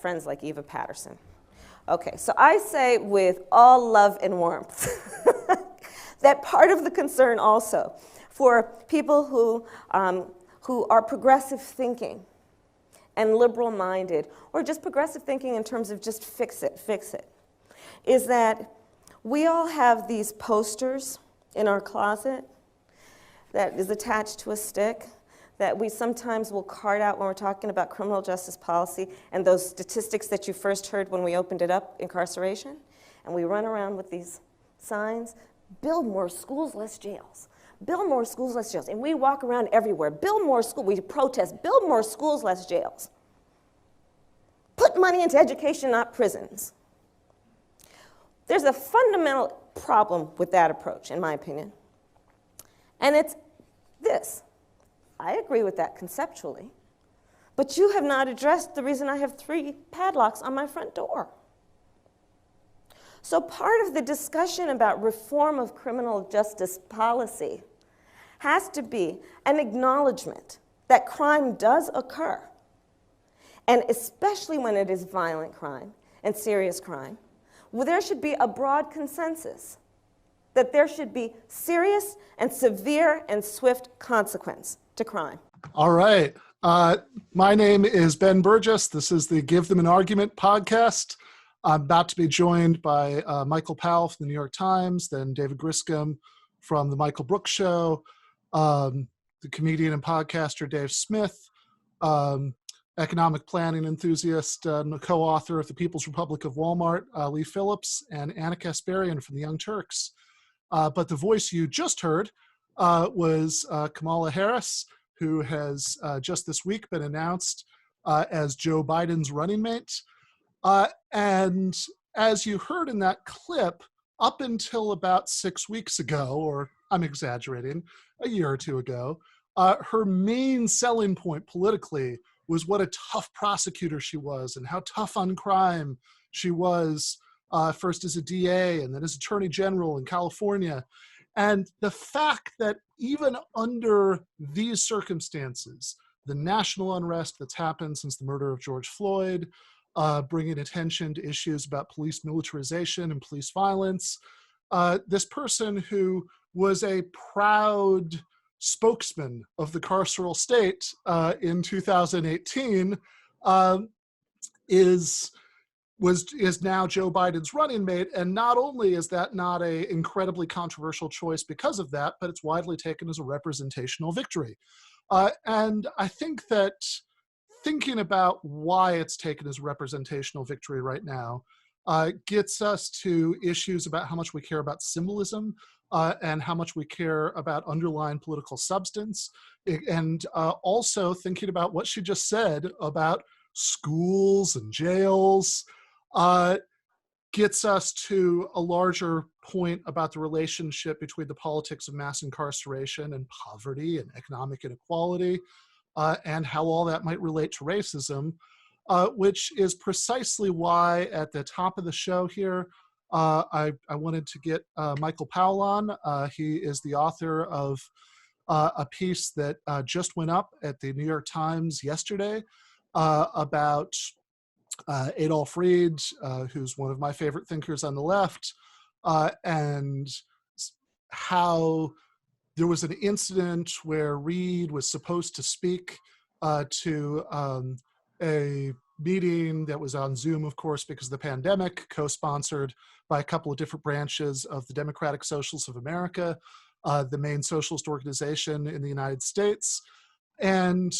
friends like Eva Patterson. Okay, so I say with all love and warmth that part of the concern also for people who are progressive thinking and liberal-minded, or just progressive thinking in terms of just fix it, is that we all have these posters in our closet that is attached to a stick that we sometimes will card out when we're talking about criminal justice policy and those statistics that you first heard when we opened it up, incarceration. And we run around with these signs, build more schools, less jails. Build more schools, less jails. And we walk around everywhere, build more schools, we protest, build more schools, less jails. Put money into education, not prisons. There's a fundamental problem with that approach, in my opinion. And it's this. I agree with that conceptually, but you have not addressed the reason I have 3 padlocks on my front door. So part of the discussion about reform of criminal justice policy has to be an acknowledgement that crime does occur, and especially when it is violent crime and serious crime, well, there should be a broad consensus that there should be serious and severe and swift consequence to crime. All right. My name is Ben Burgis. This is the Give Them an Argument podcast. I'm about to be joined by Michael Powell from the New York Times, then David Griscom from the Michael Brooks Show, the comedian and podcaster Dave Smith, economic planning enthusiast and co-author of The People's Republic of Walmart, Leigh Phillips, and Anna Kasparian from the Young Turks. But the voice you just heard was Kamala Harris, who has just this week been announced as Joe Biden's running mate. And as you heard in that clip, up until about 6 weeks ago, or I'm exaggerating, a year or two ago, her main selling point politically was what a tough prosecutor she was and how tough on crime she was, first as a DA and then as Attorney General in California. And the fact that even under these circumstances, the national unrest that's happened since the murder of George Floyd, bringing attention to issues about police militarization and police violence, this person who was a proud spokesman of the carceral state in 2018 is now Joe Biden's running mate. And not only is that not an incredibly controversial choice because of that, but it's widely taken as a representational victory. And I think that thinking about why it's taken as a representational victory right now gets us to issues about how much we care about symbolism and how much we care about underlying political substance. And also thinking about what she just said about schools and jails gets us to a larger point about the relationship between the politics of mass incarceration and poverty and economic inequality, and how all that might relate to racism, which is precisely why at the top of the show here, I wanted to get Michael Powell on. He is the author of a piece that just went up at the New York Times yesterday about Adolph Reed, who's one of my favorite thinkers on the left, and how there was an incident where Reed was supposed to speak to a meeting that was on Zoom, of course, because of the pandemic, co-sponsored by a couple of different branches of the Democratic Socialists of America, the main socialist organization in the United States, and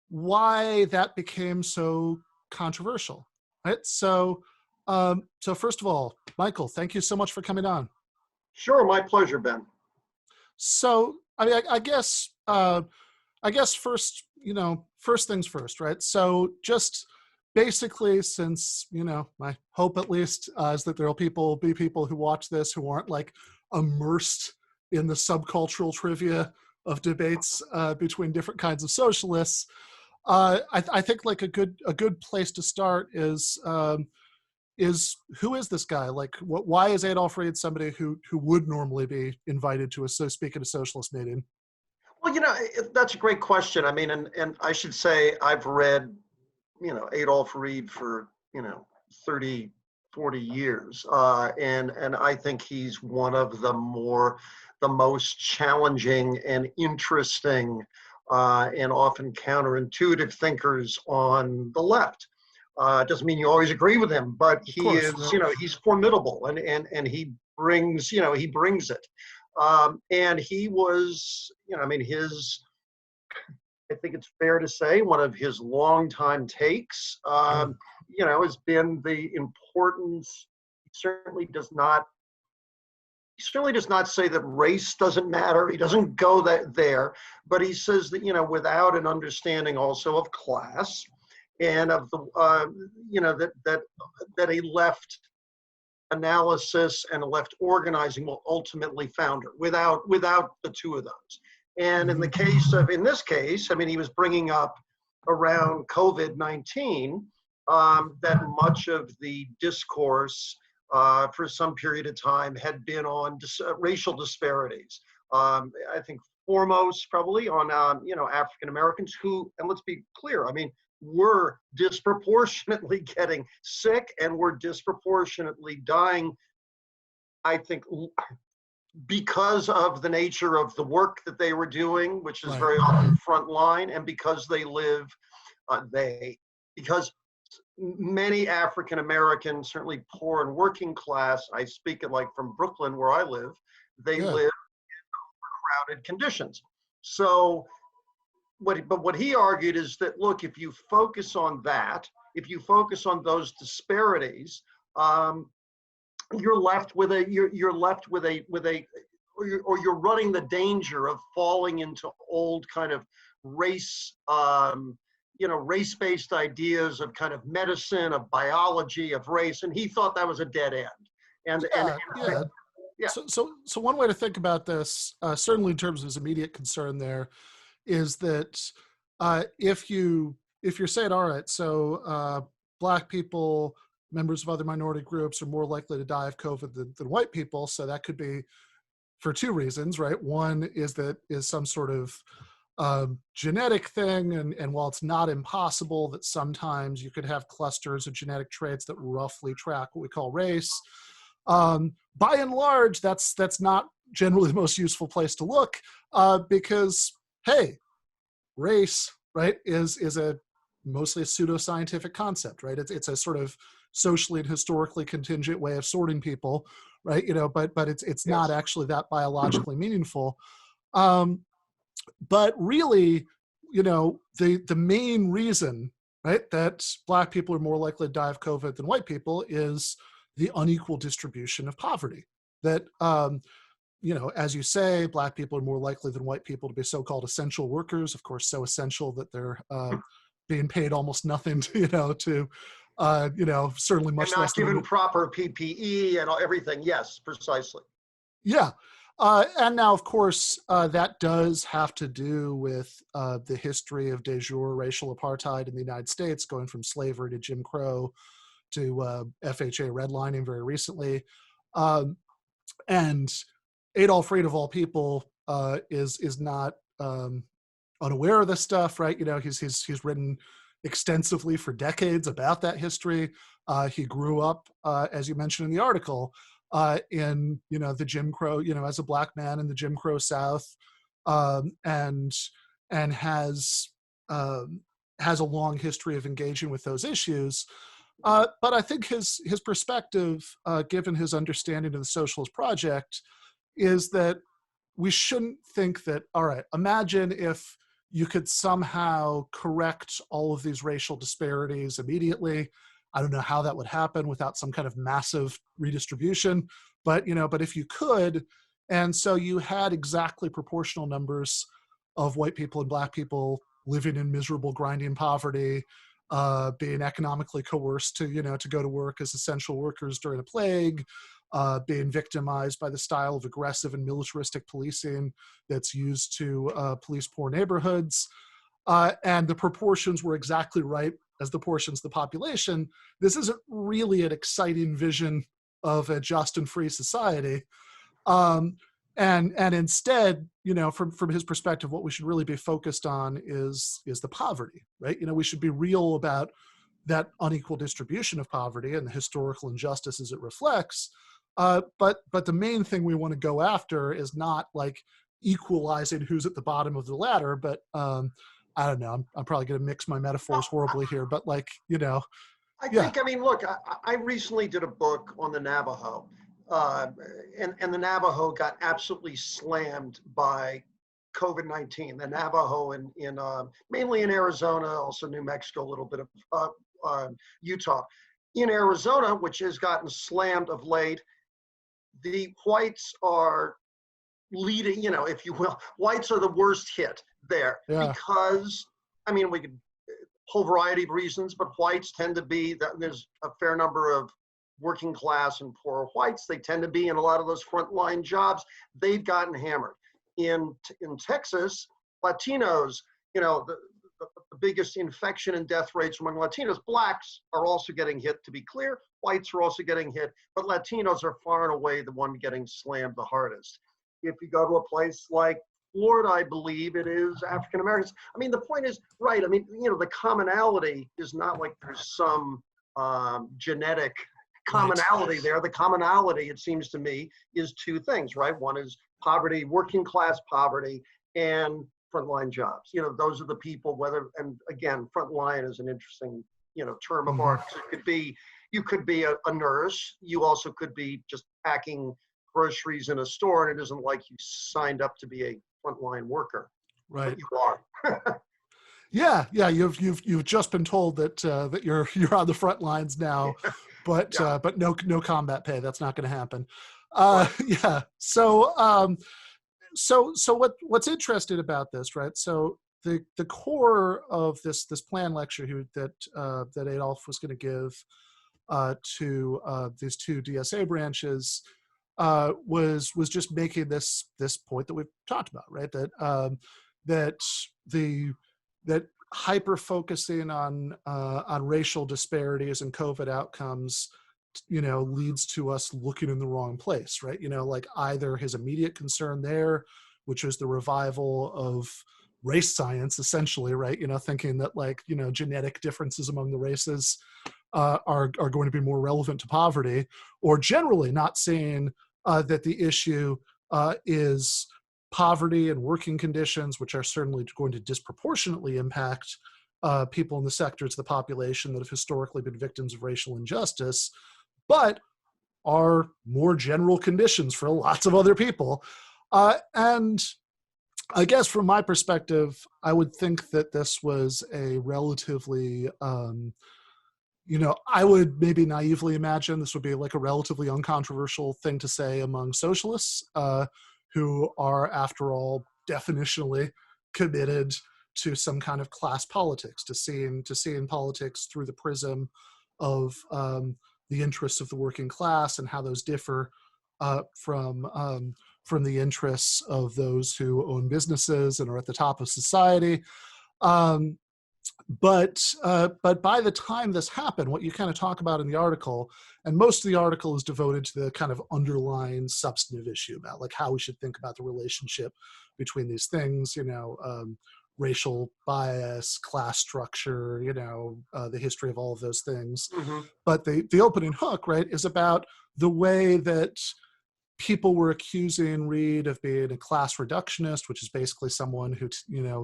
why that became so controversial, right? So first of all, Michael, thank you so much for coming on. Sure, my pleasure, Ben. So, I mean, I guess first, first things first, right? So just basically, since, my hope at least is that there will be people who watch this who aren't like immersed in the subcultural trivia of debates between different kinds of socialists. I think like a good place to start is who is this guy? Like, why is Adolph Reed somebody who would normally be invited to speak at a socialist meeting? Well, that's a great question. I mean, and I should say I've read, Adolph Reed for 30, 40 years. And I think he's one of the most challenging and interesting and often counterintuitive thinkers on the left. It doesn't mean you always agree with him, but he is, he's formidable, and he brings it. And he was, I think it's fair to say one of his longtime takes, has been the importance. He certainly does not say that race doesn't matter. He doesn't go there, but he says that, without an understanding also of class and of the, that a left analysis and a left organizing will ultimately founder without the two of those. And in this case, he was bringing up around COVID-19 that much of the discourse for some period of time had been on racial disparities. I think foremost probably on, African Americans who, and let's be clear, were disproportionately getting sick and were disproportionately dying, I think, because of the nature of the work that they were doing, which is very often frontline, and because they live, because many African Americans, certainly poor and working class, I speak it like from Brooklyn where I live, they live in overcrowded conditions. So, what he argued is that, look, if you focus on that, if you focus on those disparities, you're running the danger of falling into old kind of race, race-based ideas of kind of medicine, of biology, of race, and he thought that was a dead end. So one way to think about this, certainly in terms of his immediate concern there, is that if you're saying, all right, so Black people, members of other minority groups are more likely to die of COVID than white people, so that could be for two reasons, right? One is some sort of genetic thing, and while it's not impossible that sometimes you could have clusters of genetic traits that roughly track what we call race, by and large, that's not generally the most useful place to look, because, hey, race, right, is mostly a pseudoscientific concept, right? It's a sort of socially and historically contingent way of sorting people, right? But it's not actually that biologically meaningful. But really, the main reason, right, that Black people are more likely to die of COVID than white people is the unequal distribution of poverty. That, as you say, Black people are more likely than white people to be so-called essential workers, of course, so essential that they're being paid almost nothing to certainly much and not less given than proper PPE and everything. Yes, precisely. Yeah. And now, of course, that does have to do with the history of de jure racial apartheid in the United States, going from slavery to Jim Crow to FHA redlining very recently. And Adolf Reed, of all people, is not unaware of this stuff, right? He's written extensively for decades about that history. He grew up, as you mentioned in the article, in the Jim Crow, as a Black man in the Jim Crow South, and has a long history of engaging with those issues. But I think his perspective, given his understanding of the socialist project, is that we shouldn't think that, all right, imagine if you could somehow correct all of these racial disparities immediately. I don't know how that would happen without some kind of massive redistribution, but if you could, and so you had exactly proportional numbers of white people and Black people living in miserable, grinding poverty, being economically coerced to go to work as essential workers during a plague, being victimized by the style of aggressive and militaristic policing that's used to police poor neighborhoods, and the proportions were exactly right as the portions of the population. This isn't really an exciting vision of a just and free society. And instead, from his perspective, what we should really be focused on is the poverty, right? We should be real about that unequal distribution of poverty and the historical injustices it reflects. But the main thing we want to go after is not like equalizing who's at the bottom of the ladder, but I don't know. I'm probably going to mix my metaphors horribly here, but like, I yeah. think, I mean, look, I recently did a book on the Navajo, and the Navajo got absolutely slammed by COVID-19. The Navajo in mainly in Arizona, also New Mexico, a little bit of Utah. In Arizona, which has gotten slammed of late, the whites are leading, if you will. Whites are the worst hit there because, I mean, we could whole variety of reasons, but whites tend to be, there's a fair number of working class and poor whites. They tend to be in a lot of those frontline jobs. They've gotten hammered. In Texas, Latinos, the biggest infection and death rates among Latinos. Blacks are also getting hit, to be clear. Whites are also getting hit, but Latinos are far and away the one getting slammed the hardest. If you go to a place like Florida, I believe it is African Americans. I mean, the point is, right, I mean, the commonality is not like there's some genetic commonality there. The commonality, it seems to me, is two things, right? One is poverty, working class poverty, and frontline jobs. Those are the people, and again, frontline is an interesting, term of art. You could be a nurse. You also could be just packing groceries in a store, and it isn't like you signed up to be a frontline worker. Right. But you are. Yeah. You've just been told that you're on the front lines now, but no combat pay. That's not going to happen. Right. Yeah. So what's interesting about this, right? So the core of this plan lecture that Adolf was going to give to these two DSA branches was just making this point that we've talked about, right? That hyper focusing on racial disparities and COVID outcomes, leads to us looking in the wrong place, right? Like either his immediate concern there, which was the revival of race science, essentially, right? Thinking that like, genetic differences among the races are going to be more relevant to poverty, or generally not seeing that the issue is poverty and working conditions, which are certainly going to disproportionately impact people in the sectors of the population that have historically been victims of racial injustice, but are more general conditions for lots of other people. And I guess from my perspective, I would think that this was a relatively, I would maybe naively imagine this would be like a relatively uncontroversial thing to say among socialists who are, after all, definitionally committed to some kind of class politics, to seeing politics through the prism of the interests of the working class and how those differ from the interests of those who own businesses and are at the top of society. But by the time this happened, what you kind of talk about in the article, and most of the article is devoted to the kind of underlying substantive issue about like how we should think about the relationship between these things, racial bias, class structure, the history of all of those things. Mm-hmm. But the opening hook, right, is about the way that people were accusing Reed of being a class reductionist, which is basically someone who,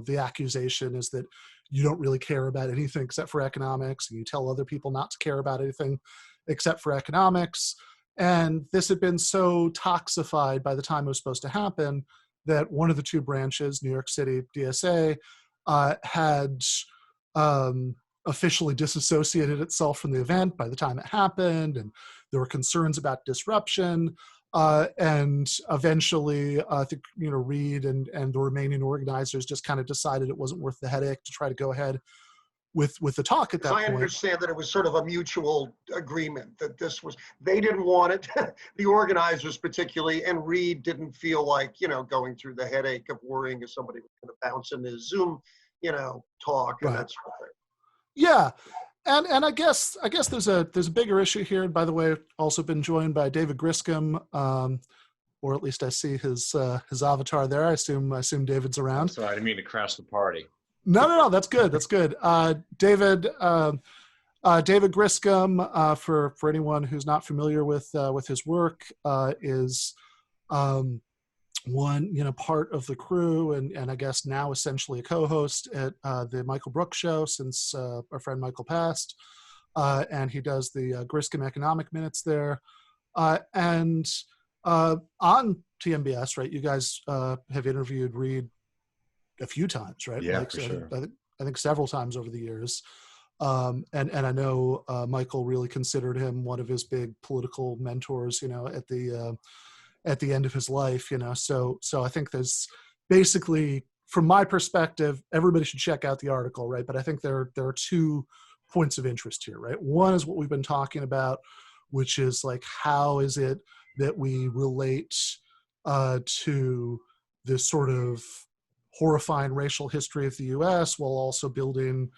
the accusation is that you don't really care about anything except for economics, and you tell other people not to care about anything except for economics. And this had been so toxified by the time it was supposed to happen that one of the two branches, New York City DSA, had officially disassociated itself from the event by the time it happened, and there were concerns about disruption. And eventually, I think, Reed and the remaining organizers just kind of decided it wasn't worth the headache to try to go ahead with the talk at that point. I understand that it was sort of a mutual agreement that they didn't want it, the organizers particularly, and Reed didn't feel like, going through the headache of worrying if somebody was going to bounce in his Zoom, talk and that sort of thing. Yeah. And I guess there's a bigger issue here. And by the way, also been joined by David Griscom, or at least I see his avatar there. I assume David's around. Sorry, I didn't mean to crash the party. No, that's good. That's good. David, David Griscom, for anyone who's not familiar with his work, is one part of the crew, and I guess now essentially a co-host at the Michael Brooks show since our friend Michael passed, and he does the Griscom Economic Minutes there, and on TMBS, right? You guys have interviewed Reed a few times, right? Yeah, Like, for sure. I think several times over the years. And I know Michael really considered him one of his big political mentors, at the end of his life, So I think there's basically, from my perspective, everybody should check out the article, right? But I think there are 2 points of interest here, right? One is what we've been talking about, which is like, how is it that we relate to this sort of horrifying racial history of the U.S. while also building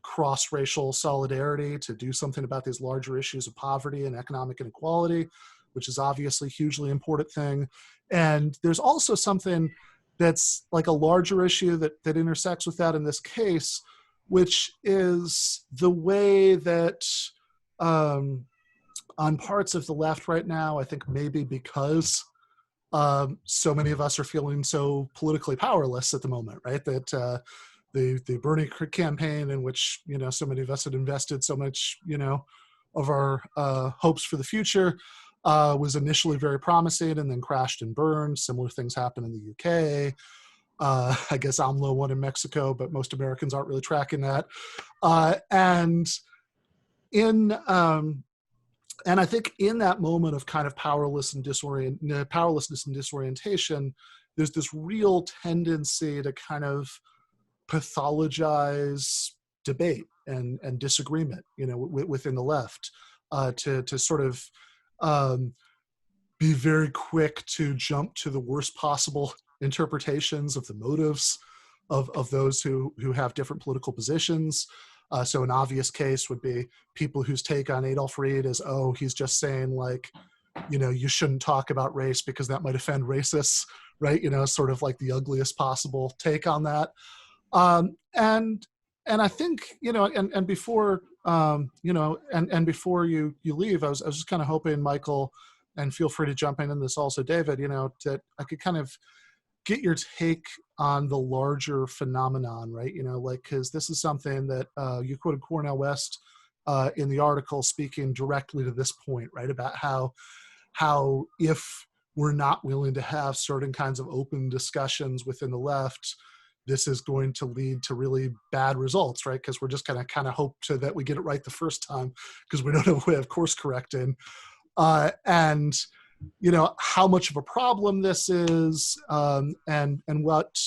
cross-racial solidarity to do something about these larger issues of poverty and economic inequality, which is obviously a hugely important thing. And there's also something that's like a larger issue that intersects with that in this case, which is the way that on parts of the left right now, I think maybe because so many of us are feeling so politically powerless at the moment, right? That the Bernie campaign, in which so many of us had invested so much of our hopes for the future, was initially very promising and then crashed and burned. Similar things happened in the UK. I guess AMLO won in Mexico, but most Americans aren't really tracking that. And I think in that moment of kind of powerlessness and disorientation, there's this real tendency to kind of pathologize debate and disagreement, within the left, to sort of be very quick to jump to the worst possible interpretations of the motives of those who have different political positions. So an obvious case would be people whose take on Adolf Reed is, oh, he's just saying like, you shouldn't talk about race because that might offend racists, right? Sort of like the ugliest possible take on that. And I think, and before, and before you leave, I was just kind of hoping, Michael, and feel free to jump in this also, David, that I could kind of get your take on the larger phenomenon, right? Because this is something that you quoted Cornel West in the article speaking directly to this point, right? About how if we're not willing to have certain kinds of open discussions within the left, this is going to lead to really bad results, right? Because we're just going to kind of hope that we get it right the first time because we don't have a way of course correcting. And how much of a problem this is, and what,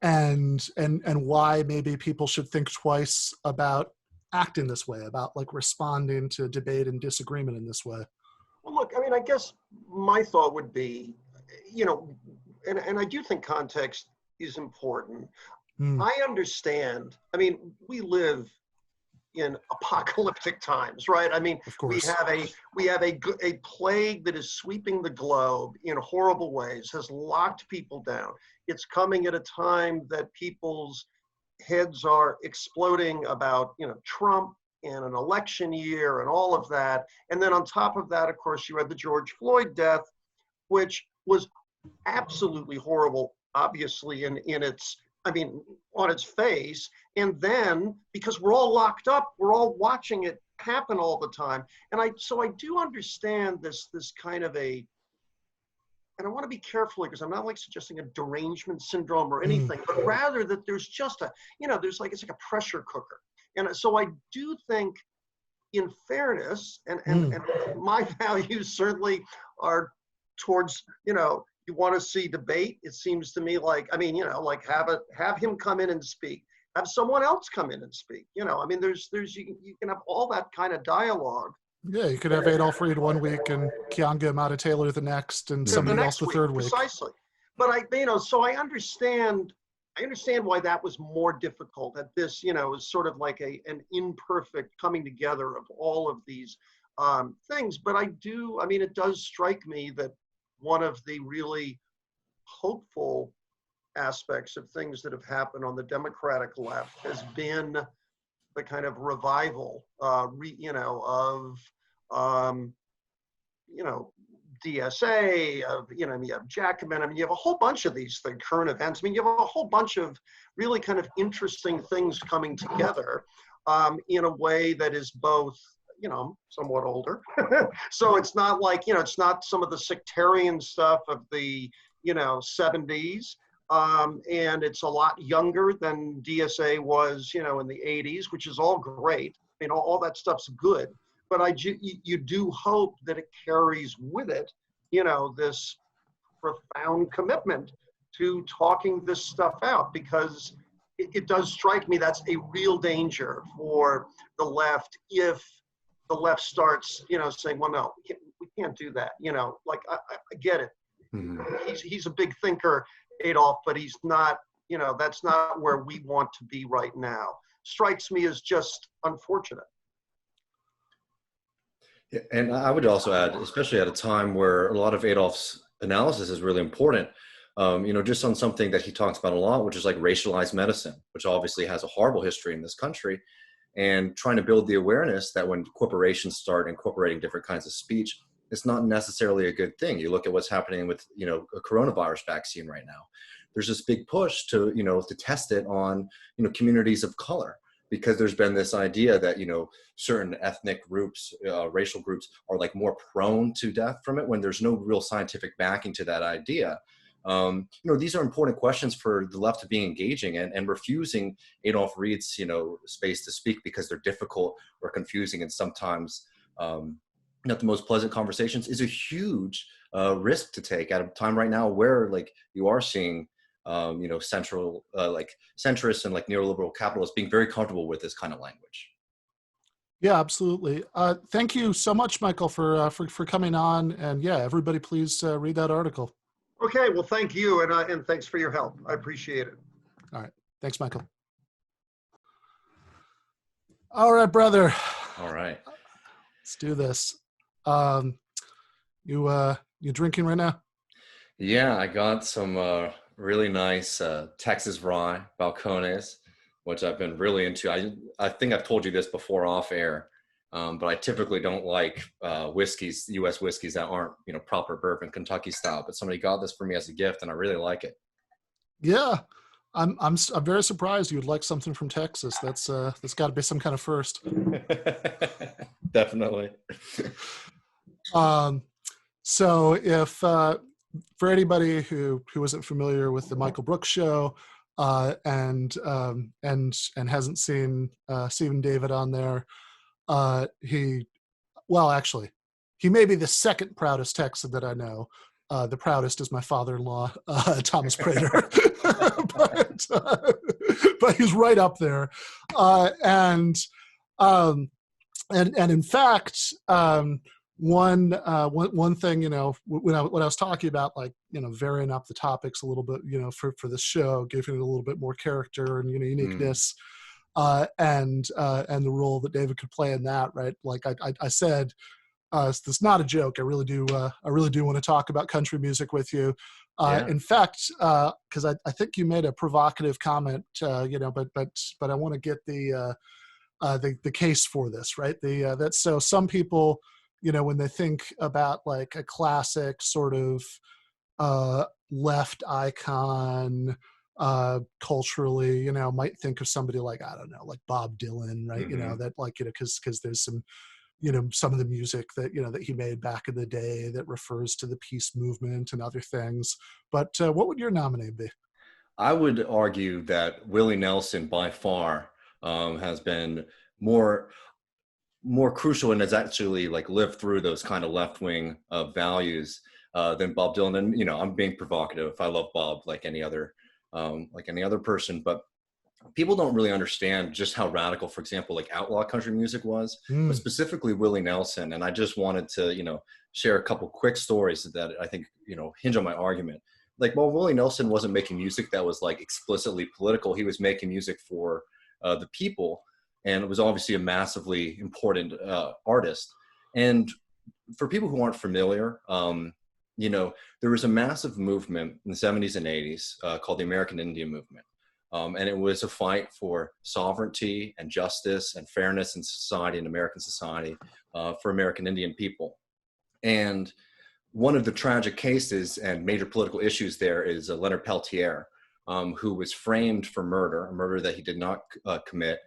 and why maybe people should think twice about acting this way, about like responding to debate and disagreement in this way. Well, look, I mean, I guess my thought would be, and I do think context is important. I understand. I mean, we live in apocalyptic times, right? I mean, we have a plague that is sweeping the globe in horrible ways, has locked people down. It's coming at a time that people's heads are exploding about, Trump and an election year and all of that. And then on top of that, of course, you had the George Floyd death, which was absolutely horrible, obviously, in its, on its face. And then because we're all locked up, we're all watching it happen all the time. And so I do understand this kind of and I want to be careful because I'm not like suggesting a derangement syndrome or anything, but rather that there's just it's like a pressure cooker. And so I do think, in fairness, and my values certainly are towards, you want to see debate. It seems to me like, have him come in and speak, have someone else come in and speak. There's you can have all that kind of dialogue. Yeah, you could have Adolf Reed one week and Keeanga Amata Taylor the next, and somebody else the third week. Precisely. But so I understand why that was more difficult at this, is sort of like an imperfect coming together of all of these things. But it does strike me that one of the really hopeful aspects of things that have happened on the Democratic left has been the kind of revival, um, you know, DSA, you have Jacobin. I mean, you have a whole bunch of these current events. I mean, you have a whole bunch of really kind of interesting things coming together in a way that is both, somewhat older. So it's not like, it's not some of the sectarian stuff of the, 70s. And it's a lot younger than DSA was, in the 80s, which is all great. I mean, all that stuff's good. But you do hope that it carries with it, this profound commitment to talking this stuff out, because it does strike me that's a real danger for the left if the left starts, saying, well, no, we can't do that. Like, I get it. Mm-hmm. He's a big thinker, Adolf, but he's not, that's not where we want to be right now. Strikes me as just unfortunate. Yeah, and I would also add, especially at a time where a lot of Adolf's analysis is really important, just on something that he talks about a lot, which is like racialized medicine, which obviously has a horrible history in this country, and trying to build the awareness that when corporations start incorporating different kinds of speech, it's not necessarily a good thing. You look at what's happening with, a coronavirus vaccine right now. There's this big push to, to test it on, communities of color, because there's been this idea that, certain ethnic groups, racial groups are like more prone to death from it, when there's no real scientific backing to that idea. These are important questions for the left to be engaging in, and refusing Adolf Reed's, space to speak because they're difficult or confusing and sometimes not the most pleasant conversations is a huge risk to take at a time right now where like you are seeing central like centrists and like neoliberal capitalists being very comfortable with this kind of language. Yeah, absolutely. Thank you so much, Michael, for coming on. And yeah, everybody, please read that article. Okay, well, thank you, and thanks for your help. I appreciate it. All right, thanks, Michael. All right, brother. All right, let's do this. You drinking right now? Yeah, I got some really nice Texas rye Balcones, which I've been really into. I think I've told you this before off air, but I typically don't like whiskeys, U.S. whiskeys that aren't, proper bourbon Kentucky style. But somebody got this for me as a gift, and I really like it. Yeah, I'm very surprised you'd like something from Texas. That's got to be some kind of first. Definitely. So if for anybody who isn't familiar with the Michael Brooks show and hasn't seen Stephen David on there, he may be the second proudest Texan that I know. The proudest is my father-in-law, Thomas Prater, but he's right up there. And in fact, one thing, when I was talking about like, varying up the topics a little bit, for the show, giving it a little bit more character and, uniqueness, and the role that David could play in that, right? Like I said, this is not a joke. I really do want to talk about country music with you. Yeah. In fact, because I think you made a provocative comment, but I want to get the case for this, right? So some people, when they think about like a classic sort of left icon culturally, might think of somebody like, I don't know, like Bob Dylan, right? Mm-hmm. That like, because there's some, some of the music that, that he made back in the day that refers to the peace movement and other things. But what would your nominee be? I would argue that Willie Nelson by far has been more crucial and has actually like lived through those kind of left-wing values than Bob Dylan. And, I'm being provocative. I love Bob like any other person, but people don't really understand just how radical, for example, like outlaw country music was, but specifically Willie Nelson. And I just wanted to, share a couple quick stories that I think, hinge on my argument. Like, well, Willie Nelson wasn't making music that was like explicitly political. He was making music for the people, and it was obviously a massively important artist. And for people who aren't familiar, there was a massive movement in the 70s and 80s called the American Indian Movement. And it was a fight for sovereignty and justice and fairness in society, in American society, for American Indian people. And one of the tragic cases and major political issues there is Leonard Peltier, who was framed for murder, a murder that he did not commit.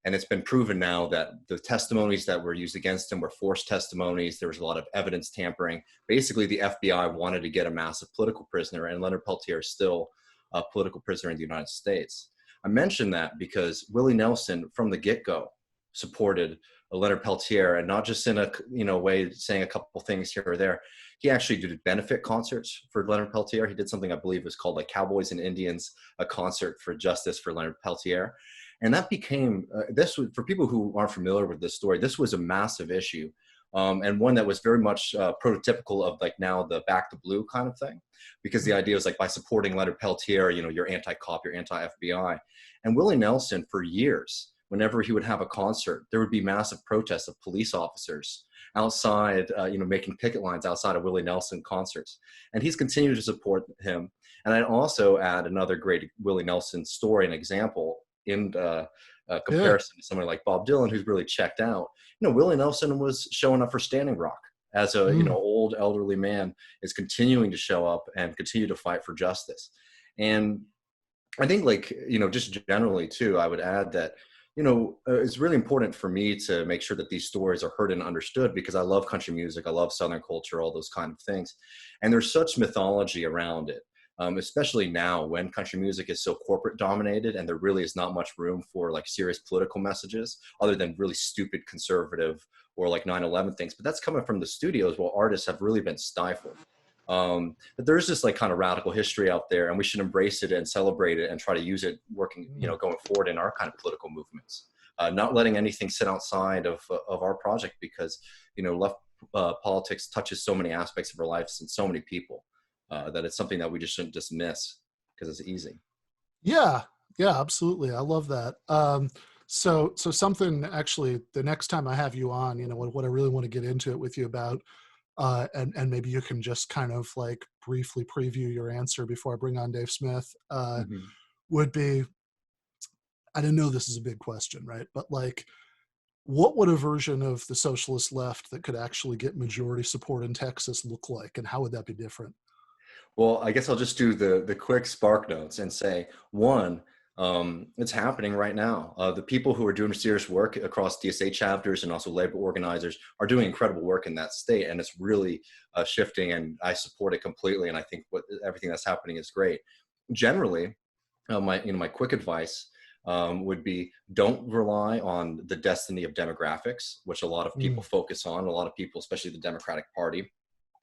And it's been proven now that the testimonies that were used against him were forced testimonies. There was a lot of evidence tampering. Basically, the FBI wanted to get a massive political prisoner, and Leonard Peltier is still a political prisoner in the United States. I mention that because Willie Nelson, from the get-go, supported Leonard Peltier, and not just in a way saying a couple things here or there. He actually did benefit concerts for Leonard Peltier. He did something I believe was called like Cowboys and Indians, a concert for justice for Leonard Peltier. And that became, this was, for people who aren't familiar with this story, this was a massive issue. And one that was very much prototypical of like now the back to blue kind of thing, because the idea was like by supporting Leonard Peltier, you're anti-cop, you're anti-FBI. And Willie Nelson, for years, whenever he would have a concert, there would be massive protests of police officers outside, making picket lines outside of Willie Nelson concerts. And he's continued to support him. And I'd also add another great Willie Nelson story and example in comparison to somebody like Bob Dylan, who's really checked out. Willie Nelson was showing up for Standing Rock as a old elderly man, is continuing to show up and continue to fight for justice. And I think just generally too, I would add that it's really important for me to make sure that these stories are heard and understood, because I love country music, I love Southern culture, all those kind of things, and there's such mythology around it. Especially now when country music is so corporate dominated and there really is not much room for like serious political messages other than really stupid conservative or like 9/11 things. But that's coming from the studios while artists have really been stifled. But there's this like kind of radical history out there, and we should embrace it and celebrate it and try to use it working, going forward in our kind of political movements. Not letting anything sit outside of our project, because, left politics touches so many aspects of our lives and so many people. That it's something that we just shouldn't dismiss because it's easy. Yeah, absolutely. I love that. So something actually, the next time I have you on, what I really want to get into it with you about, and maybe you can just kind of like briefly preview your answer before I bring on Dave Smith, would be, I didn't know this is a big question, right? But like, what would a version of the socialist left that could actually get majority support in Texas look like, and how would that be different? Well, I guess I'll just do the quick spark notes and say, one, it's happening right now. The people who are doing serious work across DSA chapters and also labor organizers are doing incredible work in that state, and it's really shifting, and I support it completely, and I think everything that's happening is great. Generally, my quick advice would be, don't rely on the destiny of demographics, which a lot of people focus on, a lot of people, especially the Democratic Party,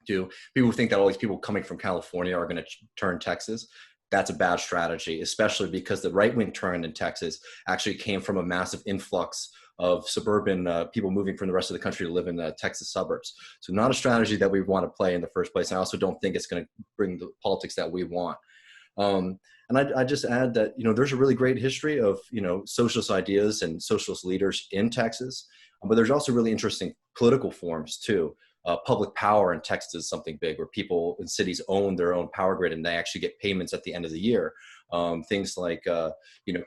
do. People think that all these people coming from California are going to turn Texas. That's a bad strategy, especially because the right-wing turn in Texas actually came from a massive influx of suburban people moving from the rest of the country to live in the Texas suburbs. So not a strategy that we want to play in the first place. I also don't think it's going to bring the politics that we want. And I just add that, there's a really great history of, socialist ideas and socialist leaders in Texas, but there's also really interesting political forms too. Public power in Texas is something big, where people in cities own their own power grid and they actually get payments at the end of the year. Things like,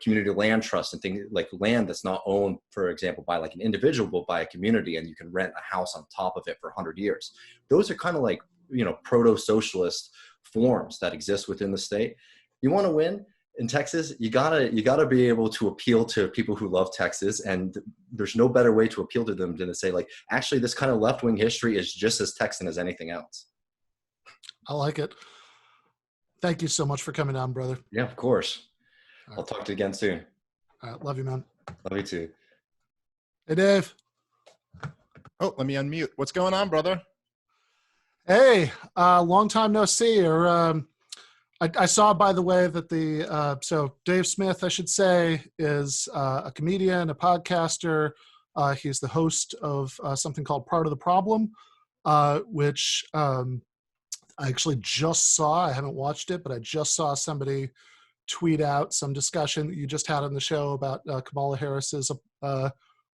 community land trust and things like land that's not owned, for example, by like an individual, but by a community, and you can rent a house on top of it for 100 years. Those are kind of like, proto-socialist forms that exist within the state. You want to win in Texas, you gotta be able to appeal to people who love Texas, and there's no better way to appeal to them than to say, like, actually, this kind of left-wing history is just as Texan as anything else. I like it. Thank you so much for coming on, brother. Yeah, of course. All I'll talk to you again soon. All right, love you, man. Love you too. Hey, Dave. Oh, let me unmute. What's going on, brother? Hey, long time no see. Or I saw, by the way, that so Dave Smith, I should say, is a comedian, a podcaster. He's the host of something called Part of the Problem, which I actually just saw. I haven't watched it, but I just saw somebody tweet out some discussion that you just had on the show about Kamala Harris's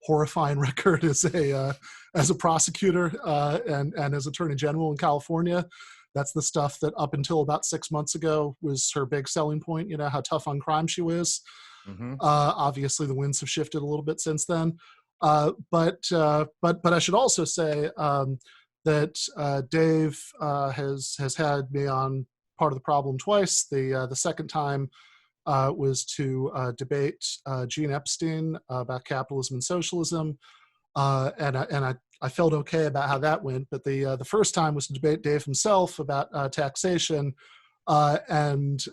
horrifying record as a prosecutor and as Attorney General in California. That's the stuff that up until about 6 months ago was her big selling point, how tough on crime she was. Mm-hmm. Obviously, the winds have shifted a little bit since then. But I should also say that Dave has had me on Part of the Problem twice. The second time was to debate Gene Epstein about capitalism and socialism, and I felt okay about how that went. But the first time was to debate Dave himself about taxation, and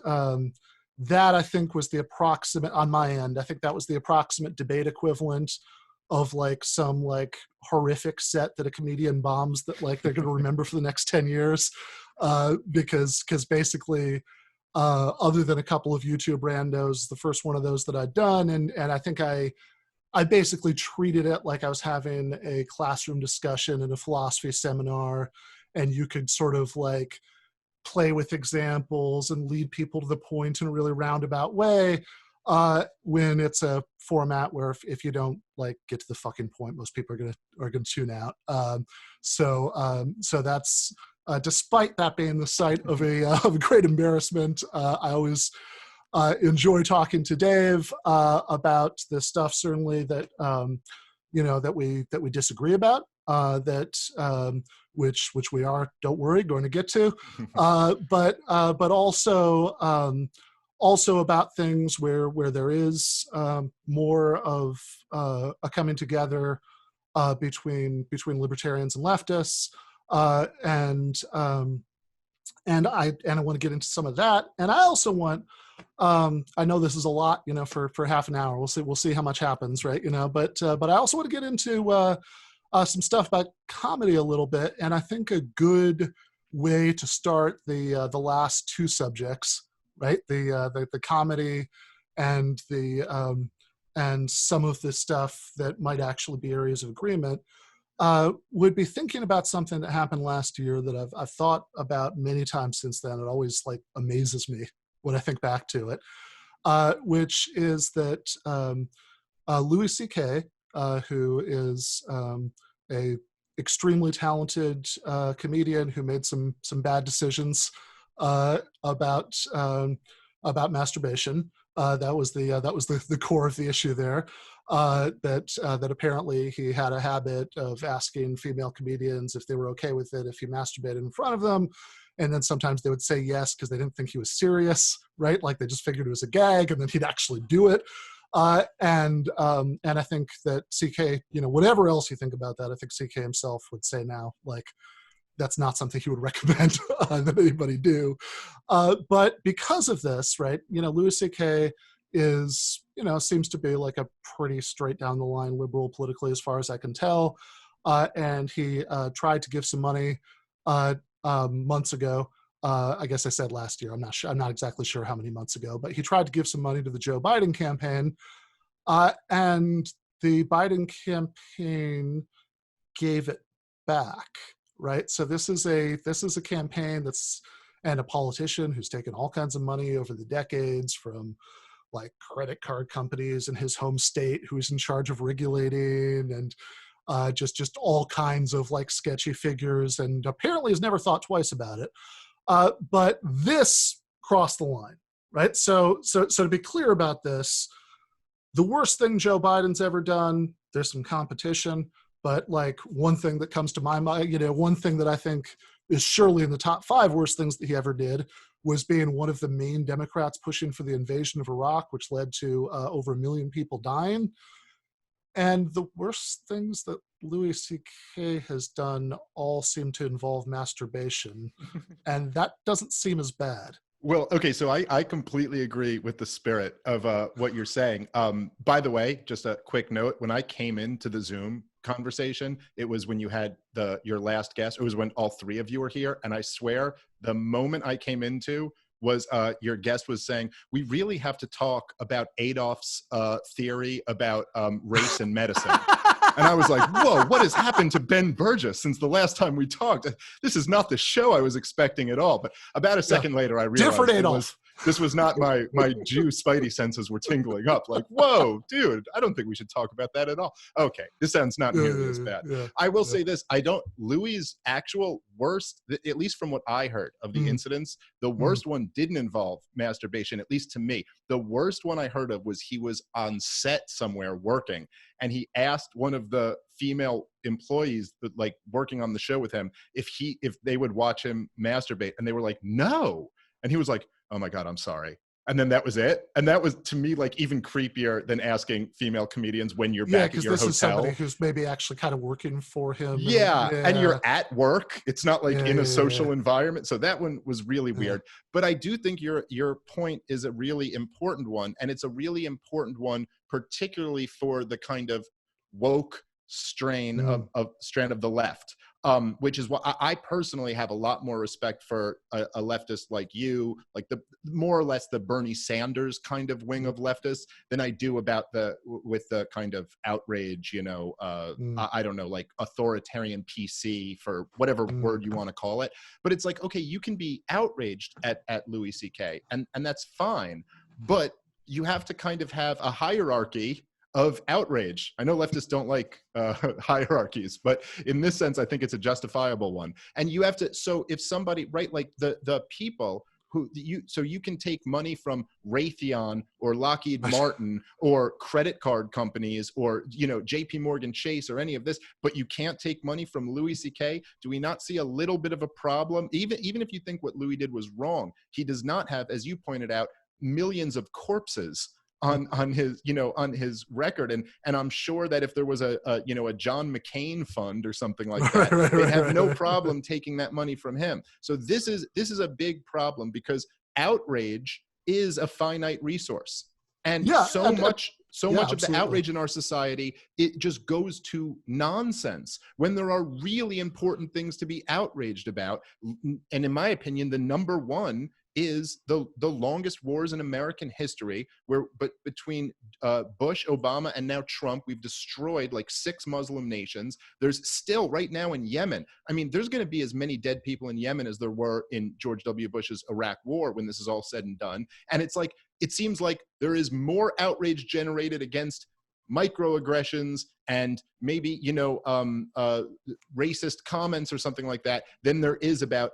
that I think was the approximate on my end. I think that was the approximate debate equivalent of like some like horrific set that a comedian bombs that like they're going to remember for the next 10 years, because basically. Other than a couple of YouTube randos, the first one of those that I'd done. And I think I basically treated it like I was having a classroom discussion in a philosophy seminar, and you could sort of like play with examples and lead people to the point in a really roundabout way, when it's a format where if you don't like get to the fucking point, most people are gonna tune out. So that's despite that being the site of a great embarrassment. I always enjoy talking to Dave about the stuff certainly that that we disagree about, which we are, don't worry, going to get to, but also about things where there is more of a coming together between libertarians and leftists, and I want to get into some of that. And I also want, I know this is a lot, for half an hour. We'll see how much happens, right? But I also want to get into some stuff about comedy a little bit. And I think a good way to start the last two subjects, right? The comedy and and some of the stuff that might actually be areas of agreement, would be thinking about something that happened last year that I've thought about many times since then. It always like amazes me when I think back to it, which is that Louis C.K., who is a extremely talented comedian who made some bad decisions about masturbation. That was the core of the issue there. That apparently he had a habit of asking female comedians if they were okay with it if he masturbated in front of them, and then sometimes they would say yes because they didn't think he was serious, right? Like they just figured it was a gag, and then he'd actually do it. And I think that CK, whatever else you think about that, I think CK himself would say now, like, that's not something he would recommend that anybody do. But because of this, right, Louis C.K. is, seems to be like a pretty straight down the line liberal politically as far as I can tell. And he tried to give some money months ago. I guess I said last year. I'm not exactly sure how many months ago, but he tried to give some money to the Joe Biden campaign. And the Biden campaign gave it back. Right. So this is a campaign and a politician who's taken all kinds of money over the decades from like credit card companies in his home state, who's in charge of regulating, and just all kinds of like sketchy figures, and apparently has never thought twice about it. But this crossed the line. Right. So to be clear about this, the worst thing Joe Biden's ever done, there's some competition. But like one thing that comes to my mind, one thing that I think is surely in the top 5 worst things that he ever did was being one of the main Democrats pushing for the invasion of Iraq, which led to over 1 million people dying. And the worst things that Louis C.K. has done all seem to involve masturbation. And that doesn't seem as bad. Well, okay, so I completely agree with the spirit of what you're saying. By the way, just a quick note, when I came into the Zoom conversation, it was when you had your last guest. It was when all 3 of you were here. And I swear the moment I came into was your guest was saying, we really have to talk about Adolf's theory about race and medicine. And I was like, whoa, what has happened to Ben Burgis since the last time we talked? This is not the show I was expecting at all. But about a second later, I realized different Adolf. This was not my Jew spidey senses were tingling up like, whoa, dude, I don't think we should talk about that at all. Okay, this sounds not nearly as bad. I will say this, Louis's actual worst, at least from what I heard of the incidents, the worst one didn't involve masturbation, at least to me. The worst one I heard of was he was on set somewhere working, and he asked one of the female employees that like working on the show with him if they would watch him masturbate, and they were like, no. And he was like, oh my God, I'm sorry. And then that was it. And that was, to me, like even creepier than asking female comedians when you're back at your hotel. This is somebody who's maybe actually kind of working for him. And you're at work. It's not like in a social environment. So that one was really weird. But I do think your point is a really important one. And it's a really important one, particularly for the kind of woke strand of the left. Which is what I personally have a lot more respect for a leftist like you, like the more or less the Bernie Sanders kind of wing of leftists, than I do about with the kind of outrage, I don't know, like authoritarian PC, for whatever word you want to call it. But it's like, okay, you can be outraged at Louis C.K. and that's fine, but you have to kind of have a hierarchy of outrage. I know leftists don't like hierarchies, but in this sense, I think it's a justifiable one. And you have to, so if somebody, right, like the people who you can take money from Raytheon or Lockheed Martin or credit card companies or, JP Morgan Chase or any of this, but you can't take money from Louis C.K. Do we not see a little bit of a problem? Even if you think what Louis did was wrong, he does not have, as you pointed out, millions of corpses on his record, and I'm sure that if there was a John McCain fund or something like that, they'd have no problem taking that money from him. So this is a big problem because outrage is a finite resource, and so much of the outrage in our society, it just goes to nonsense when there are really important things to be outraged about. And in my opinion, the number one is the longest wars in American history, but between Bush, Obama, and now Trump, we've destroyed like 6 Muslim nations. There's still right now in Yemen, I mean, there's going to be as many dead people in Yemen as there were in George W. Bush's Iraq war when this is all said and done. And it's like, it seems like there is more outrage generated against microaggressions and maybe, racist comments or something like that than there is about,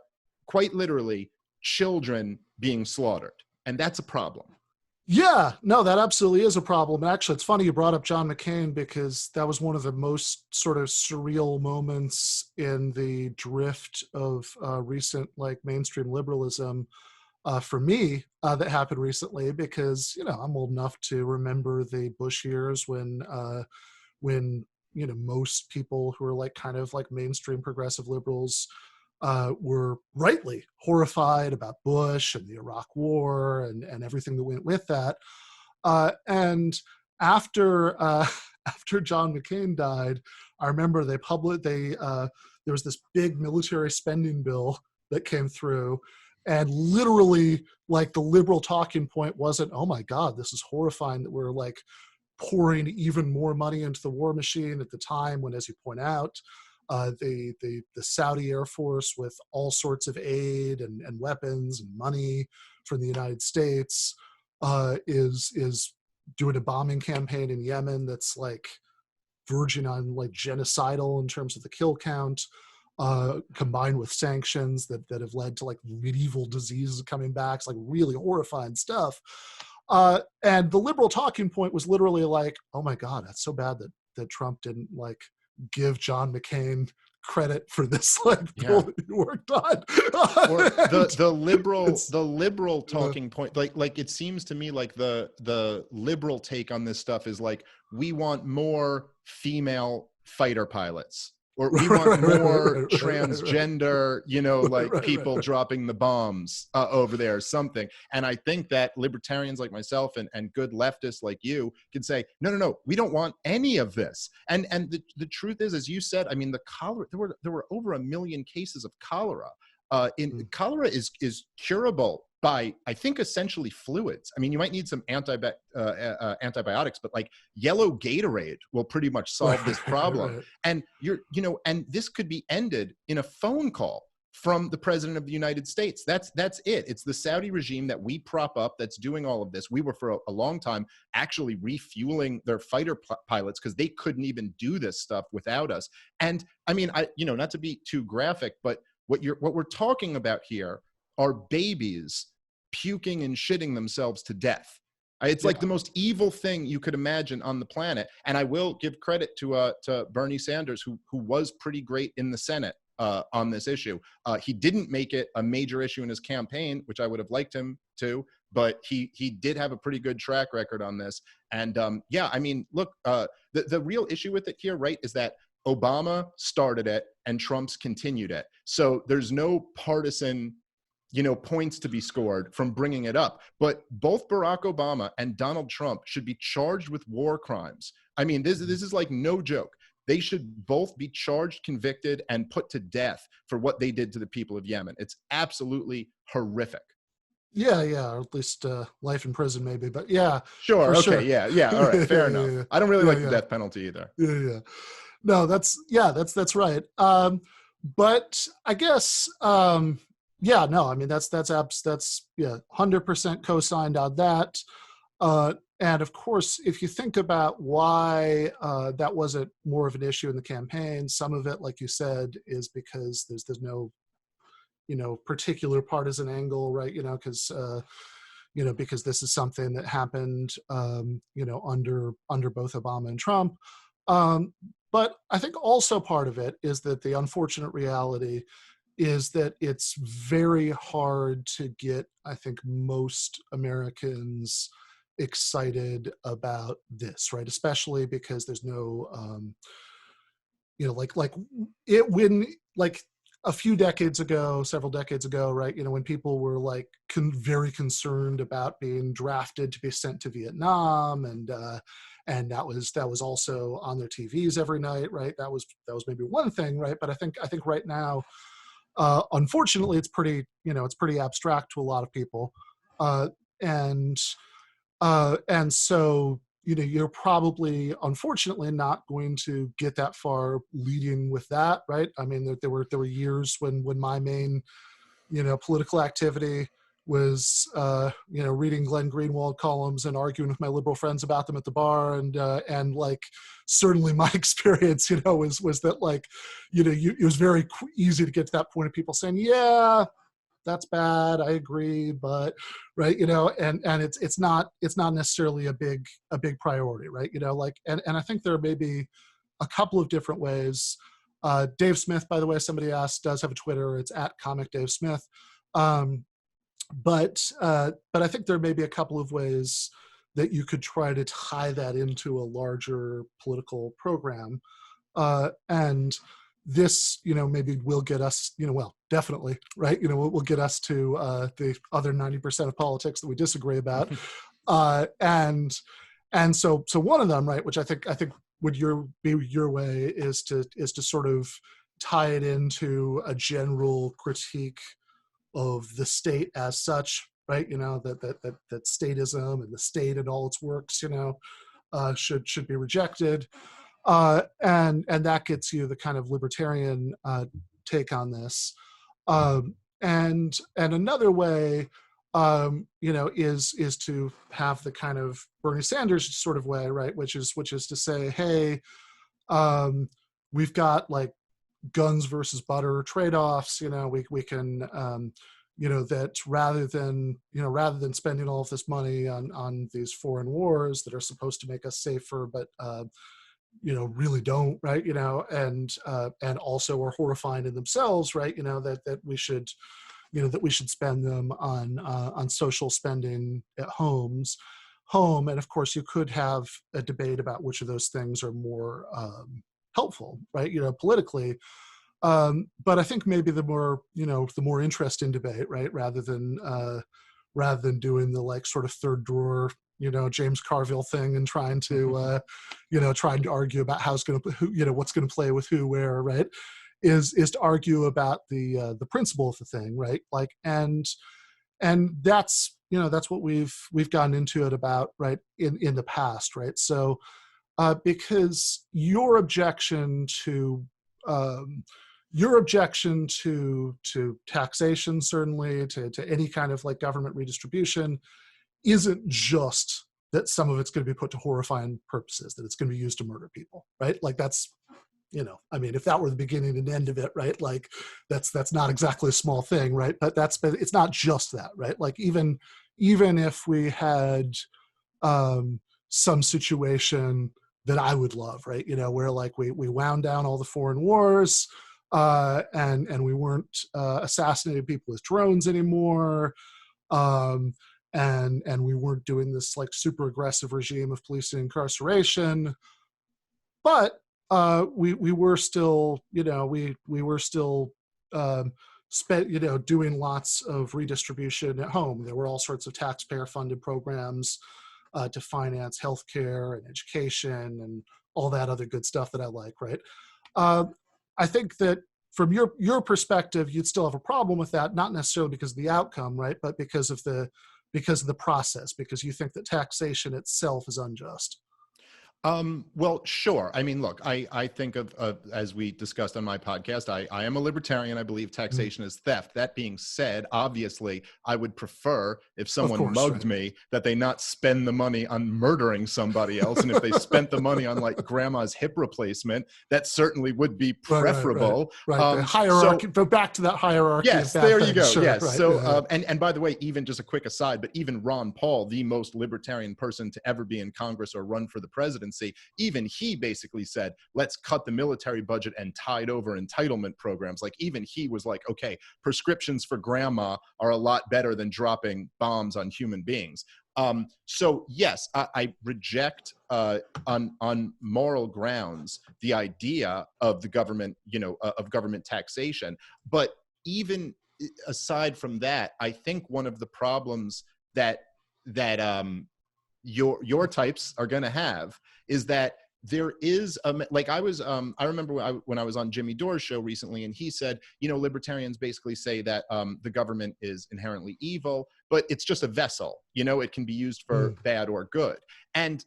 quite literally, children being slaughtered. And that's a problem. Yeah, no, that absolutely is a problem. And actually, it's funny you brought up John McCain, because that was one of the most sort of surreal moments in the drift of recent like mainstream liberalism for me that happened recently, because, I'm old enough to remember the Bush years when most people who are like kind of like mainstream progressive liberals were rightly horrified about Bush and the Iraq War and everything that went with that. And after John McCain died, I remember there was this big military spending bill that came through, and literally like the liberal talking point wasn't, oh my God, this is horrifying that we're like pouring even more money into the war machine at the time when, as you point out, the Saudi Air Force with all sorts of aid and weapons and money from the United States is doing a bombing campaign in Yemen that's like verging on like genocidal in terms of the kill count, combined with sanctions that have led to like medieval diseases coming back. It's like really horrifying stuff. And the liberal talking point was literally like, oh my God, that's so bad that Trump didn't like give John McCain credit for this like bill that he worked on. Or the liberal talking point, like it seems to me like the liberal take on this stuff is like, we want more female fighter pilots, or we want more transgender, people dropping the bombs over there or something. And I think that libertarians like myself and good leftists like you can say, no, we don't want any of this. And the truth is, as you said, I mean, the cholera, there were over 1 million cases of cholera. Cholera is curable by, I think, essentially fluids. I mean, you might need some antibiotics, but like yellow Gatorade will pretty much solve this problem. And and this could be ended in a phone call. from the president of the United States. That's it. It's the Saudi regime that we prop up that's doing all of this. We were for a long time actually refueling their fighter pilots because they couldn't even do this stuff without us. And I mean, not to be too graphic, but what we're talking about here are babies puking and shitting themselves to death. It's like the most evil thing you could imagine on the planet. And I will give credit to Bernie Sanders, who was pretty great in the Senate on this issue. He didn't make it a major issue in his campaign, which I would have liked him to, but he did have a pretty good track record on this. And I mean, look, the real issue with it here, right, is that Obama started it and Trump's continued it. So there's no partisan points to be scored from bringing it up. But both Barack Obama and Donald Trump should be charged with war crimes. I mean, this is like no joke. They should both be charged, convicted, and put to death for what they did to the people of Yemen. It's absolutely horrific. Yeah, or at least life in prison maybe, but yeah. Sure, okay, sure. yeah, all right, fair enough. Yeah. I don't really like the death penalty either. Yeah. No, that's right. But I guess, I mean, that's 100% co-signed on that. And of course, if you think about why that wasn't more of an issue in the campaign, some of it, like you said, is because there's no, particular partisan angle, right? Because this is something that happened, under both Obama and Trump. But I think also part of it is that the unfortunate reality is that it's very hard to get, I think, most Americans excited about this, right? Especially because there's no, a few decades ago, several decades ago, right? When people were like very concerned about being drafted to be sent to Vietnam, and that was also on their TVs every night, right? That was maybe one thing, right? But I think right now, unfortunately, it's pretty abstract to a lot of people, and so you're probably, unfortunately, not going to get that far leading with that, right? I mean, there were years when my main, political activity was, reading Glenn Greenwald columns and arguing with my liberal friends about them at the bar, and like, certainly my experience, was that, like, it was very easy to get to that point of people saying, yeah, that's bad, I agree, but right, and it's not necessarily a big priority, right? And I think there may be a couple of different ways. Dave Smith, by the way, somebody asked, does have a Twitter. It's @ComicDaveSmith. But I think there may be a couple of ways that you could try to tie that into a larger political program, and this, maybe will get us, definitely, right? We'll get us to the other 90% of politics that we disagree about, and so one of them, right, which I think would be your way, is to sort of tie it into a general critique of the state as such, right? That statism and the state and all its works, should be rejected. And that gets you the kind of libertarian take on this. And another way, is to have the kind of Bernie Sanders sort of way, right? Which is to say, hey, we've got like guns versus butter trade-offs. We can, that rather than spending all of this money on these foreign wars that are supposed to make us safer, but really don't, right? And also are horrifying in themselves, right? That we should, that we should spend them on social spending at home. And of course, you could have a debate about which of those things are more helpful, right? Politically. But I think maybe the more interesting debate, right? Rather than doing the like sort of third drawer, James Carville thing and trying to argue about what's going to play with who, where, right? Is to argue about the principle of the thing, right? Like, and that's, that's what we've gotten into it about, right? In the past, right? So, because your objection to, your objection to taxation, certainly to any kind of like government redistribution, isn't just that some of it's going to be put to horrifying purposes, that it's going to be used to murder people, right? Like that's, I mean, if that were the beginning and end of it, right? Like that's not exactly a small thing, right? But it's not just that, right? Like even if we had some situation that I would love, right? Where like we wound down all the foreign wars, and we weren't assassinating people with drones anymore, and we weren't doing this like super aggressive regime of police and incarceration, but we were still, we were still doing lots of redistribution at home. There were all sorts of taxpayer-funded programs to finance healthcare and education and all that other good stuff that I like, right? I think that from your perspective, you'd still have a problem with that, not necessarily because of the outcome, right? But because of the process, because you think that taxation itself is unjust. Well, sure. I mean, look, I think of, as we discussed on my podcast, I am a libertarian. I believe taxation is theft. That being said, obviously, I would prefer if someone mugged me that they not spend the money on murdering somebody else. And if they spent the money on like grandma's hip replacement, that certainly would be preferable. Right. The hierarchy, go back to that hierarchy. Yes, there you go. Sure, yes. Right, so, and by the way, even just a quick aside, but even Ron Paul, the most libertarian person to ever be in Congress or run for the presidency, even he basically said, let's cut the military budget and tide over entitlement programs. Like even he was like, okay, prescriptions for grandma are a lot better than dropping bombs on human beings. So yes, I reject on moral grounds the idea of the government, of government taxation. But even aside from that, I think one of the problems that your types are going to have is that there is like I remember when I was on Jimmy Dore's show recently, and he said, libertarians basically say that the government is inherently evil, but it's just a vessel, it can be used for bad or good. And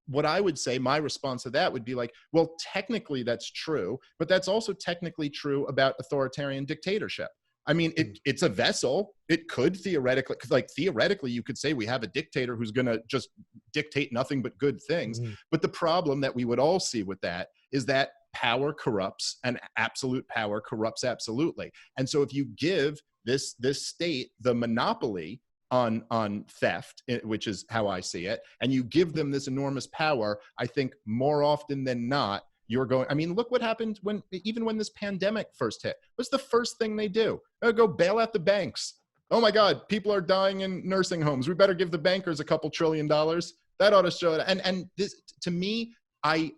what I would say, my response to that would be like, well, technically that's true, but that's also technically true about authoritarian dictatorship. I mean, it's a vessel. It could theoretically, you could say we have a dictator who's going to just dictate nothing but good things. But the problem that we would all see with that is that power corrupts, and absolute power corrupts absolutely. And so if you give this state the monopoly on theft, which is how I see it, and you give them this enormous power, I think more often than not, I mean, look what happened even when this pandemic first hit. What's the first thing they do? Go bail out the banks. Oh my God, people are dying in nursing homes. We better give the bankers a couple $1 trillion. That ought to show it. And this, to me, I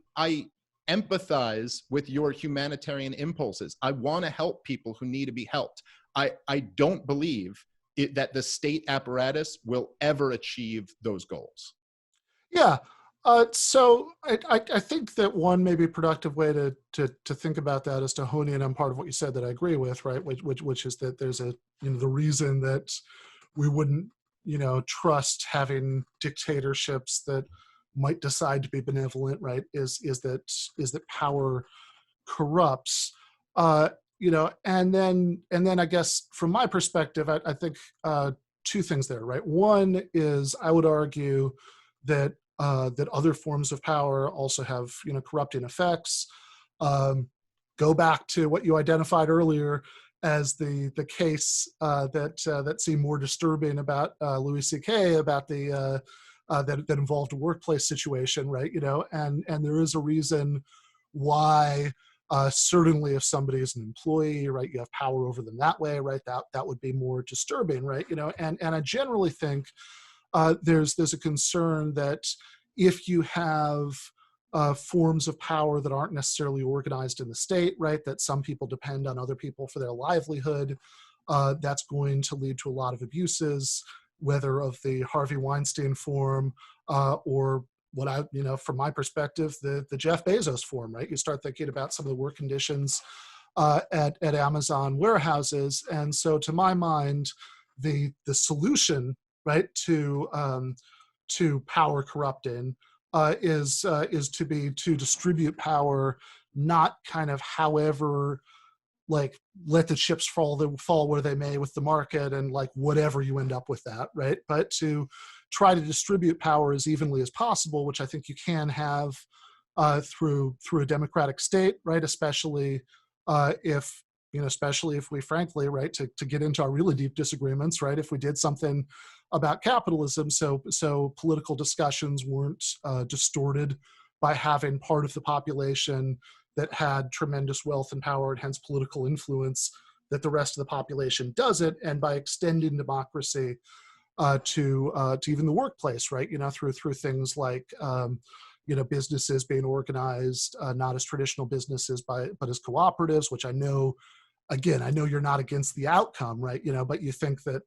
empathize with your humanitarian impulses. I want to help people who need to be helped. I don't believe that the state apparatus will ever achieve those goals. Yeah. So I think that one maybe productive way to think about that is to hone in on part of what you said that I agree with, right? Which is that there's the reason that we wouldn't, trust having dictatorships that might decide to be benevolent, right? Is that power corrupts, and then I guess from my perspective, I think two things there, right? One is I would argue that other forms of power also have, corrupting effects. Go back to what you identified earlier as the case that seemed more disturbing about Louis C.K. about the that involved a workplace situation, right? And there is a reason why certainly if somebody is an employee, right, you have power over them that way, right? That would be more disturbing, right? And I generally think there's a concern that if you have forms of power that aren't necessarily organized in the state, right, that some people depend on other people for their livelihood, that's going to lead to a lot of abuses, whether of the Harvey Weinstein form or what from my perspective, the Jeff Bezos form, right? You start thinking about some of the work conditions at Amazon warehouses. And so to my mind, the solution, right, to power corrupting is to distribute power, not kind of however like let the chips fall where they may with the market, and like whatever you end up with that, right? But to try to distribute power as evenly as possible, which I think you can have through a democratic state, right? Especially especially if we frankly, right, to get into our really deep disagreements, right? If we did something about capitalism, so political discussions weren't distorted by having part of the population that had tremendous wealth and power and hence political influence that the rest of the population doesn't, and by extending democracy to even the workplace, right? Through things like businesses being organized not as traditional businesses but as cooperatives, which I know you're not against the outcome, right? But you think that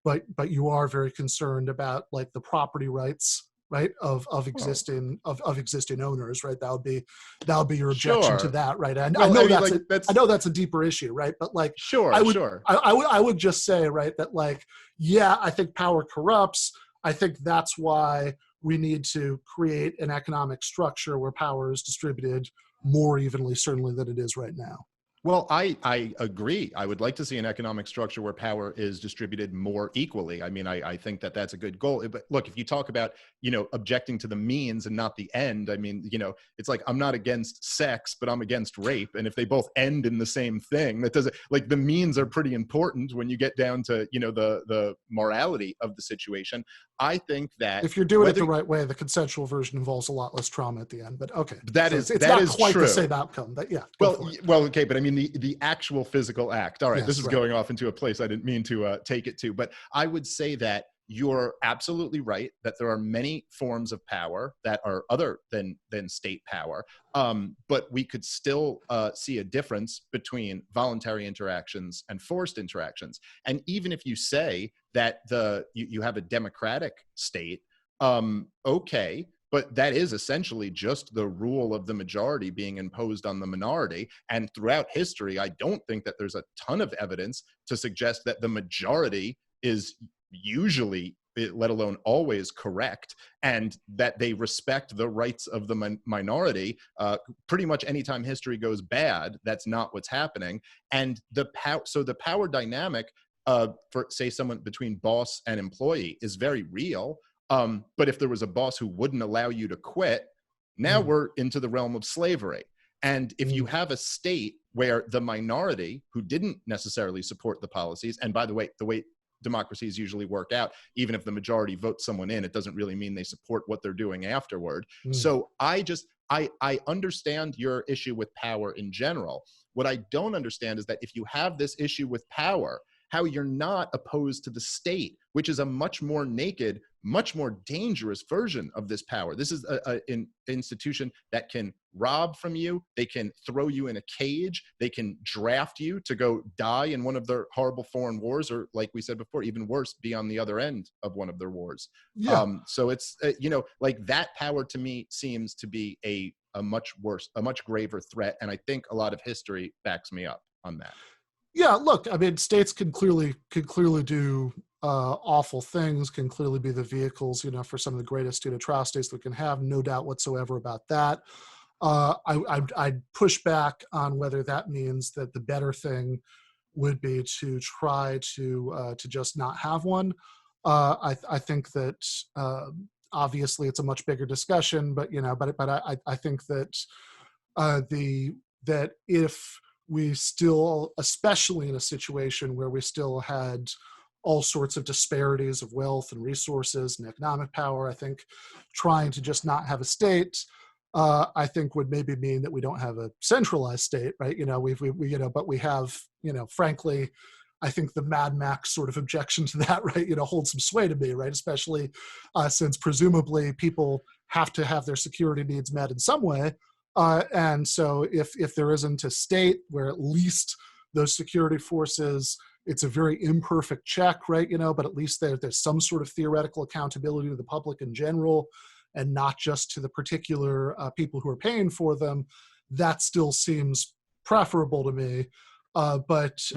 but you are very concerned about like the property rights, right, of existing owners, right? That would be your objection to Sure. that, right? And Well, I mean, like, I know that's a deeper issue, right? But like, sure, I would just say, right, that like, yeah, I think power corrupts. I think that's why we need to create an economic structure where power is distributed more evenly, certainly, than it is right now. Well, I agree. I would like to see an economic structure where power is distributed more equally. I mean, I think that that's a good goal. But look, if you talk about, objecting to the means and not the end, I mean, it's like, I'm not against sex, but I'm against rape. And if they both end in the same thing, that doesn't, like, the means are pretty important when you get down to, the morality of the situation. I think that if you're doing it the right way, the consensual version involves a lot less trauma at the end. But okay, it's not quite true. the same outcome. But yeah. Well, okay, but I mean the actual physical act. All right, yes, this is right. going off into a place I didn't mean to take it to, but I would say that you're absolutely right that there are many forms of power that are other than state power, but we could still see a difference between voluntary interactions and forced interactions. And even if you say that you have a democratic state, okay, but that is essentially just the rule of the majority being imposed on the minority. And throughout history, I don't think that there's a ton of evidence to suggest that the majority is usually, let alone always, correct, and that they respect the rights of the minority. Pretty much anytime history goes bad, that's not what's happening. And the power dynamic for, say, someone between boss and employee is very real. But if there was a boss who wouldn't allow you to quit, now we're into the realm of slavery. And if you have a state where the minority, who didn't necessarily support the policies, and by the way democracies usually work out, even if the majority votes someone in, it doesn't really mean they support what they're doing afterward. So I understand your issue with power in general. What I don't understand is that if you have this issue with power, how you're not opposed to the state, which is a much more naked, much more dangerous version of this power. This is an institution that can rob from you. They can throw you in a cage. They can draft you to go die in one of their horrible foreign wars, or, like we said before, even worse, be on the other end of one of their wars. Yeah. So it's, like, that power to me seems to be a much worse, a much graver threat. And I think a lot of history backs me up on that. Yeah, look, I mean, states can clearly do awful things, can clearly be the vehicles, for some of the greatest state atrocities that we can have, no doubt whatsoever about that. I'd push back on whether that means that the better thing would be to try to just not have one. I think that obviously it's a much bigger discussion, but I think that that if we still, especially in a situation where we still had all sorts of disparities of wealth and resources and economic power, I think trying to just not have a state, I think would maybe mean that we don't have a centralized state, right? But we have, frankly, I think the Mad Max sort of objection to that, right, holds some sway to me, right? Especially since presumably people have to have their security needs met in some way. And so if there isn't a state where at least those security forces, it's a very imperfect check, right? But at least there's some sort of theoretical accountability to the public in general and not just to the particular people who are paying for them, that still seems preferable to me. Well,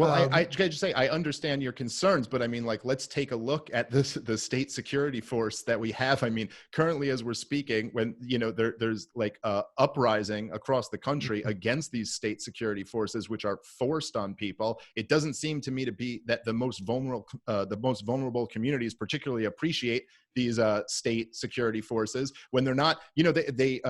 I gotta just say, I understand your concerns, but I mean, like, let's take a look at the state security force that we have. I mean, currently, as we're speaking, when, you know, there's like a uprising across the country against these state security forces, which are forced on people. It doesn't seem to me to be that the most vulnerable communities particularly appreciate these state security forces when they're not, you know, they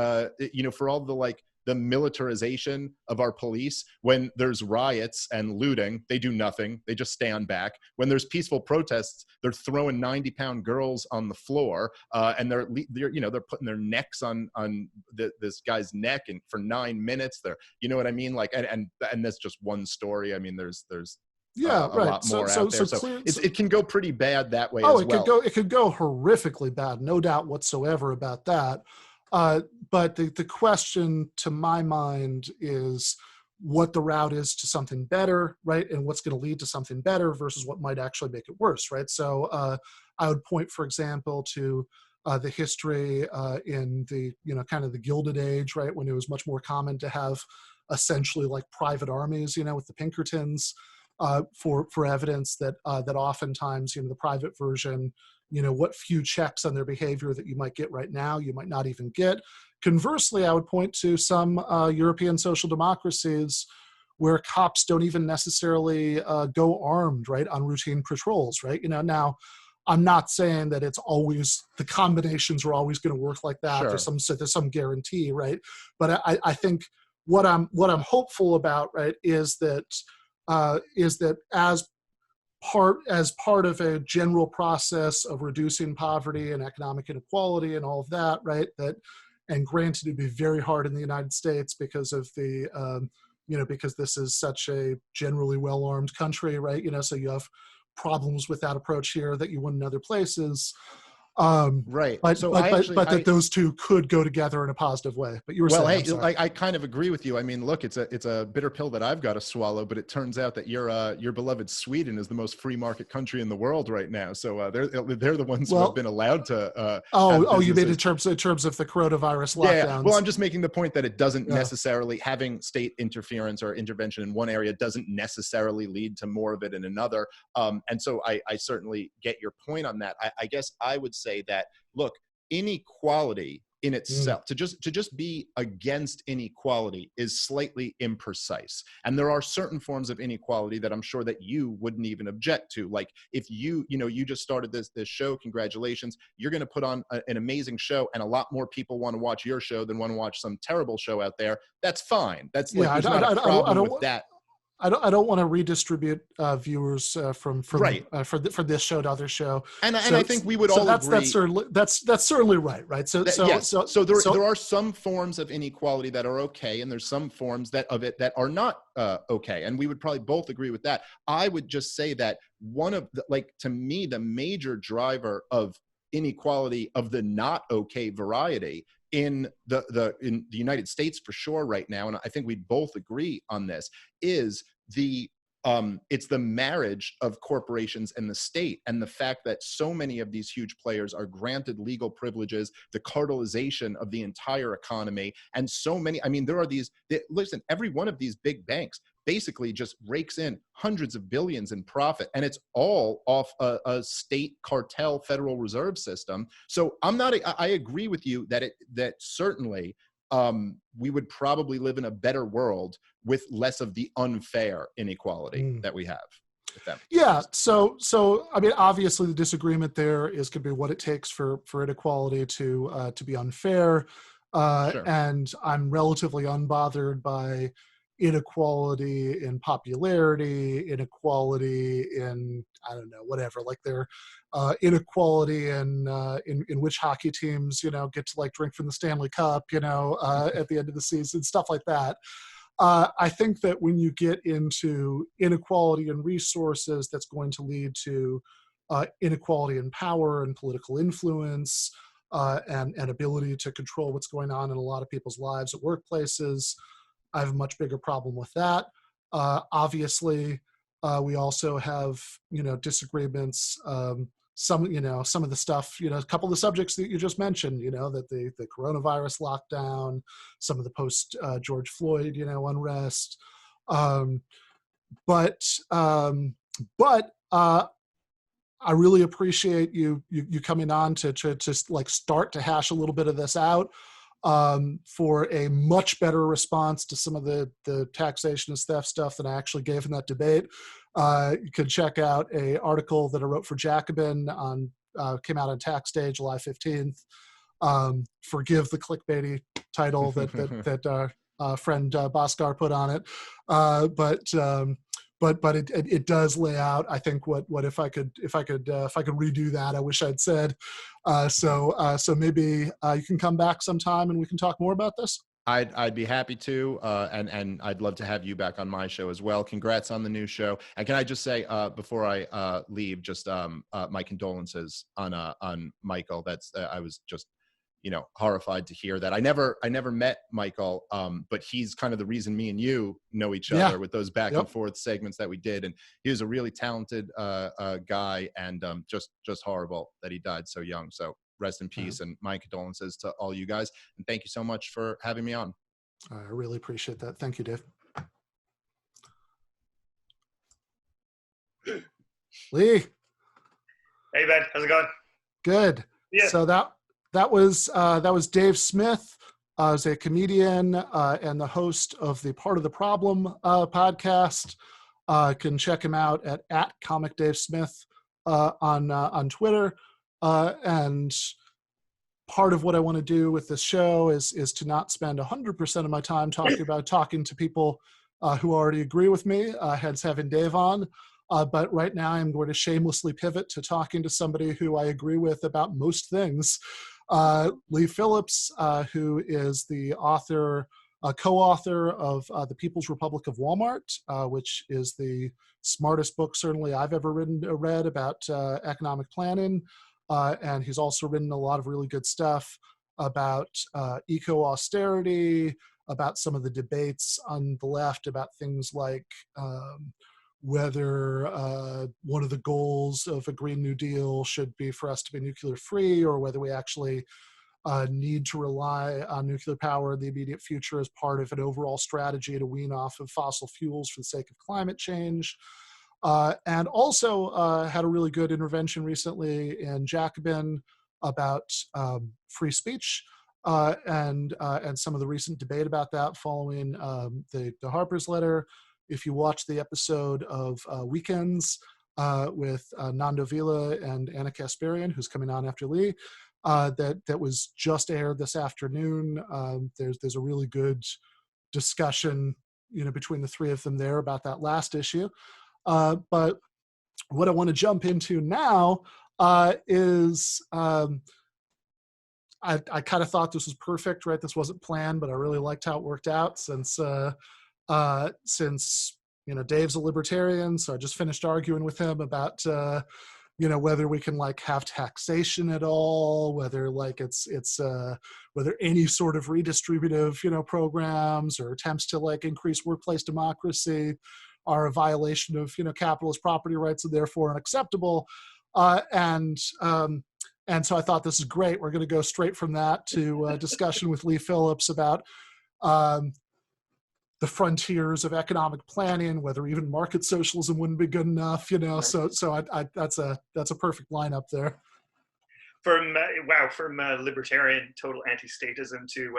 you know, for all the like the militarization of our police. When there's riots and looting, they do nothing. They just stand back. When there's peaceful protests, they're throwing 90-pound girls on the floor, and they're you know, they're putting their necks on this guy's neck, and for 9 minutes, they're, you know what I mean? Like, and that's just one story. I mean, there's yeah, a lot more out there. So it can go pretty bad that way as well. It could go horrifically bad, no doubt whatsoever about that. But the question to my mind is what the route is to something better, right? And what's going to lead to something better versus what might actually make it worse, right? So I would point, for example, to the history in the, you know, kind of the Gilded Age, right? When it was much more common to have essentially like private armies, you know, with the Pinkertons, for evidence that that oftentimes, you know, the private version, you know, what few checks on their behavior that you might get right now, you might not even get. Conversely, I would point to some European social democracies where cops don't even necessarily go armed, right, on routine patrols, right? You know, now I'm not saying that it's always, the combinations are always going to work like that. Sure. There's some guarantee, right? But I think what I'm hopeful about, right, is that as part of a general process of reducing poverty and economic inequality and all of that, right? That, and granted, it'd be very hard in the United States because of the, you know, because this is such a generally well-armed country, right? You know, so you have problems with that approach here that you wouldn't in other places. Right. But So but that those two could go together in a positive way. But you were saying, hey, I kind of agree with you. I mean, look, it's a bitter pill that I've got to swallow, but it turns out that your beloved Sweden is the most free market country in the world right now. So they're the ones who have been allowed to. You mean in terms of the coronavirus lockdowns? Yeah. Well, I'm just making the point that it doesn't necessarily, having state interference or intervention in one area doesn't necessarily lead to more of it in another. And so I certainly get your point on that. I guess I would say that, look, inequality in itself, to just be against inequality is slightly imprecise. And there are certain forms of inequality that I'm sure that you wouldn't even object to. Like if you just started this show, congratulations, you're going to put on an amazing show, and a lot more people want to watch your show than want to watch some terrible show out there. That's fine. That's like, there's not a problem with that. I don't want to redistribute viewers from right. For this show to other show, and I think we would all agree that's certainly right. So there are some forms of inequality that are okay, and there's some forms that are not okay, and we would probably both agree with that. I would just say that one of the, like, to me, the major driver of inequality of the not okay variety in the United States for sure right now, and I think we both agree on this, is it's the marriage of corporations and the state, and the fact that so many of these huge players are granted legal privileges, the cartelization of the entire economy, and so many, I mean, there are listen, every one of these big banks basically just rakes in hundreds of billions in profit, and it's all off a state cartel Federal Reserve system. So I agree with you that certainly we would probably live in a better world with less of the unfair inequality that we have. Yeah. So I mean, obviously the disagreement there is going to be what it takes for inequality to be unfair. Sure. And I'm relatively unbothered by inequality in popularity, inequality in, I don't know, whatever, like their inequality in which hockey teams, you know, get to like drink from the Stanley Cup, you know, at the end of the season, stuff like that. I think that when you get into inequality in resources, that's going to lead to inequality in power and political influence and ability to control what's going on in a lot of people's lives at workplaces. I have a much bigger problem with that. Obviously, we also have, you know, disagreements. Some of the stuff, you know, a couple of the subjects that you just mentioned, you know, that the coronavirus lockdown, some of the post George Floyd, you know, unrest. but I really appreciate you coming on to just like start to hash a little bit of this out, for a much better response to some of the taxation and theft stuff than I actually gave in that debate. You can check out a article that I wrote for Jacobin on came out on Tax Day, July 15th. Forgive the clickbaity title that friend Bhaskar put on it, but it does lay out, I think, what if I could redo that, I wish I'd said. So maybe you can come back sometime and we can talk more about this. I'd be happy to, and I'd love to have you back on my show as well. Congrats on the new show. And can I just say before I leave, just my condolences on Michael. That's I was just horrified to hear that. I never met Michael, but he's kind of the reason me and you know each other with those back and forth segments that we did. And he was a really talented guy, and just horrible that he died so young. So rest in peace, and my condolences to all you guys. And thank you so much for having me on. I really appreciate that. Thank you, Dave. Leigh. Hey, Ben. How's it going? Good. Yeah. So that was Dave Smith, as a comedian and the host of the Part of the Problem podcast. Can check him out at Comic Dave Smith on Twitter. And part of what I want to do with this show is to not spend 100% of my time talking to people who already agree with me, hence having Dave on. But right now I'm going to shamelessly pivot to talking to somebody who I agree with about most things. Leigh Phillips, who is the co-author of The People's Republic of Walmart, which is the smartest book certainly I've ever read about economic planning. And he's also written a lot of really good stuff about eco-austerity, about some of the debates on the left about things like whether one of the goals of a Green New Deal should be for us to be nuclear free, or whether we actually need to rely on nuclear power in the immediate future as part of an overall strategy to wean off of fossil fuels for the sake of climate change. And also had a really good intervention recently in Jacobin about free speech and some of the recent debate about that following the Harper's letter. If you watch the episode of Weekends with Nando Vila and Anna Kasparian, who's coming on after Leigh, that was just aired this afternoon, there's a really good discussion between the three of them there about that last issue. But what I want to jump into now is I kind of thought this was perfect, right? This wasn't planned, but I really liked how it worked out since Dave's a libertarian, so I just finished arguing with him about whether we can have taxation at all, whether whether any sort of redistributive programs or attempts to increase workplace democracy are a violation of capitalist property rights and therefore unacceptable. And so I thought this is great. We're going to go straight from that to a discussion with Leigh Phillips about the frontiers of economic planning, whether even market socialism wouldn't be good enough, So that's a perfect lineup there. From libertarian total anti-statism to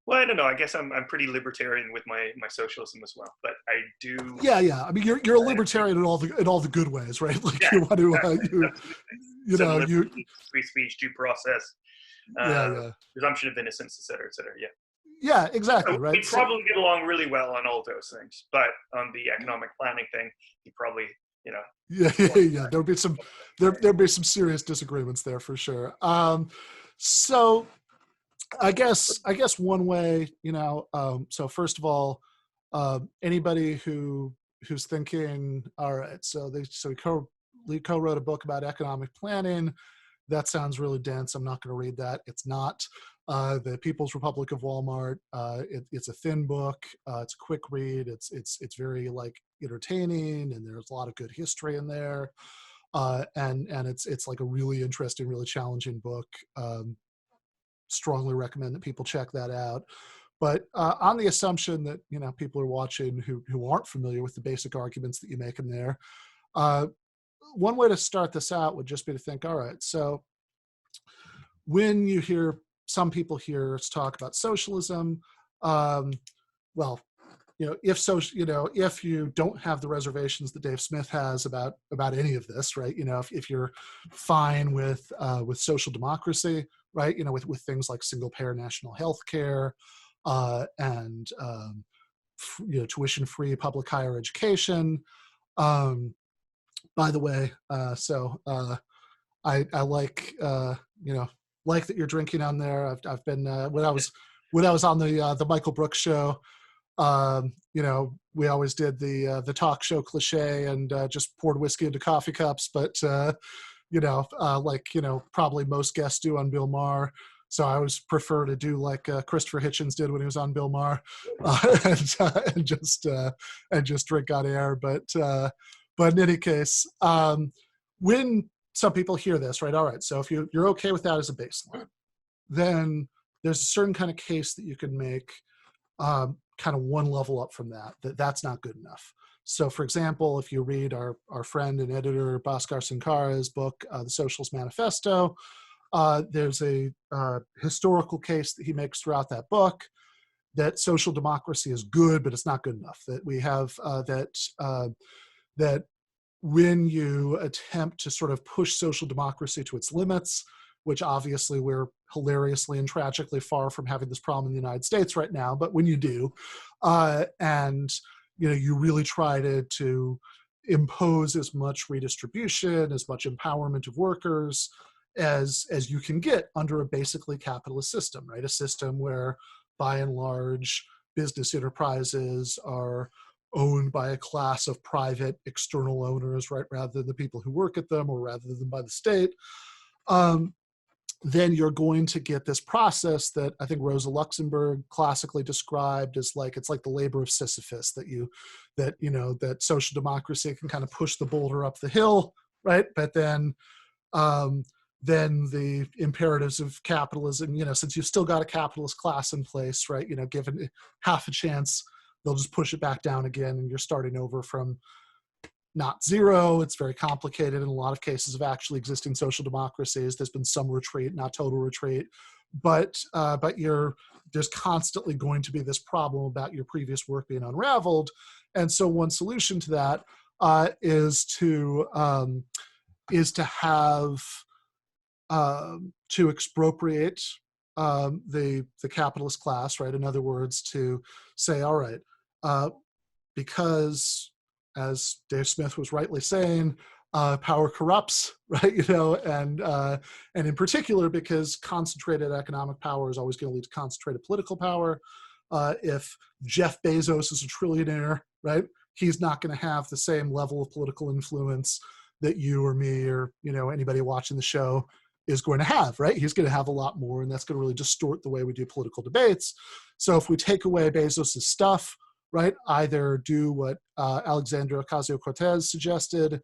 well, I don't know. I guess I'm pretty libertarian with my socialism as well, but I do. Yeah. I mean, you're a libertarian in all the good ways, right? You want to, free speech, due process, presumption of innocence, et cetera, et cetera. Yeah. Yeah, exactly. So right. We probably get along really well on all those things, but on the economic planning thing, you probably, Yeah. There'd be some serious disagreements there for sure. So I guess one way, so first of all, anybody who's thinking, all right, so Leigh co-wrote a book about economic planning. That sounds really dense. I'm not going to read that. It's not. The People's Republic of Walmart. It's a thin book. It's a quick read. It's very entertaining, and there's a lot of good history in there. And it's a really interesting, really challenging book. Strongly recommend that people check that out. But on the assumption that, you know, people are watching who aren't familiar with the basic arguments that you make in there, one way to start this out would just be to think, all right, so when you hear some people here talk about socialism, well, you know, if you don't have the reservations that Dave Smith has about any of this, right? You know, if you're fine with social democracy, right? You know, with things like single payer national health care, and you know, tuition-free public higher education. By the way, I like you know, like that you're drinking on there. I've been when I was on the Michael Brooks show. You know, we always did the talk show cliche and just poured whiskey into coffee cups, but you know, like, you know, probably most guests do on Bill Maher. So I always prefer to do like Christopher Hitchens did when he was on Bill Maher, and just drink on air. But in any case, when some people hear this, right? All right, so if you're okay with that as a baseline, then there's a certain kind of case that you can make, kind of one level up from that's not good enough. So for example, if you read our friend and editor Bhaskar Sankara's book, The Socialist Manifesto, there's a historical case that he makes throughout that book that social democracy is good, but it's not good enough. That we have that when you attempt to sort of push social democracy to its limits, which obviously we're hilariously and tragically far from having this problem in the United States right now, but when you do, and you know, you really try to impose as much redistribution, as much empowerment of workers as you can get under a basically capitalist system, right? A system where, by and large, business enterprises are owned by a class of private external owners, right, rather than the people who work at them, or rather than by the state. Then you're going to get this process that I think Rosa Luxemburg classically described as like, it's like the labor of Sisyphus, that social democracy can kind of push the boulder up the hill, right? But then the imperatives of capitalism, you know, since you've still got a capitalist class in place, right, you know, given half a chance, they'll just push it back down again, and you're starting over from not zero. It's very complicated in a lot of cases of actually existing social democracies. There's been some retreat, not total retreat, but there's constantly going to be this problem about your previous work being unraveled. And so one solution to that is to have to expropriate the capitalist class, right? In other words, to say, all right, because, as Dave Smith was rightly saying, power corrupts, right? You know, and in particular, because concentrated economic power is always going to lead to concentrated political power. If Jeff Bezos is a trillionaire, right, he's not going to have the same level of political influence that you or me or, you know, anybody watching the show is going to have, right? He's going to have a lot more, and that's going to really distort the way we do political debates. So if we take away Bezos's stuff, right, either do what Alexandria Ocasio-Cortez suggested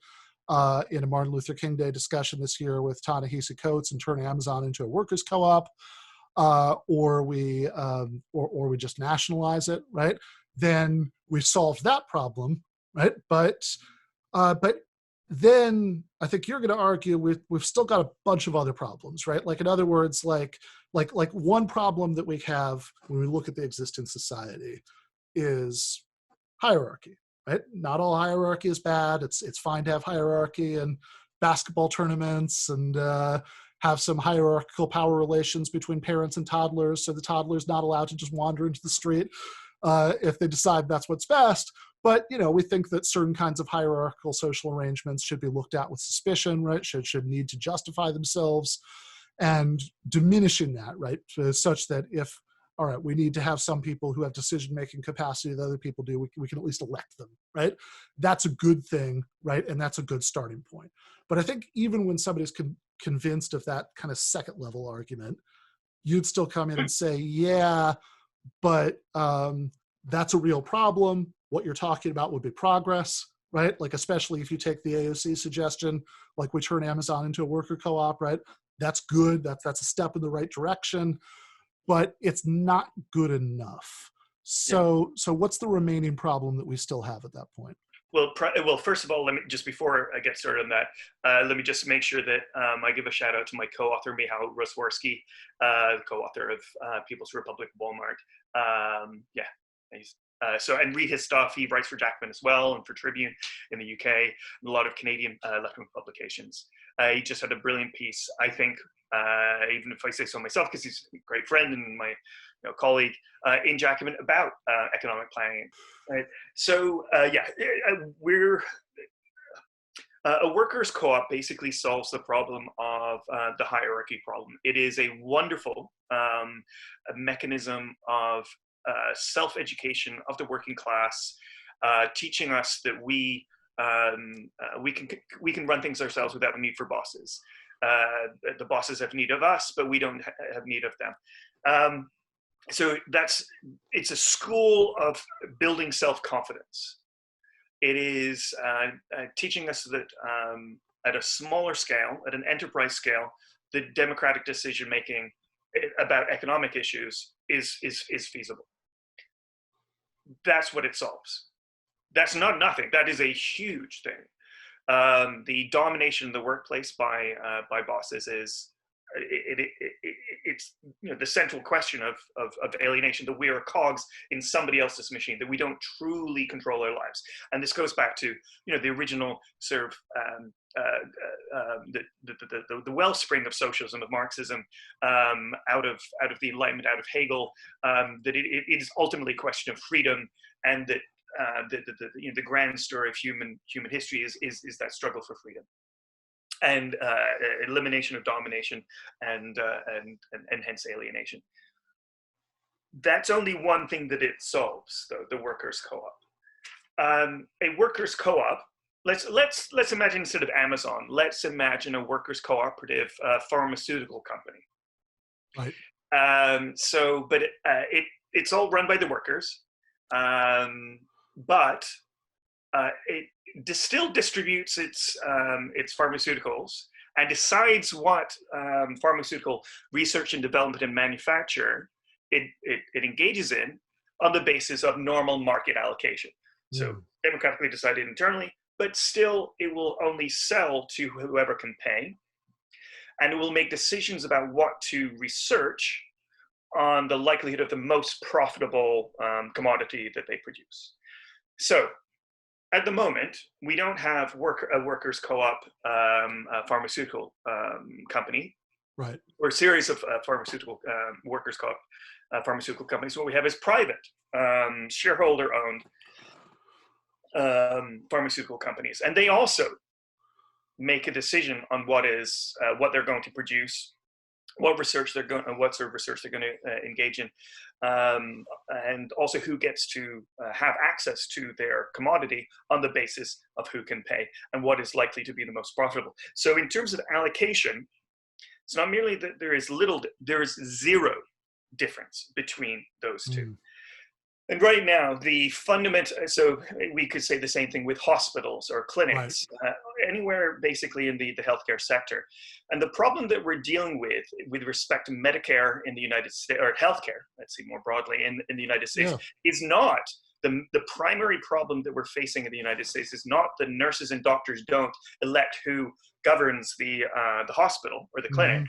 in a Martin Luther King Day discussion this year with Ta-Nehisi Coates and turn Amazon into a workers' co-op, or we just nationalize it, right? Then we've solved that problem, right? But then I think you're going to argue we've still got a bunch of other problems, right? Like, in other words, like one problem that we have when we look at the existing society is hierarchy, right? Not all hierarchy is bad. It's fine to have hierarchy and basketball tournaments and have some hierarchical power relations between parents and toddlers, so the toddler's not allowed to just wander into the street if they decide that's what's best. But, you know, we think that certain kinds of hierarchical social arrangements should be looked at with suspicion, right? Should need to justify themselves, and diminishing that, right? Such that if, all right, we need to have some people who have decision-making capacity that other people do, we can at least elect them, right? That's a good thing, right? And that's a good starting point. But I think even when somebody's convinced of that kind of second level argument, you'd still come in and say, yeah, but that's a real problem. What you're talking about would be progress, right? Like, especially if you take the AOC suggestion, like we turn Amazon into a worker co-op, right? That's good. That's a step in the right direction. but it's not good enough. So what's the remaining problem that we still have at that point? Well, first of all, let me just before I get started on that, let me just make sure that I give a shout out to my co-author Michał Rosworski, co-author of People's Republic of Walmart. And read his stuff. He writes for Jackman as well, and for Tribune in the UK, and a lot of Canadian left-wing publications. He just had a brilliant piece, I think, even if I say so myself, because he's a great friend and my colleague in Jackman about economic planning. Right. So we're a workers' co-op basically solves the problem of the hierarchy problem. It is a wonderful mechanism of self-education of the working class, teaching us that we can run things ourselves without the need for bosses. The bosses have need of us, but we don't have need of them. So it's a school of building self-confidence. It is teaching us that at a smaller scale, at an enterprise scale, the democratic decision-making about economic issues is feasible. That's what it solves. That's not nothing. That is a huge thing. The domination of the workplace by bosses is it's the central question of alienation, that we are cogs in somebody else's machine, that we don't truly control our lives. And this goes back to the original sort of the wellspring of socialism, of Marxism, out of the Enlightenment, out of Hegel, that it is ultimately a question of freedom, and that the grand story of human history is that struggle for freedom and elimination of domination and hence alienation. That's only one thing that it solves, though, the workers' co-op. A workers' co-op, let's imagine, instead of Amazon, let's imagine a workers' cooperative pharmaceutical company. Right. But it's all run by the workers, but it still distributes its pharmaceuticals and decides what pharmaceutical research and development and manufacture it engages in on the basis of normal market allocation. So democratically decided internally, but still it will only sell to whoever can pay, and it will make decisions about what to research on the likelihood of the most profitable commodity that they produce. So at the moment, we don't have a workers' co-op pharmaceutical company, right, or a series of pharmaceutical workers' co-op pharmaceutical companies. What we have is private, shareholder-owned pharmaceutical companies, and they also make a decision on what they're going to produce, what sort of research they're going to engage in, and also who gets to have access to their commodity on the basis of who can pay and what is likely to be the most profitable. So in terms of allocation, it's not merely that there is zero difference between those two. And right now, so we could say the same thing with hospitals or clinics, right, anywhere basically in the healthcare sector. And the problem that we're dealing with respect to Medicare in the United States, or healthcare, let's say more broadly, in the United States, is not the primary problem that we're facing in the United States is not the nurses and doctors don't elect who governs the hospital or the clinic.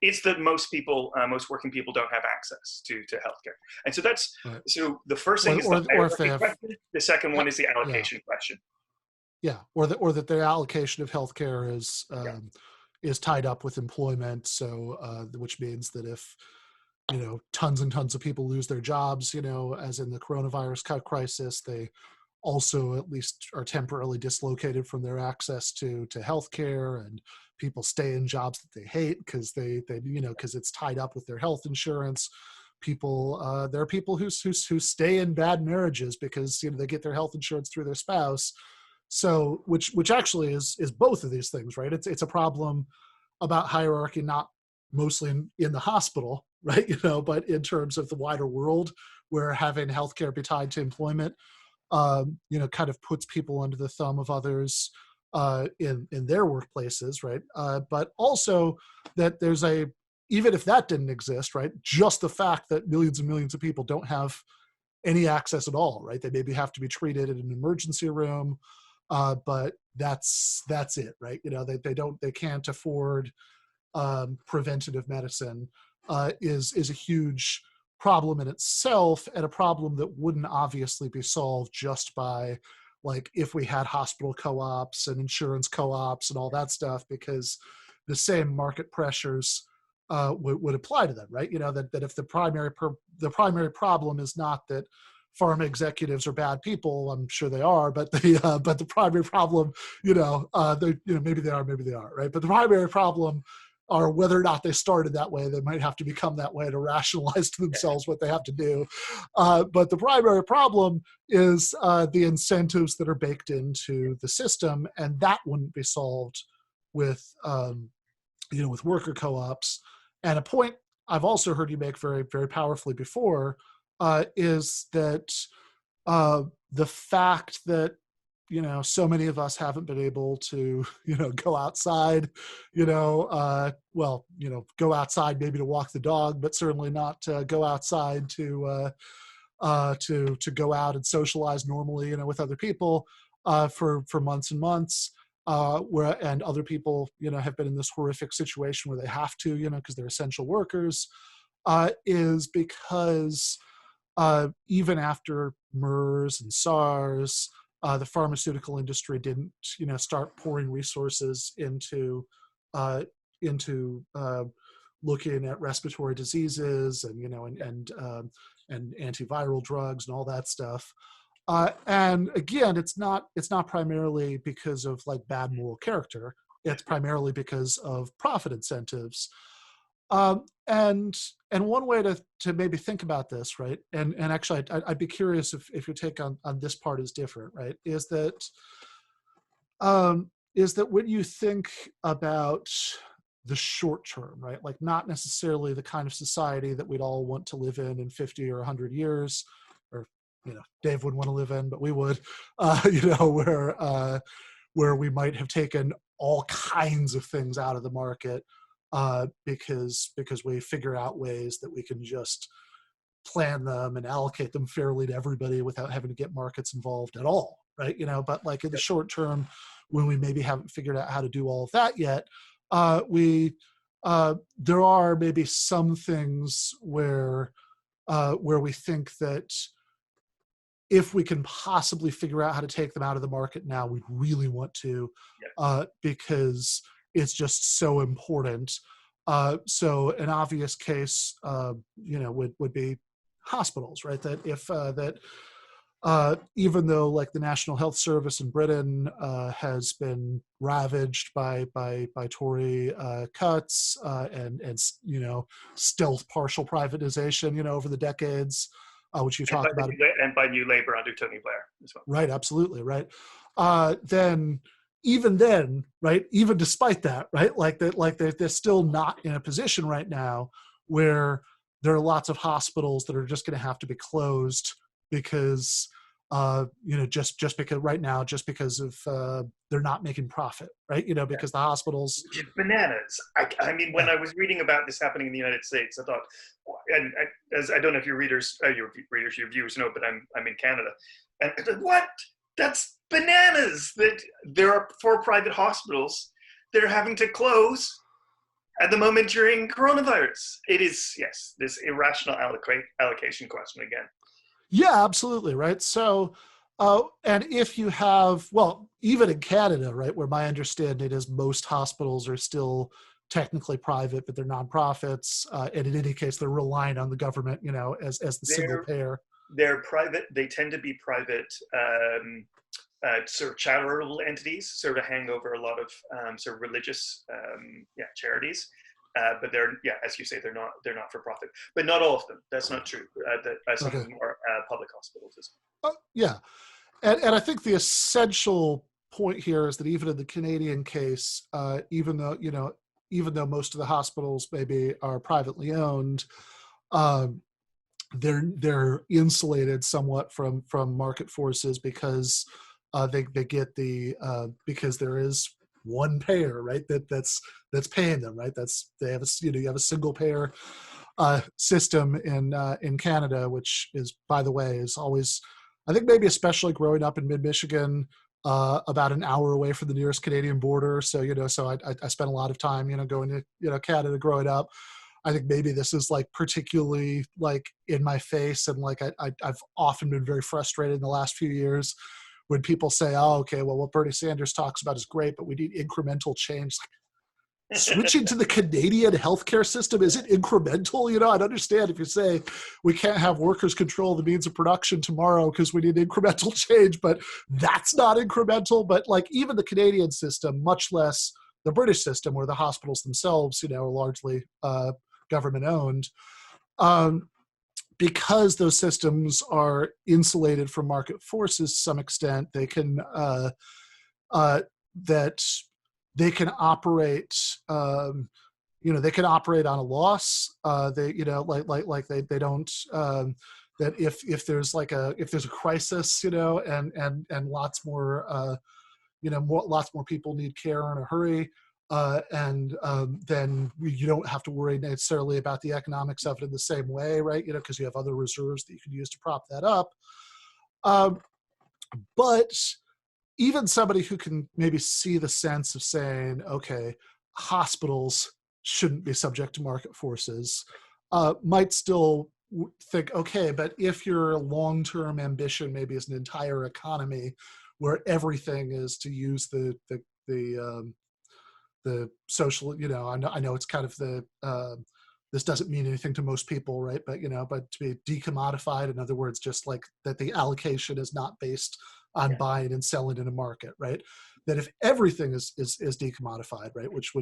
It's that most working people don't have access to healthcare, and so that's right. So the first thing is the question. The second one is the allocation question. Yeah, or that the allocation of healthcare is tied up with employment. So which means that if tons and tons of people lose their jobs, as in the coronavirus crisis, they also at least are temporarily dislocated from their access to healthcare, and people stay in jobs that they hate because because it's tied up with their health insurance. There are people who stay in bad marriages because they get their health insurance through their spouse. So which actually is both of these things, right? It's a problem about hierarchy, not mostly in the hospital, right? But in terms of the wider world, where having healthcare be tied to employment, kind of puts people under the thumb of others in their workplaces, right? But also that there's a even if that didn't exist, right, just the fact that millions and millions of people don't have any access at all, right? They maybe have to be treated in an emergency room, but that's it, right? You know, they can't afford preventative medicine is a huge problem in itself, and a problem that wouldn't obviously be solved just by, like, if we had hospital co-ops and insurance co-ops and all that stuff, because the same market pressures would apply to them, right? You know, that if the primary problem is not that pharma executives are bad people, I'm sure they are, but the primary problem, maybe they are, right? But the primary problem are whether or not they started that way. They might have to become that way to rationalize to themselves what they have to do. But the primary problem is the incentives that are baked into the system, and that wouldn't be solved with with worker co-ops. And a point I've also heard you make very, very powerfully before is that the fact that so many of us haven't been able to, go outside, go outside maybe to walk the dog, but certainly not go outside to go out and socialize normally, with other people for months and months, and other people, have been in this horrific situation where they have to, because they're essential workers, is because even after MERS and SARS, the pharmaceutical industry didn't, start pouring resources into looking at respiratory diseases and and antiviral drugs and all that stuff. And again, it's not primarily because of like bad moral character. It's primarily because of profit incentives. And one way to maybe think about this, right? And actually, I'd be curious if your take on this part is different, right? Is that when you think about the short term, right? Like not necessarily the kind of society that we'd all want to live in 50 or 100 years, or Dave wouldn't want to live in, but we would, where we might have taken all kinds of things out of the market. Because we figure out ways that we can just plan them and allocate them fairly to everybody without having to get markets involved at all, right? But like in the short term, when we maybe haven't figured out how to do all of that yet, there are maybe some things where we think that if we can possibly figure out how to take them out of the market now, we really want to, because it's just so important. So an obvious case, would be hospitals, right? That if even though like the National Health Service in Britain has been ravaged by Tory cuts and stealth partial privatization, over the decades, which you talked about, and by New Labour under Tony Blair as well. Right, absolutely, right. Even then, right, even despite that, right, they're still not in a position right now where there are lots of hospitals that are just going to have to be closed because, just because right now, just because of they're not making profit, right, because the hospitals. Which is bananas. I mean, when I was reading about this happening in the United States, I thought, and as I don't know if your viewers know, but I'm in Canada, and I thought, what? That's bananas that there are 4 private hospitals that are having to close at the moment during coronavirus. It is, yes, this irrational allocation question again. Yeah, absolutely, right? So, and if you have, well, even in Canada, right, where my understanding is most hospitals are still technically private, but they're nonprofits, and in any case, they're relying on the government, as the single payer. They're private. They tend to be private, sort of charitable entities, sort of hang over a lot of sort of religious, charities. But they're, as you say, they're not for profit. But not all of them. That's not true. Some of them are public hospitals as well. Yeah, and I think the essential point here is that even in the Canadian case, even though most of the hospitals maybe are privately owned, they're insulated somewhat from market forces because they get because there is one payer, right? That's paying them, right? They have you have a single payer system in Canada, which is, by the way, is always, I think maybe especially growing up in mid-Michigan, about an hour away from the nearest Canadian border. So, so I spent a lot of time, going to, Canada growing up. I think maybe this is like particularly like in my face. And like, I've often been very frustrated in the last few years when people say, oh, okay, well, what Bernie Sanders talks about is great, but we need incremental change. Switching to the Canadian healthcare system, is it incremental? I'd understand if you say we can't have workers control the means of production tomorrow because we need incremental change, but that's not incremental. But like even the Canadian system, much less the British system where the hospitals themselves, are largely government owned, because those systems are insulated from market forces to some extent, they can they can operate, they can operate on a loss. They don't, that if there's a crisis, and lots more, lots more people need care in a hurry, then you don't have to worry necessarily about the economics of it in the same way, right? Because you have other reserves that you can use to prop that up. But even somebody who can maybe see the sense of saying, okay, hospitals shouldn't be subject to market forces, might still think, okay, but if your long-term ambition maybe is an entire economy where everything is to use the social, I know it's kind of this doesn't mean anything to most people, right? But, but to be decommodified, in other words, just like that the allocation is not based on buying and selling in a market, right? That if everything is decommodified, right, which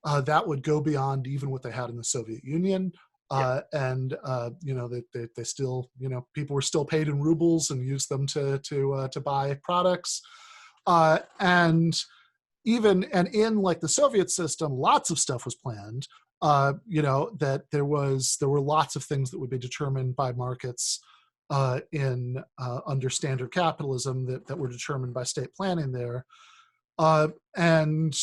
that would go beyond even what they had in the Soviet Union, and they still, people were still paid in rubles and used them to buy products, and in like the Soviet system, lots of stuff was planned. That there were lots of things that would be determined by markets under standard capitalism that were determined by state planning there, and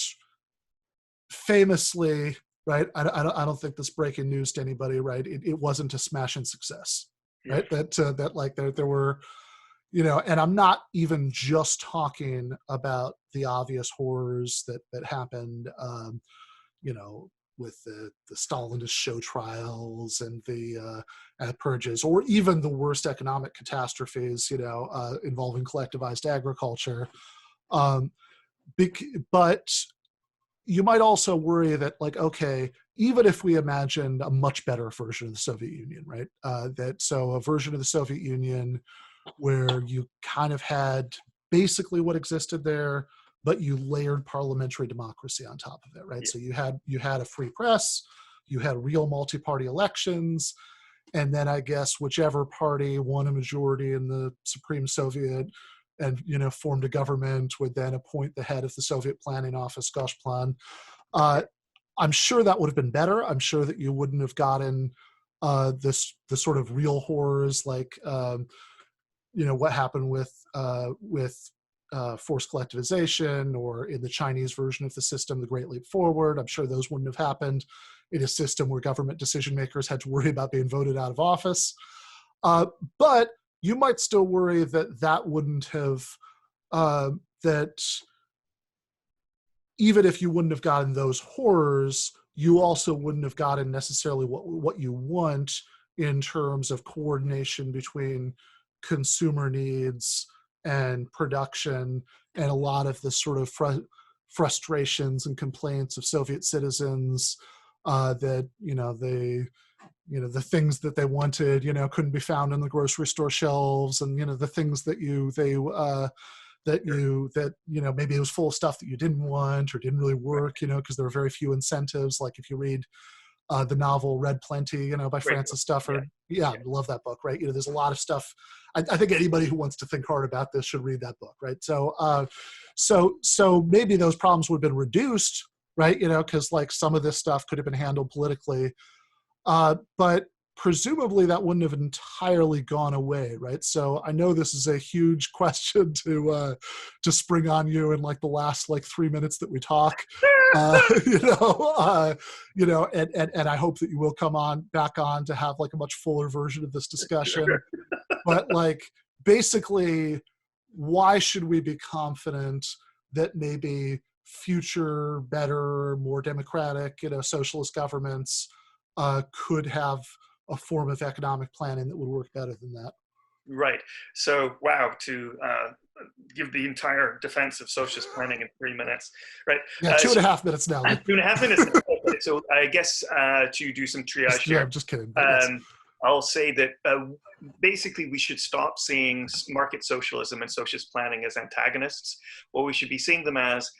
famously, right? I don't think this breaking news to anybody, right? It wasn't a smashing success, right? That like there were, and I'm not even just talking about the obvious horrors that happened, with the Stalinist show trials and the purges, or even the worst economic catastrophes, involving collectivized agriculture. But you might also worry that, like, okay, even if we imagined a much better version of the Soviet Union, right? So a version of the Soviet Union where you kind of had basically what existed there, but you layered parliamentary democracy on top of it, right? So you had a free press, you had real multi-party elections, and then I guess whichever party won a majority in the Supreme Soviet and formed a government would then appoint the head of the Soviet Planning Office, Gosplan. I'm sure that would have been better. I'm sure that you wouldn't have gotten the sort of real horrors like what happened with forced collectivization, or in the Chinese version of the system, the Great Leap Forward. I'm sure those wouldn't have happened in a system where government decision makers had to worry about being voted out of office. But you might still worry that wouldn't have, that even if you wouldn't have gotten those horrors, you also wouldn't have gotten necessarily what you want in terms of coordination between consumer needs and production, and a lot of the sort of frustrations and complaints of Soviet citizens that the things that they wanted couldn't be found in the grocery store shelves, and the things that maybe it was full of stuff that you didn't want or didn't really work, because there were very few incentives. Like if you read the novel Red Plenty, by Francis Stafford. I love that book, right? There's a lot of stuff. I think anybody who wants to think hard about this should read that book, right? So maybe those problems would have been reduced, right? Because like some of this stuff could have been handled politically. But presumably that wouldn't have entirely gone away, right? So I know this is a huge question to spring on you in like the last like 3 minutes that we talk, and I hope that you will come back on to have like a much fuller version of this discussion. But like basically, why should we be confident that maybe future, better, more democratic, socialist governments could have a form of economic planning that would work better than that? Right. So, wow, to give the entire defense of socialist planning in 3 minutes, right? Yeah, 2.5 minutes now. 2.5 minutes. Okay, so I guess to do some triage here. I'm just kidding. Yes. I'll say that basically we should stop seeing market socialism and socialist planning as antagonists. What we should be seeing them as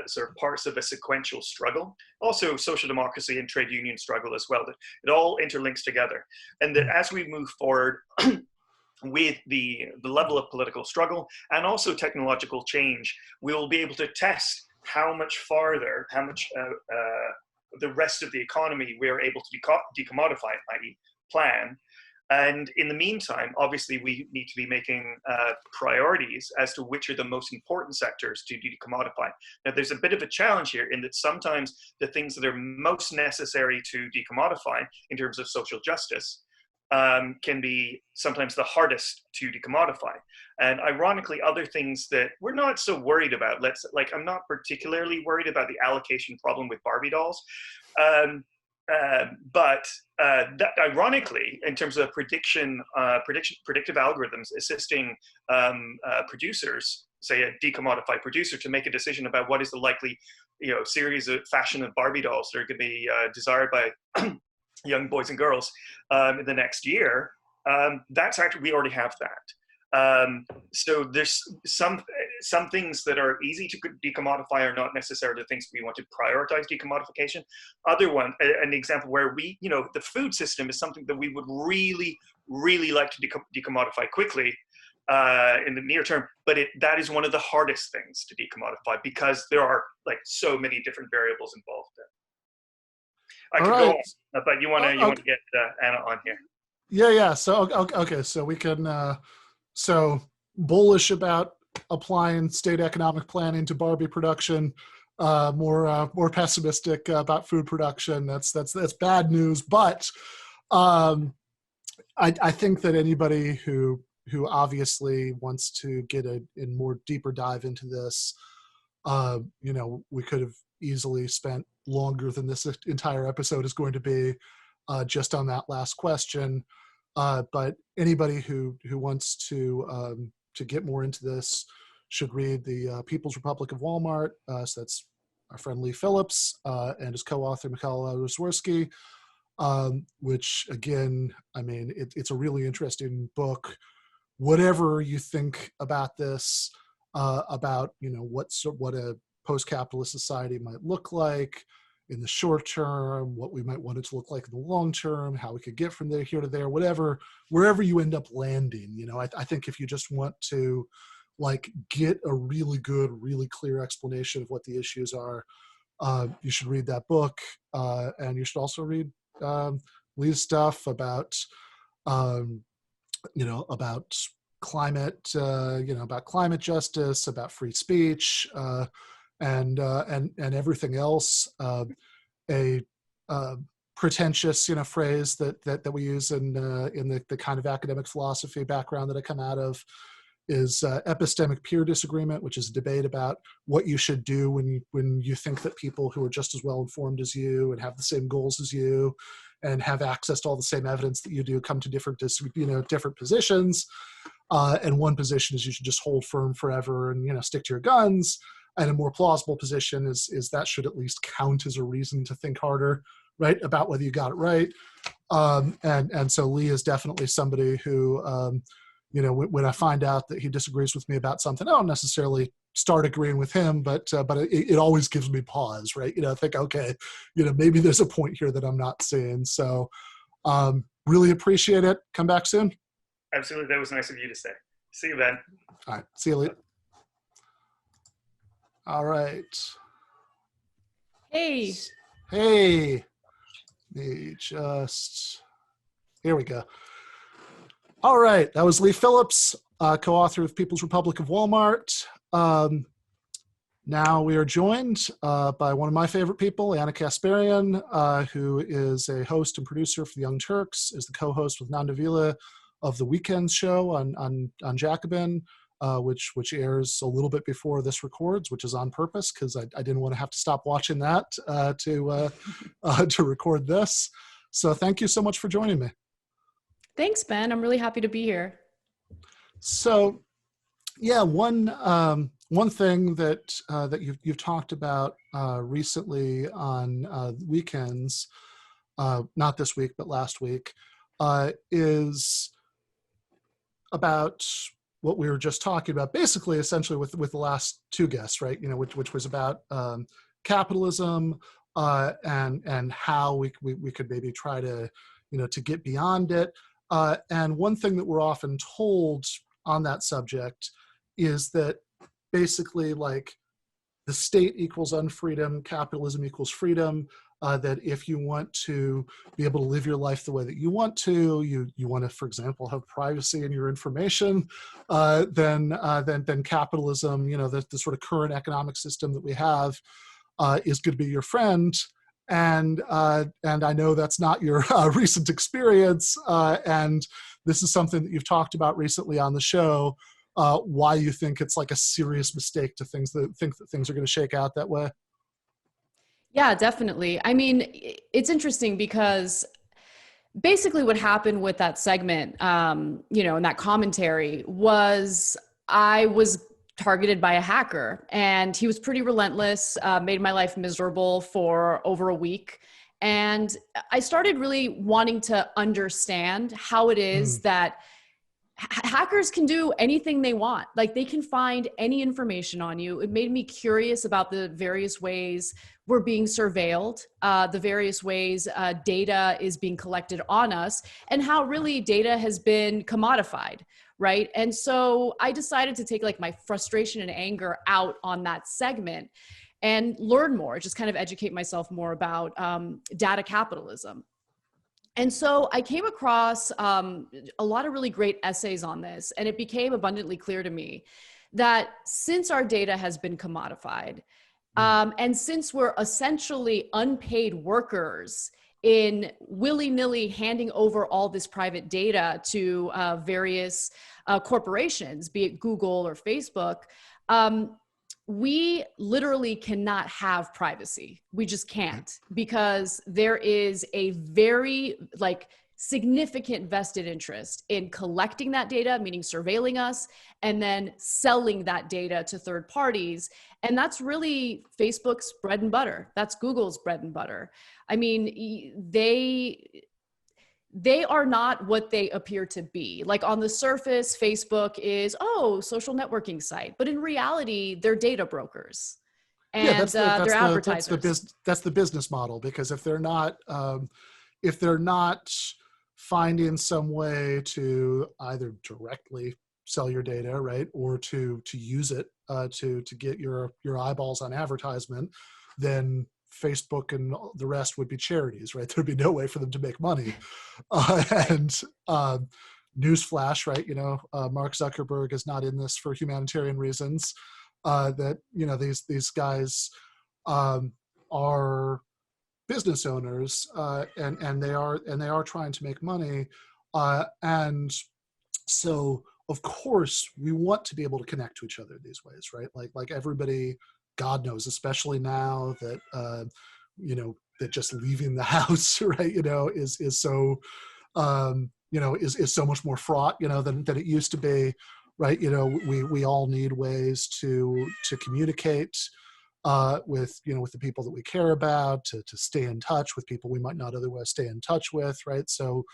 sort of parts of a sequential struggle. Also social democracy and trade union struggle as well. That it all interlinks together. And that as we move forward with the level of political struggle and also technological change, we will be able to test how much farther, how much the rest of the economy we're able to decommodify, i.e. plan. And in the meantime, obviously, we need to be making priorities as to which are the most important sectors to decommodify. Now, there's a bit of a challenge here in that sometimes the things that are most necessary to decommodify in terms of social justice can be sometimes the hardest to decommodify. And ironically, other things that we're not so worried about, I'm not particularly worried about the allocation problem with Barbie dolls. But that ironically, in terms of predictive algorithms assisting producers, say a decommodified producer, to make a decision about what is the likely, series of fashion of Barbie dolls that are going to be desired by young boys and girls in the next year, that's actually, we already have that. So there's some things that are easy to decommodify are not necessarily the things we want to prioritize decommodification. Other one, an example where we, the food system is something that we would really, really like to decommodify quickly in the near term, but that is one of the hardest things to decommodify because there are like so many different variables involved there. I could go on, but you want to get Anna on here. Yeah. So okay, so we can. So bullish about applying state economic planning to Barbie production. More pessimistic about food production. That's bad news. But I think that anybody who obviously wants to get a more deeper dive into this, we could have easily spent longer than this entire episode is going to be just on that last question. But anybody who wants to get more into this should read the People's Republic of Walmart. So that's our friend Leigh Phillips and his co-author Mikhail Rozworski, which again, I mean, it's a really interesting book. Whatever you think about this, about what a post-capitalist society might look like in the short term, what we might want it to look like in the long term, how we could get from there here to there, wherever you end up landing. I think if you just want to like get a really good, really clear explanation of what the issues are, you should read that book, and you should also read Leigh's stuff about about climate, about climate justice, about free speech, and everything else. A pretentious, phrase that we use in the kind of academic philosophy background that I come out of is epistemic peer disagreement, which is a debate about what you should do when you think that people who are just as well informed as you and have the same goals as you and have access to all the same evidence that you do come to different positions. And one position is you should just hold firm forever and stick to your guns. And a more plausible position is that should at least count as a reason to think harder, right, about whether you got it right. And so Leigh is definitely somebody who, when I find out that he disagrees with me about something, I don't necessarily start agreeing with him, but it always gives me pause, right? Think, okay, maybe there's a point here that I'm not seeing. So really appreciate it. Come back soon. Absolutely. That was nice of you to say. See you, Ben. All right. See you, Leigh. All right. Hey. Hey. Let me just Here we go. All right, that was Leigh Phillips, co-author of People's Republic of Walmart. Now we are joined by one of my favorite people, Anna Kasparian, who is a host and producer for the Young Turks, is the co-host with Nanda Vila of the Weekend Show on Jacobin, which airs a little bit before this records, which is on purpose because I didn't want to have to stop watching that to record this. So thank you so much for joining me. Thanks, Ben. I'm really happy to be here. So, yeah, one thing that you've talked about recently on weekends, not this week but last week, is about what we were just talking about, basically, essentially with the last two guests, right? You know, which was about capitalism and how we could maybe try to, you know, to get beyond it. And one thing that we're often told on that subject is that basically, like, the state equals unfreedom, capitalism equals freedom, that if you want to be able to live your life the way that you want to, you want to, for example, have privacy in your information, then capitalism, you know, the sort of current economic system that we have is going to be your friend. And I know that's not your recent experience, and this is something that you've talked about recently on the show, why you think it's like a serious mistake to think that things are going to shake out that way. Yeah, definitely. I mean, it's interesting because basically what happened with that segment, you know, and that commentary was I was targeted by a hacker, and he was pretty relentless, made my life miserable for over a week. And I started really wanting to understand how it is that hackers can do anything they want. Like, they can find any information on you. It made me curious about the various ways we're being surveilled, the various ways data is being collected on us, and how really data has been commodified, right? And so I decided to take like my frustration and anger out on that segment and learn more, just kind of educate myself more about data capitalism. And so I came across a lot of really great essays on this, and it became abundantly clear to me that since our data has been commodified, and since we're essentially unpaid workers in willy-nilly handing over all this private data to various corporations, be it Google or Facebook, we literally cannot have privacy. We just can't, because there is a very significant vested interest in collecting that data, meaning surveilling us, and then selling that data to third parties. And that's really Facebook's bread and butter. That's Google's bread and butter. I mean, they are not what they appear to be. Like, on the surface, Facebook is, social networking site. But in reality, they're data brokers. And they're advertisers. That's the business model, because if they're not finding some way to either directly sell your data, right, or to use it to get your eyeballs on advertisement, then Facebook and the rest would be charities, right? There'd be no way for them to make money. And newsflash, right? You know, Mark Zuckerberg is not in this for humanitarian reasons. That, you know, these guys are business owners, and they are trying to make money, and so of course we want to be able to connect to each other these ways, right? Like everybody, God knows, especially now that you know, that just leaving the house, right, you know, is so you know, is so much more fraught, you know, than it used to be, right? You know, we all need ways to communicate with, you know, with the people that we care about, to stay in touch with people we might not otherwise stay in touch with, right? So,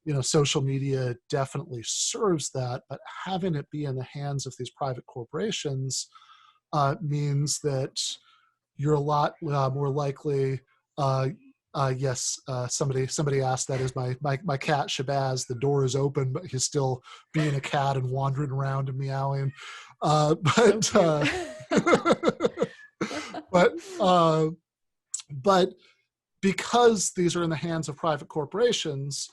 you know, social media definitely serves that, but having it be in the hands of these private corporations means that you're a lot more likely. Yes, somebody asked, that is my cat Shabazz. The door is open, but he's still being a cat and wandering around and meowing. But because these are in the hands of private corporations,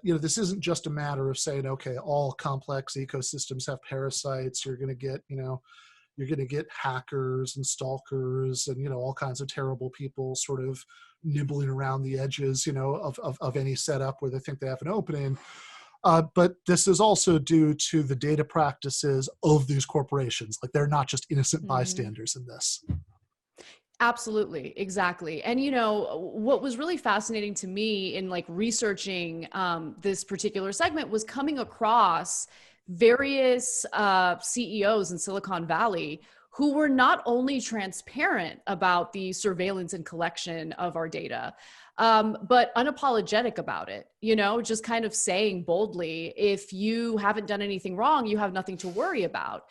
this isn't just a matter of saying, okay, all complex ecosystems have parasites. You're going to get, you're going to get hackers and stalkers and, all kinds of terrible people sort of nibbling around the edges, of any setup where they think they have an opening. But this is also due to the data practices of these corporations. Like, they're not just innocent bystanders in this. Absolutely. Exactly. And, what was really fascinating to me in like researching this particular segment was coming across various CEOs in Silicon Valley who were not only transparent about the surveillance and collection of our data, but unapologetic about it, just kind of saying boldly, if you haven't done anything wrong, you have nothing to worry about.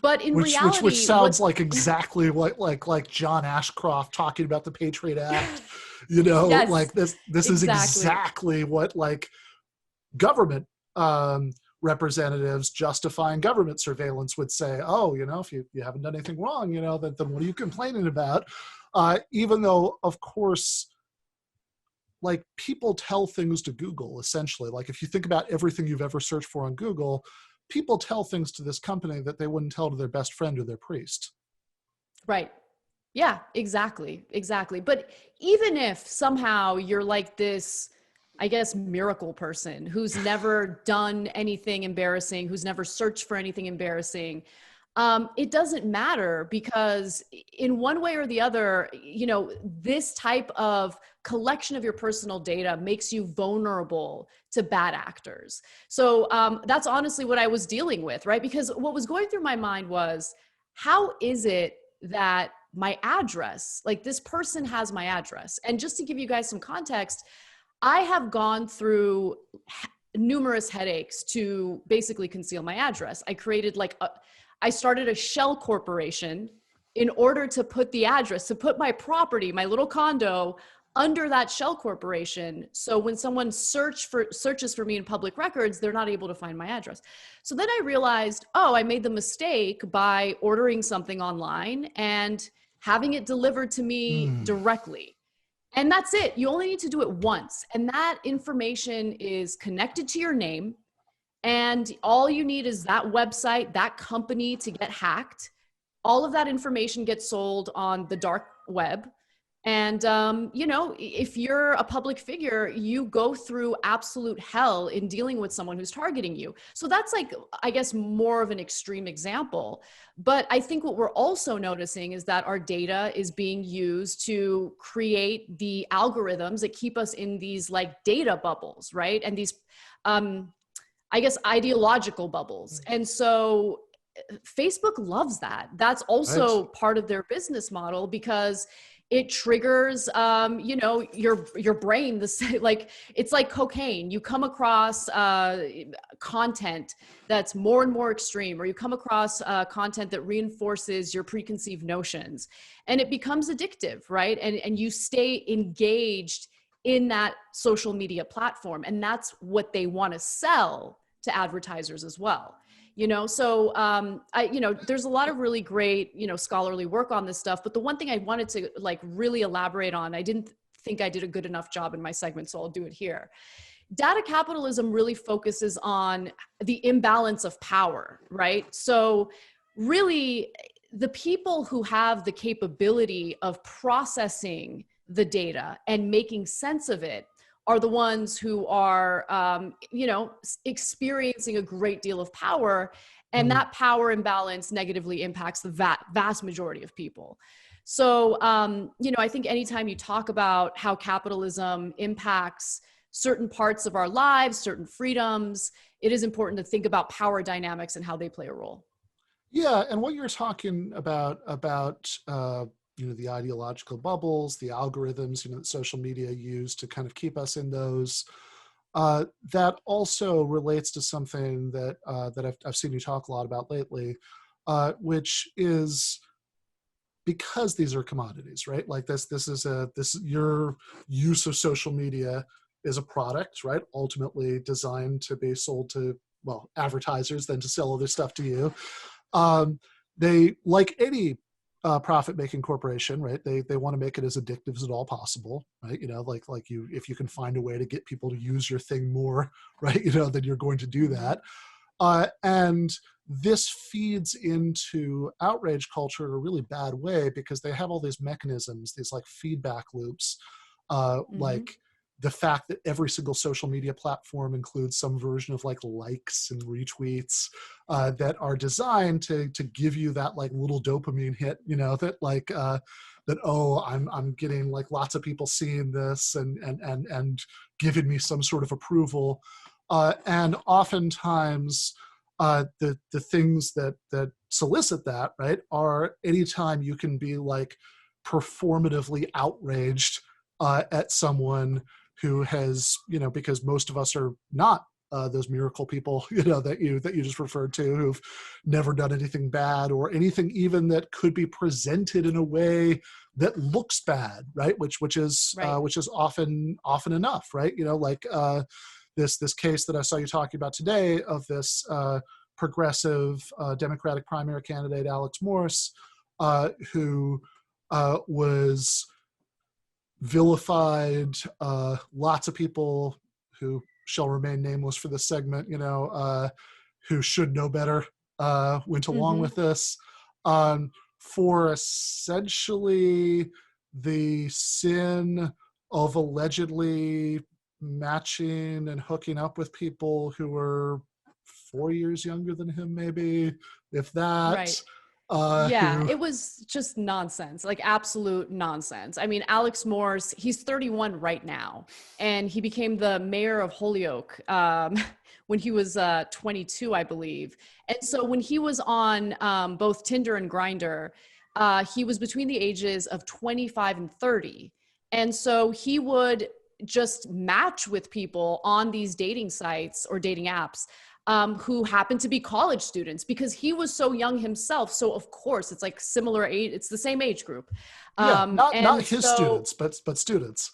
But in reality, which sounds like exactly what like John Ashcroft talking about the Patriot Act, Yes, like this is exactly what like government representatives justifying government surveillance would say. Oh, if you haven't done anything wrong, then what are you complaining about? Even though, of course, like, people tell things to Google, essentially. Like, if you think about everything you've ever searched for on Google, people tell things to this company that they wouldn't tell to their best friend or their priest. Right. Yeah, exactly. Exactly. But even if somehow you're like this, I guess, miracle person who's never done anything embarrassing, who's never searched for anything embarrassing, it doesn't matter, because in one way or the other, this type of collection of your personal data makes you vulnerable to bad actors. So that's honestly what I was dealing with, right? Because what was going through my mind was, how is it that my address, like, this person has my address? And just to give you guys some context, I have gone through numerous headaches to basically conceal my address. I started a shell corporation in order to put the address, to put my property, my little condo, under that shell corporation. So when someone searches for me in public records, they're not able to find my address. So then I realized, I made the mistake by ordering something online and having it delivered to me directly. And that's it. You only need to do it once. And that information is connected to your name. And all you need is that website, that company to get hacked. All of that information gets sold on the dark web. And, if you're a public figure, you go through absolute hell in dealing with someone who's targeting you. So that's, like, I guess, more of an extreme example. But I think what we're also noticing is that our data is being used to create the algorithms that keep us in these, like, data bubbles, right? And these, I guess, ideological bubbles. And so Facebook loves that. That's also part of their business model, because it triggers, your brain. It's like cocaine. You come across content that's more and more extreme, or you come across content that reinforces your preconceived notions, and it becomes addictive, right? And you stay engaged in that social media platform, and that's what they want to sell to advertisers as well. So there's a lot of really great, scholarly work on this stuff. But the one thing I wanted to, like, really elaborate on, I didn't think I did a good enough job in my segment, so I'll do it here. Data capitalism really focuses on the imbalance of power, right? So really, the people who have the capability of processing the data and making sense of it are the ones who are, experiencing a great deal of power, and that power imbalance negatively impacts the vast majority of people. So, I think anytime you talk about how capitalism impacts certain parts of our lives, certain freedoms, it is important to think about power dynamics and how they play a role. Yeah, and what you're talking about the ideological bubbles, the algorithms, that social media use to kind of keep us in those. That also relates to something that I've seen you talk a lot about lately, which is, because these are commodities, right? Like your use of social media is a product, right? Ultimately designed to be sold to, advertisers, then to sell other stuff to you. They, like any profit-making corporation, right? They want to make it as addictive as at all possible, right? Like you, if you can find a way to get people to use your thing more, right? Then you're going to do that. And this feeds into outrage culture in a really bad way because they have all these mechanisms, these like feedback loops, like the fact that every single social media platform includes some version of like likes and retweets that are designed to give you that like little dopamine hit, that like that, oh, I'm getting like lots of people seeing this and giving me some sort of approval. And oftentimes the things that solicit that, right, are anytime you can be like performatively outraged at someone who has, because most of us are not those miracle people, that you just referred to, who've never done anything bad or anything even that could be presented in a way that looks bad, right? Which is often enough, right? Like this case that I saw you talking about today of this progressive Democratic primary candidate, Alex Morse, who was vilified. Lots of people who shall remain nameless for this segment, who should know better, went along with this for essentially the sin of allegedly matching and hooking up with people who were 4 years younger than him, maybe, if that. Right. It was just nonsense, like absolute nonsense. I mean, Alex Morse, he's 31 right now, and he became the mayor of Holyoke when he was 22, I believe. And so when he was on both Tinder and Grindr, he was between the ages of 25 and 30. And so he would just match with people on these dating sites or dating apps who happened to be college students because he was so young himself. So of course it's like similar age, it's the same age group. Not his students, but students.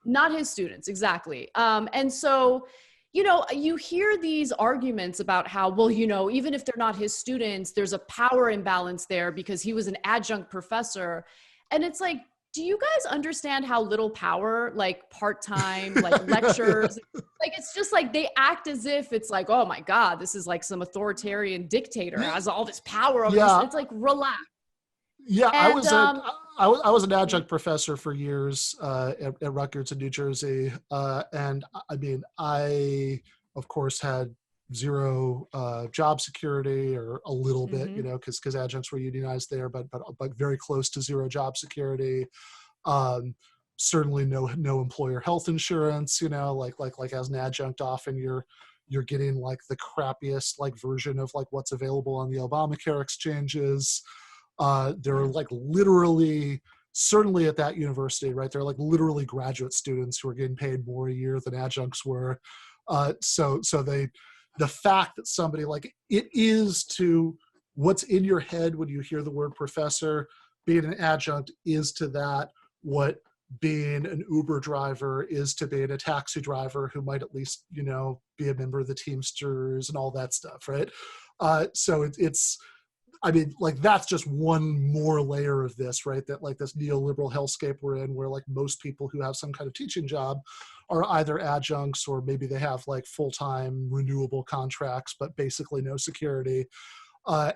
Not his students, exactly. And so, you hear these arguments about how, well, even if they're not his students, there's a power imbalance there because he was an adjunct professor. And it's like, do you guys understand how little power, like part-time, like lectures, like it's just like they act as if it's like, oh my God, this is like some authoritarian dictator has all this power over this. It's like, relax. Yeah, and, I was an adjunct professor for years at Rutgers in New Jersey, and I mean, I of course had zero job security, or a little bit, because adjuncts were unionized there, but very close to zero job security. Certainly no employer health insurance. Like as an adjunct, often you're getting like the crappiest like version of like what's available on the Obamacare exchanges. There are like literally, certainly at that university, right, there are like literally graduate students who are getting paid more a year than adjuncts were. So the fact that somebody, like, it is to what's in your head when you hear the word professor, being an adjunct is to that what being an Uber driver is to being a taxi driver who might at least, be a member of the Teamsters and all that stuff, right? So it's, I mean, like, that's just one more layer of this, right? That like this neoliberal hellscape we're in, where like most people who have some kind of teaching job are either adjuncts, or maybe they have like full-time renewable contracts, but basically no security.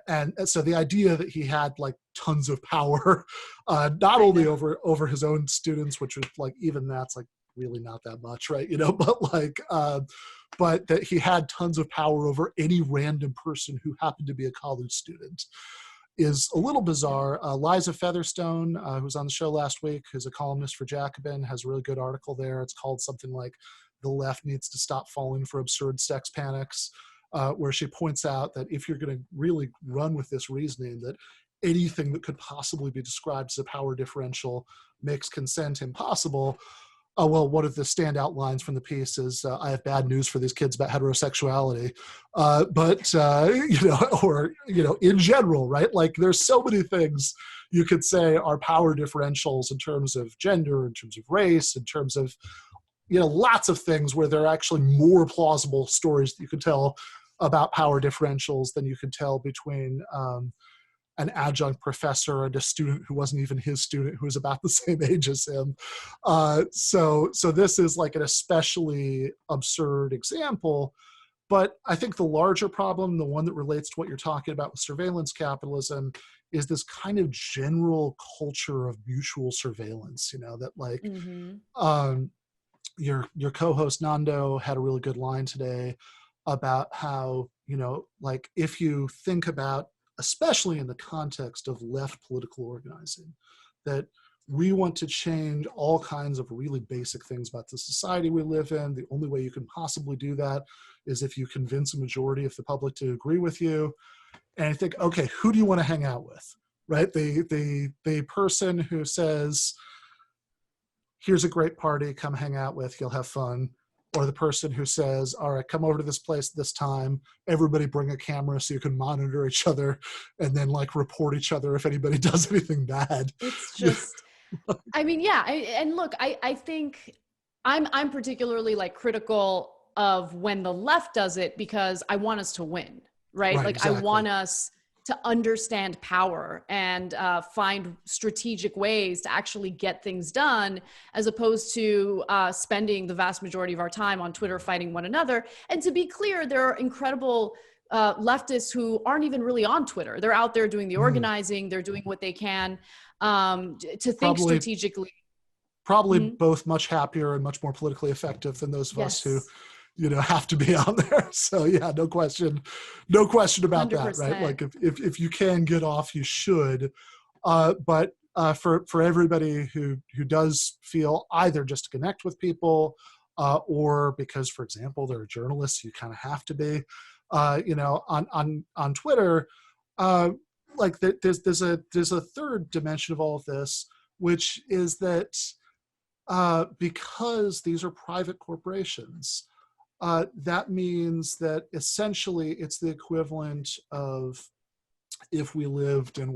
And so the idea that he had like tons of power, not only over his own students, which was like, even that's like really not that much, right? But like, but that he had tons of power over any random person who happened to be a college student is a little bizarre. Liza Featherstone, who was on the show last week, who's a columnist for Jacobin, has a really good article there. It's called something like "The Left Needs to Stop Falling for Absurd Sex Panics," where she points out that if you're going to really run with this reasoning that anything that could possibly be described as a power differential makes consent impossible, well, one of the standout lines from the piece is, I have bad news for these kids about heterosexuality. In general, right? Like, there's so many things you could say are power differentials in terms of gender, in terms of race, in terms of, lots of things where there are actually more plausible stories that you could tell about power differentials than you could tell between an adjunct professor and a student who wasn't even his student, who was about the same age as him. So this is like an especially absurd example. But I think the larger problem, the one that relates to what you're talking about with surveillance capitalism, is this kind of general culture of mutual surveillance, that like your co-host Nando had a really good line today about how, like if you think about, especially in the context of left political organizing, that we want to change all kinds of really basic things about the society we live in. The only way you can possibly do that is if you convince a majority of the public to agree with you. And I think, okay, who do you want to hang out with, right? The person who says, here's a great party, come hang out with, you'll have fun. Or the person who says, all right, come over to this place this time, everybody bring a camera so you can monitor each other and then like report each other if anybody does anything bad. It's just, I mean, yeah. And look, I think I'm particularly like critical of when the left does it because I want us to win, right? Like exactly. I want us to understand power and find strategic ways to actually get things done, as opposed to spending the vast majority of our time on Twitter fighting one another. And to be clear, there are incredible leftists who aren't even really on Twitter. They're out there doing the organizing, they're doing what they can to think strategically. Probably both much happier and much more politically effective than those of us who have to be on there. So yeah, no question about 100%. That, right? Like if you can get off, you should. But for everybody who does feel either just to connect with people, or because, for example, they're journalists, you kind of have to be, on Twitter, like there's a third dimension of all of this, which is that because these are private corporations, that means that essentially it's the equivalent of if we lived in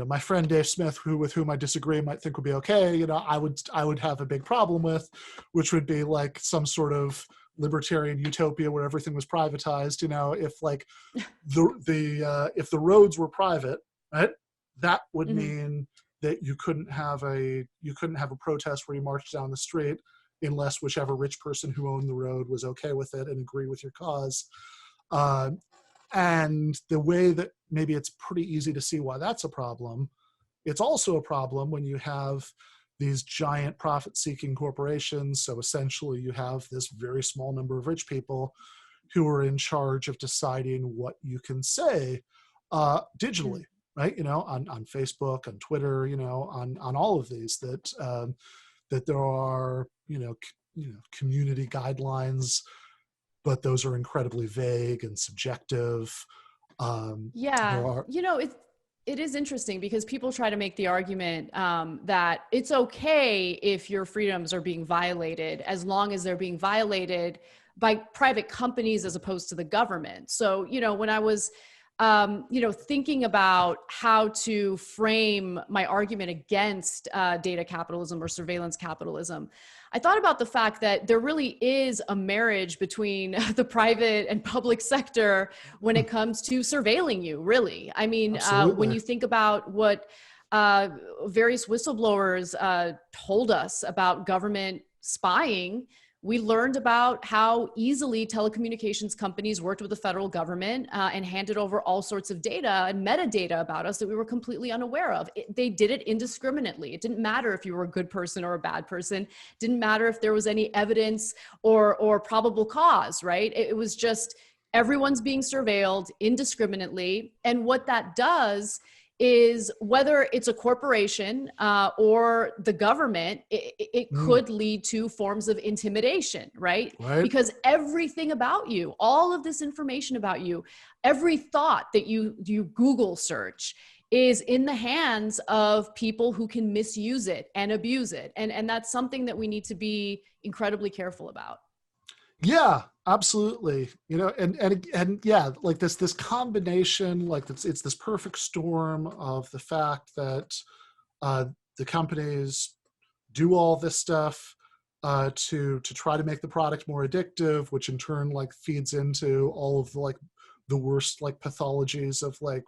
my friend Dave Smith, with whom I disagree, might think would be okay. I would have a big problem with, which would be like some sort of libertarian utopia where everything was privatized. If like if the roads were private, right, that would mean that you couldn't have a protest where you marched down the street unless whichever rich person who owned the road was okay with it and agree with your cause. And the way that maybe it's pretty easy to see why that's a problem, it's also a problem when you have these giant profit-seeking corporations. So essentially you have this very small number of rich people who are in charge of deciding what you can say digitally. Right, on Facebook, on Twitter, on all of these, that there are, community guidelines, but those are incredibly vague and subjective. It is interesting because people try to make the argument that it's okay if your freedoms are being violated as long as they're being violated by private companies as opposed to the government. So, when I was thinking about how to frame my argument against data capitalism or surveillance capitalism, I thought about the fact that there really is a marriage between the private and public sector when it comes to surveilling you, really. I mean, when you think about what various whistleblowers told us about government spying, we learned about how easily telecommunications companies worked with the federal government and handed over all sorts of data and metadata about us that we were completely unaware of. They did it indiscriminately. It didn't matter if you were a good person or a bad person. It didn't matter if there was any evidence or probable cause, right? It was just everyone's being surveilled indiscriminately. And what that does is, whether it's a corporation or the government, it could lead to forms of intimidation, right? Because everything about you, all of this information about you, every thought that you Google search is in the hands of people who can misuse it and abuse it. And that's something that we need to be incredibly careful about. Yeah, absolutely. And yeah, like this combination, like it's this perfect storm of the fact that the companies do all this stuff to try to make the product more addictive, which in turn like feeds into all of the like the worst like pathologies of like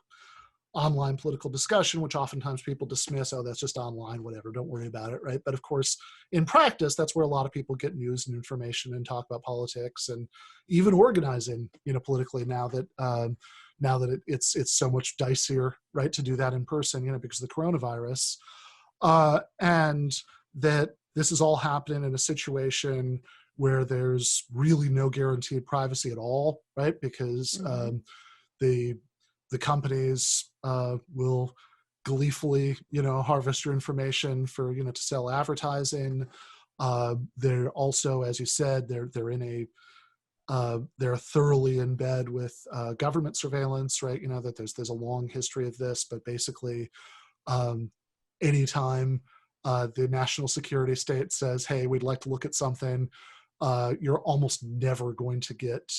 online political discussion, which oftentimes people dismiss, oh, that's just online, whatever, don't worry about it, right? But of course, in practice, that's where a lot of people get news and information and talk about politics and even organizing, politically now that it's so much dicier, right, to do that in person, because of the coronavirus, and that this is all happening in a situation where there's really no guaranteed privacy at all, right? Because the companies will gleefully, harvest your information for, to sell advertising. They're also, as you said, they're thoroughly in bed with government surveillance, right? That there's a long history of this, but basically, anytime the national security state says, "Hey, we'd like to look at something," you're almost never going to get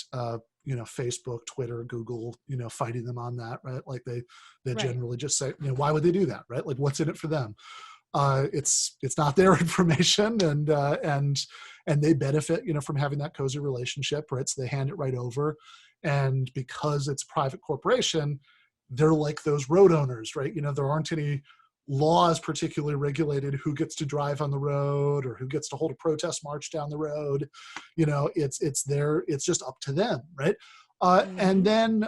Facebook, Twitter, Google, fighting them on that, right? Like they Right. generally just say, why would they do that, right? Like what's in it for them? It's not their information, and they benefit, from having that cozy relationship, right? So they hand it right over, and because it's a private corporation, they're like those road owners, right? There aren't any laws particularly regulated who gets to drive on the road or who gets to hold a protest march down the road. It's just up to them, right? And then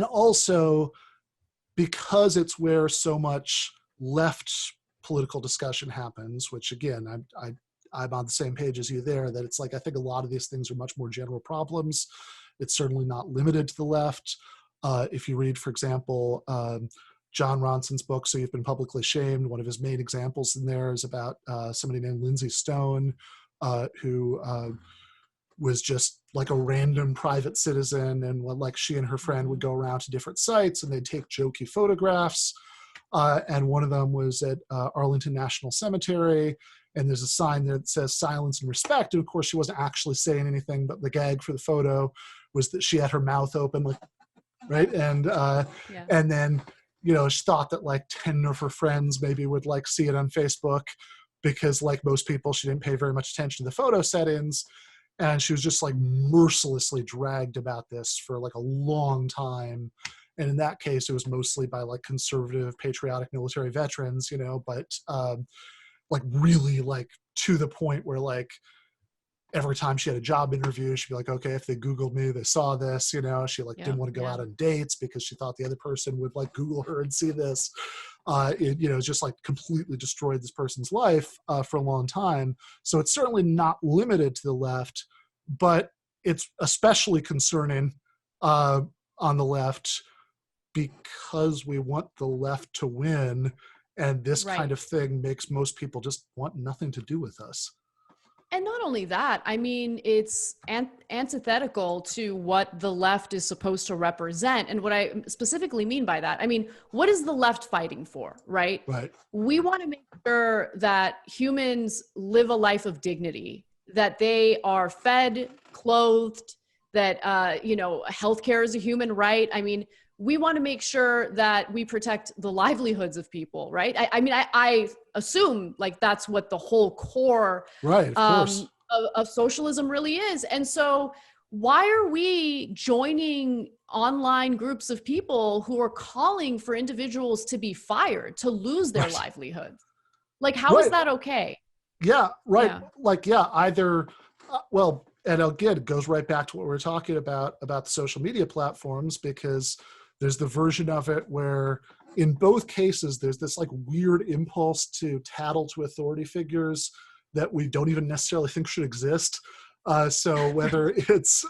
also, because it's where so much left political discussion happens, which again, I'm on the same page as you there, that it's like, I think a lot of these things are much more general problems. It's certainly not limited to the left. If you read, for example, John Ronson's book, So You've Been Publicly Shamed, one of his main examples in there is about somebody named Lindsay Stone, who was just like a random private citizen, and like she and her friend would go around to different sites and they'd take jokey photographs. And one of them was at Arlington National Cemetery, and there's a sign there that says silence and respect. And of course, she wasn't actually saying anything, but the gag for the photo was that she had her mouth open, like, right? And and then, she thought that like 10 of her friends maybe would like see it on Facebook, because like most people, she didn't pay very much attention to the photo settings. And she was just like mercilessly dragged about this for like a long time. And in that case, it was mostly by like conservative, patriotic military veterans, but like really like to the point where like every time she had a job interview, she'd be like, okay, if they Googled me, they saw this, she like didn't want to go out on dates because she thought the other person would like Google her and see this. It just like completely destroyed this person's life for a long time. So it's certainly not limited to the left, but it's especially concerning on the left because we want the left to win. And this kind of thing makes most people just want nothing to do with us. And not only that, I mean, it's antithetical to what the left is supposed to represent. And what I specifically mean by that, I mean, what is the left fighting for, right? Right. We want to make sure that humans live a life of dignity, that they are fed, clothed, that, healthcare is a human right. I mean, we want to make sure that we protect the livelihoods of people, right? I assume like that's what the whole core of socialism really is. And so why are we joining online groups of people who are calling for individuals to be fired, to lose their livelihoods? Like, how is that okay? Yeah, right. Yeah. Like, either, and again, it goes right back to what we were talking about the social media platforms, because there's the version of it where in both cases, there's this like weird impulse to tattle to authority figures that we don't even necessarily think should exist. So whether it's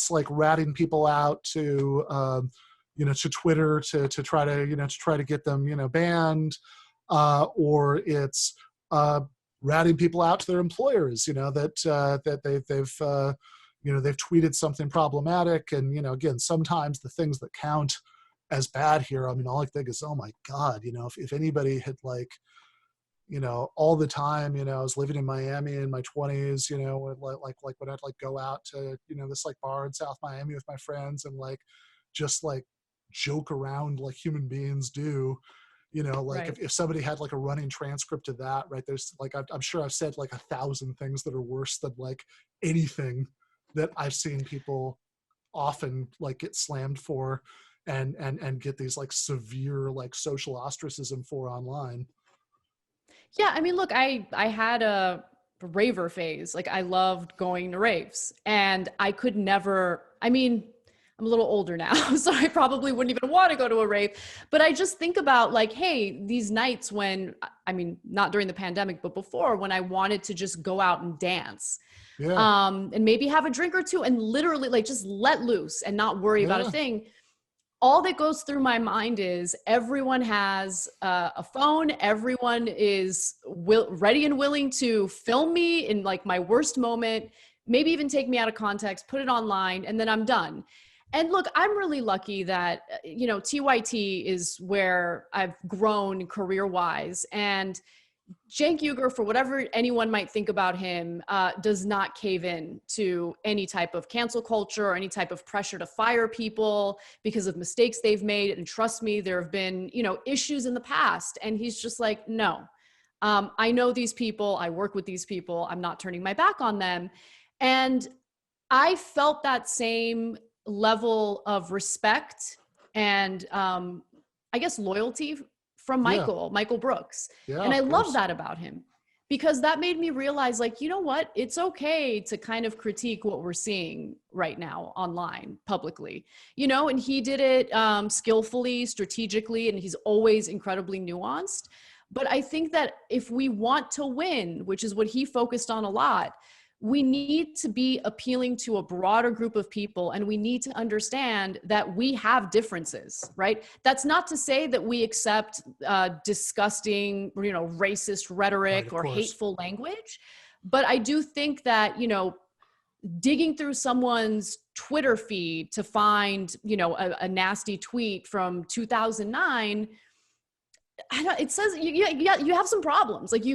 like ratting people out to Twitter to try to get them, banned, or it's ratting people out to their employers, that they've tweeted something problematic. And, again, sometimes the things that count as bad here, I mean, all I think is, oh my God, if anybody had like, all the time, I was living in Miami in my 20s, like when I'd like go out to, this like bar in South Miami with my friends and like, just like joke around like human beings do, if somebody had like a running transcript of that, right, there's like, I'm sure I've said like 1,000 things that are worse than like anything that I've seen people often like get slammed for and get these like severe like social ostracism for online. Yeah, I mean, look, I had a raver phase. Like I loved going to raves, and I could never, I mean, I'm a little older now, so I probably wouldn't even want to go to a rave. But I just think about like, hey, these nights when, I mean, not during the pandemic, but before, when I wanted to just go out and dance, Yeah. and maybe have a drink or two and literally like just let loose and not worry about a Yeah. thing. All that goes through my mind is everyone has a phone. Everyone is ready and willing to film me in like my worst moment, maybe even take me out of context, put it online, and then I'm done. And look, I'm really lucky that, you know, TYT is where I've grown career-wise. And Cenk Uygur, for whatever anyone might think about him, does not cave in to any type of cancel culture or any type of pressure to fire people because of mistakes they've made. And trust me, there have been, you know, issues in the past. And he's just like, no, I know these people. I work with these people. I'm not turning my back on them. And I felt that same level of respect and I guess loyalty from Michael Brooks. Yeah, And I of love course. that about him, because that made me realize, like, you know what? It's okay to kind of critique what we're seeing right now online publicly, you know, and he did it skillfully, strategically, and he's always incredibly nuanced. But I think that if we want to win, which is what he focused on a lot, we need to be appealing to a broader group of people, and we need to understand that we have differences, right? That's not to say that we accept disgusting, you know, racist rhetoric or course. hateful language. But I do think that, you know, digging through someone's Twitter feed to find, you know, a nasty tweet from 2009, it says you have some problems. Like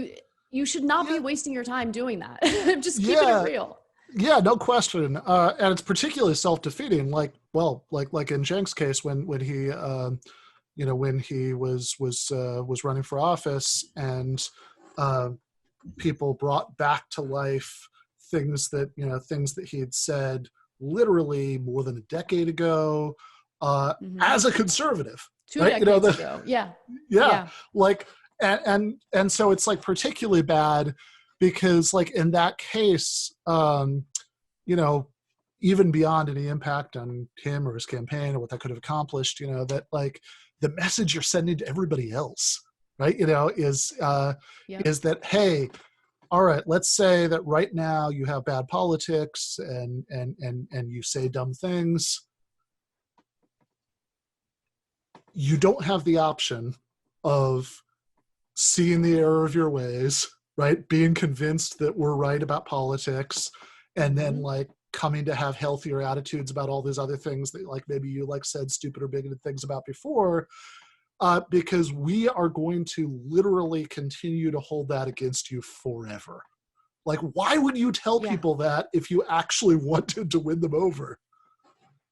you should not be wasting your time doing that. Just keeping it real. Yeah, no question. And it's particularly self-defeating. Like, well, like in Cenk's case, when he, you know, when he was running for office, and people brought back to life things that he had said literally more than a decade ago, as a conservative. 2 right? decades ago. Yeah. Like, and so it's like particularly bad because like in that case, you know, even beyond any impact on him or his campaign or what that could have accomplished, you know, that like the message you're sending to everybody else, right? You know, is that, hey, all right, let's say that right now you have bad politics and you say dumb things. You don't have the option of seeing the error of your ways, right? Being convinced that we're right about politics, and then like coming to have healthier attitudes about all these other things that like maybe you like said stupid or bigoted things about before, because we are going to literally continue to hold that against you forever. Like, why would you tell people that if you actually wanted to win them over?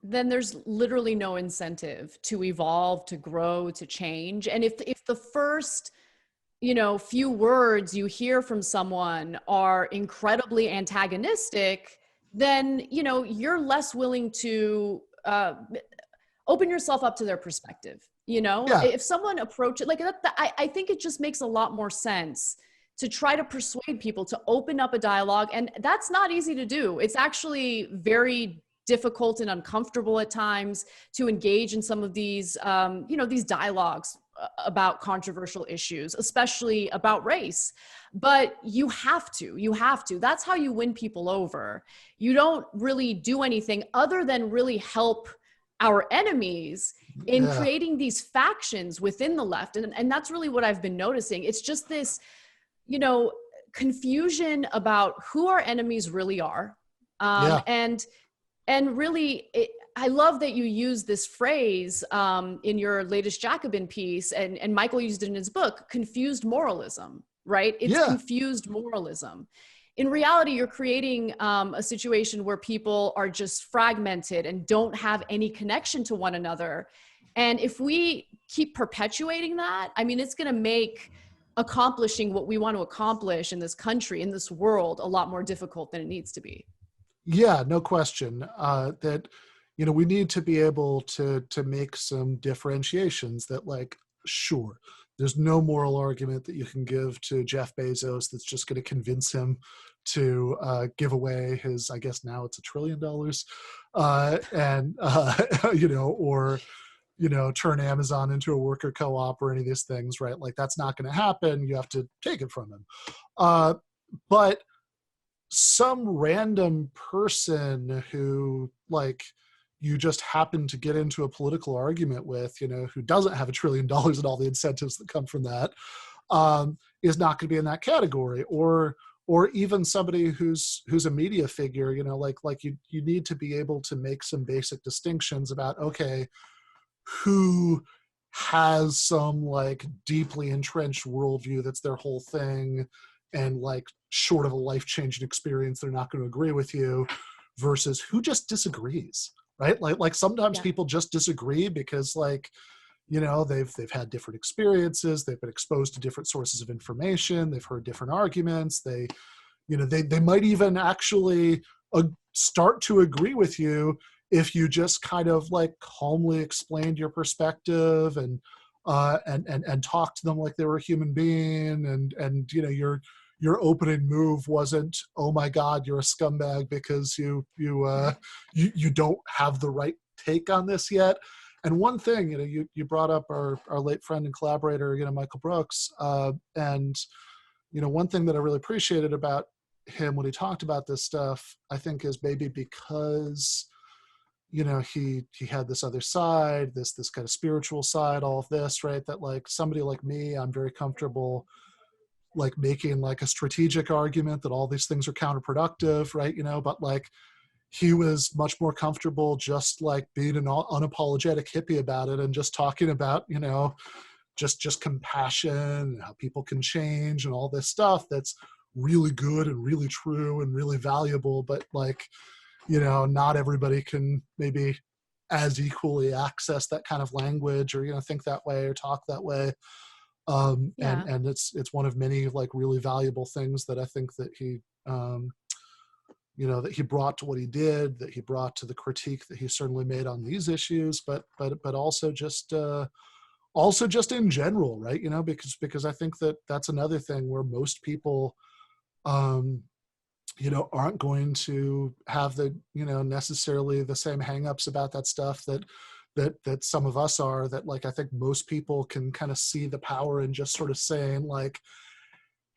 Then there's literally no incentive to evolve, to grow, to change. And if the first, you know, few words you hear from someone are incredibly antagonistic, then, you know, you're less willing to open yourself up to their perspective. You know, if someone approach it like that, I think it just makes a lot more sense to try to persuade people to open up a dialogue. And that's not easy to do. It's actually very difficult and uncomfortable at times to engage in some of these, you know, these dialogues about controversial issues, especially about race. But you have to. That's how you win people over. You don't really do anything other than really help our enemies in creating these factions within the left. And that's really what I've been noticing. It's just this, you know, confusion about who our enemies really are. And really, I love that you use this phrase in your latest Jacobin piece, and Michael used it in his book, confused moralism, right? It's confused moralism. In reality, you're creating a situation where people are just fragmented and don't have any connection to one another. And if we keep perpetuating that, I mean, it's going to make accomplishing what we want to accomplish in this country, in this world, a lot more difficult than it needs to be. Yeah, no question. That, we need to be able to make some differentiations that, like, sure, there's no moral argument that you can give to Jeff Bezos that's just going to convince him to give away his, I guess now it's $1 trillion, and or turn Amazon into a worker co-op or any of these things, right? Like, that's not going to happen. You have to take it from him. But some random person who, like, you just happen to get into a political argument with, who doesn't have $1 trillion and all the incentives that come from that, is not going to be in that category. Or even somebody who's a media figure, like you need to be able to make some basic distinctions about, okay, who has some, like, deeply entrenched worldview that's their whole thing, and, like, short of a life-changing experience, they're not going to agree with you, versus who just disagrees, right? Like sometimes people just disagree because, like, they've had different experiences, they've been exposed to different sources of information, they've heard different arguments, they might even actually start to agree with you if you just kind of, like, calmly explained your perspective and talk to them like they were a human being, and your opening move wasn't, oh my God, you're a scumbag because you don't have the right take on this yet. And one thing, you brought up our late friend and collaborator, Michael Brooks, and one thing that I really appreciated about him when he talked about this stuff, I think, is maybe because he had this other side, this kind of spiritual side, all of this, right? That, like, somebody like me, I'm very comfortable, like, making, like, a strategic argument that all these things are counterproductive, right? But, like, he was much more comfortable just, like, being an unapologetic hippie about it and just talking about, just compassion and how people can change and all this stuff that's really good and really true and really valuable, but, like, not everybody can maybe as equally access that kind of language or, think that way or talk that way. And it's one of many, like, really valuable things that I think that he, that he brought to what he did, that he brought to the critique that he certainly made on these issues, but also just in general, right? Because I think that that's another thing where most people, aren't going to have the, necessarily the same hangups about that stuff that some of us are, that, like, I think most people can kind of see the power in just sort of saying, like,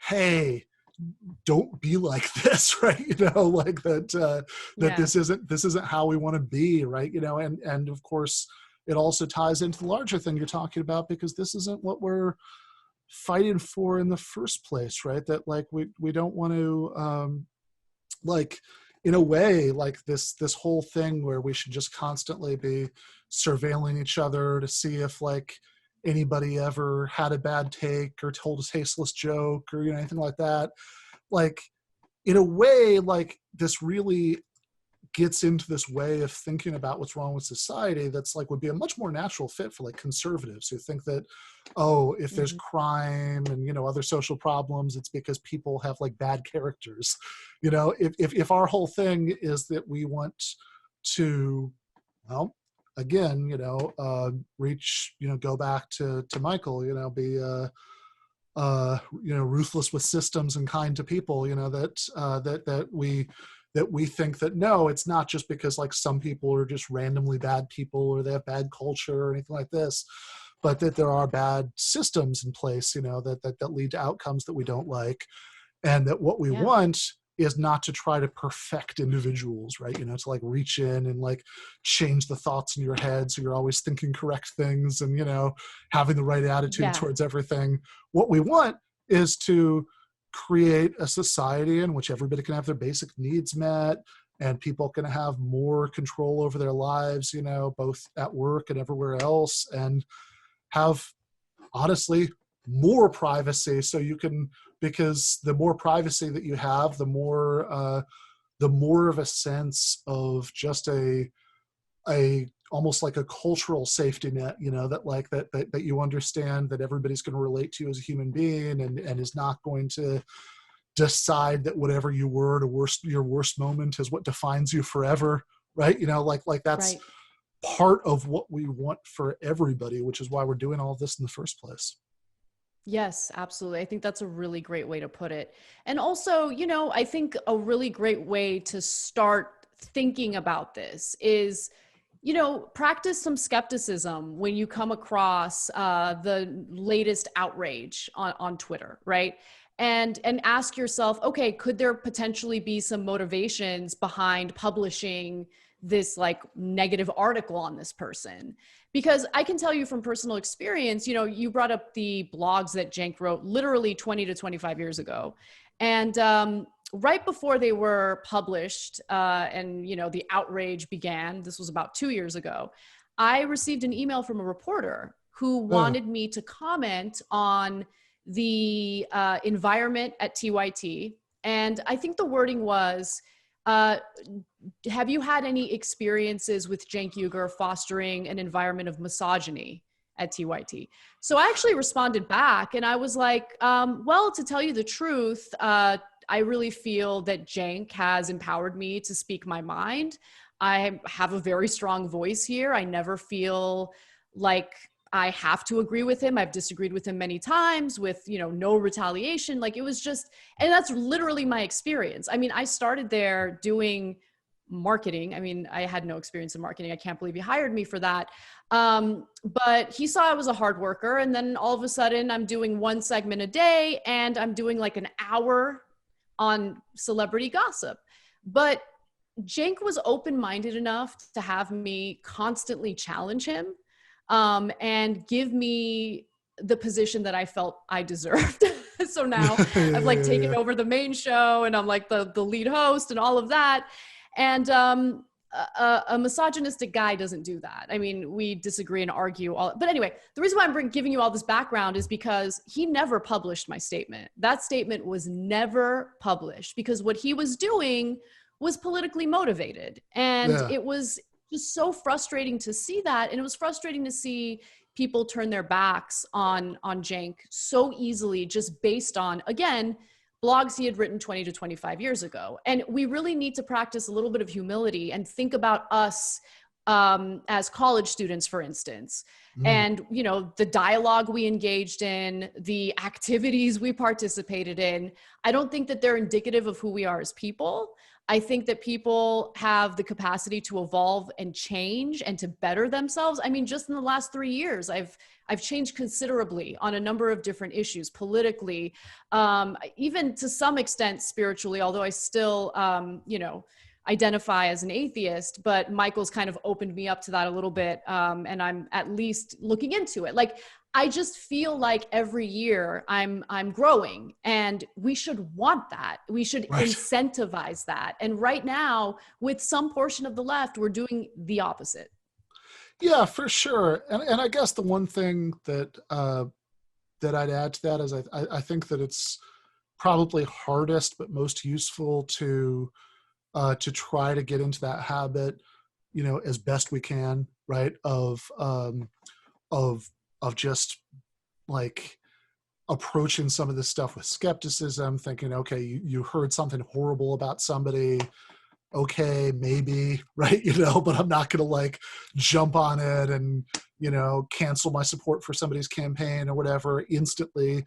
hey, don't be like this, right? Like that this isn't how we want to be, right? And of course it also ties into the larger thing you're talking about, because this isn't what we're fighting for in the first place, right? That, like, we don't want to, like, in a way, like, this whole thing where we should just constantly be surveilling each other to see if, like, anybody ever had a bad take or told a tasteless joke or anything like that. Like, in a way, like, this really gets into this way of thinking about what's wrong with society that's, like, would be a much more natural fit for, like, conservatives who think that, oh, if there's crime and other social problems, it's because people have, like, bad characters. If our whole thing is that we want to, well, again, reach, go back to Michael, be ruthless with systems and kind to people, that we think that, no, it's not just because, like, some people are just randomly bad people or they have bad culture or anything like this, but that there are bad systems in place, that lead to outcomes that we don't like. And that what we want is not to try to perfect individuals, right? To, like, reach in and, like, change the thoughts in your head so you're always thinking correct things and, having the right attitude towards everything. What we want is to create a society in which everybody can have their basic needs met and people can have more control over their lives, both at work and everywhere else, and have, honestly, more privacy. So you can, because the more privacy that you have, the more of a sense of just a almost like a cultural safety net, that, like, that you understand that everybody's going to relate to you as a human being and is not going to decide that whatever you were your worst moment is what defines you forever, right? Like that's Right. part of what we want for everybody, which is why we're doing all of this in the first place. Yes, absolutely. I think that's a really great way to put it. And also, I think a really great way to start thinking about this is, practice some skepticism when you come across the latest outrage on Twitter, right? And ask yourself, okay, could there potentially be some motivations behind publishing this like negative article on this person? Because I can tell you from personal experience, you brought up the blogs that Cenk wrote literally 20 to 25 years ago. And right before they were published and, the outrage began, this was about 2 years ago, I received an email from a reporter who wanted me to comment on the environment at TYT. And I think the wording was, have you had any experiences with Cenk Uygur fostering an environment of misogyny at TYT? So I actually responded back and I was like, well, to tell you the truth, I really feel that Cenk has empowered me to speak my mind. I have a very strong voice here. I never feel like I have to agree with him. I've disagreed with him many times with, no retaliation. Like it was just, and that's literally my experience. I mean, I started there doing marketing. I mean, I had no experience in marketing. I can't believe he hired me for that. But he saw I was a hard worker. And then all of a sudden I'm doing one segment a day and I'm doing like an hour on celebrity gossip. But Cenk was open-minded enough to have me constantly challenge him. And give me the position that I felt I deserved. So now I've like taken over the main show and I'm like the lead host and all of that. And a misogynistic guy doesn't do that. I mean, we disagree and argue all, but anyway, the reason why I'm giving you all this background is because he never published my statement. That statement was never published because what he was doing was politically motivated. And it was just so frustrating to see that. And it was frustrating to see people turn their backs on Cenk so easily, just based on, again, blogs he had written 20 to 25 years ago. And we really need to practice a little bit of humility and think about us as college students, for instance, and, the dialogue we engaged in, the activities we participated in. I don't think that they're indicative of who we are as people. I think that people have the capacity to evolve and change and to better themselves. I mean, just in the last 3 years, I've changed considerably on a number of different issues, politically, even to some extent spiritually, although I still, identify as an atheist, but Michael's kind of opened me up to that a little bit. And I'm at least looking into it. Like, I just feel like every year I'm growing, and we should want that. We should incentivize that. And right now, with some portion of the left, we're doing the opposite. Yeah, for sure. And I guess the one thing that I'd add to that is I think that it's probably hardest but most useful to try to get into that habit, as best we can, right? Of just like approaching some of this stuff with skepticism, thinking, okay, you heard something horrible about somebody, okay, maybe, right? But I'm not going to like jump on it and, cancel my support for somebody's campaign or whatever instantly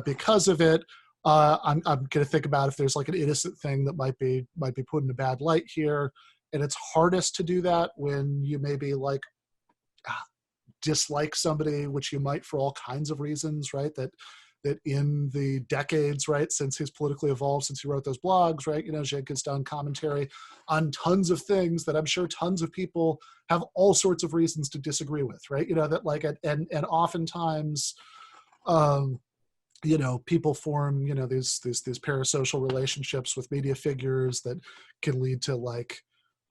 because of it. I'm going to think about if there's like an innocent thing that might be put in a bad light here. And it's hardest to do that when you maybe like dislike somebody, which you might for all kinds of reasons, right? That in the decades, right, since he's politically evolved, since he wrote those blogs, right, Cenk has done commentary on tons of things that I'm sure tons of people have all sorts of reasons to disagree with, right? That like, and oftentimes, people form, these parasocial relationships with media figures that can lead to like,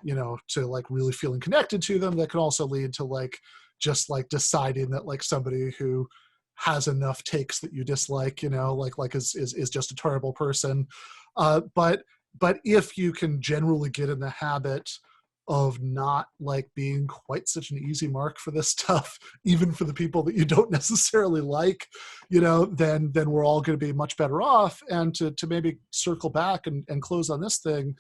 to like really feeling connected to them. That can also lead to like, just like deciding that like somebody who has enough takes that you dislike, like is just a terrible person. But if you can generally get in the habit of not like being quite such an easy mark for this stuff, even for the people that you don't necessarily like, then we're all going to be much better off. And to maybe circle back and close on this thing,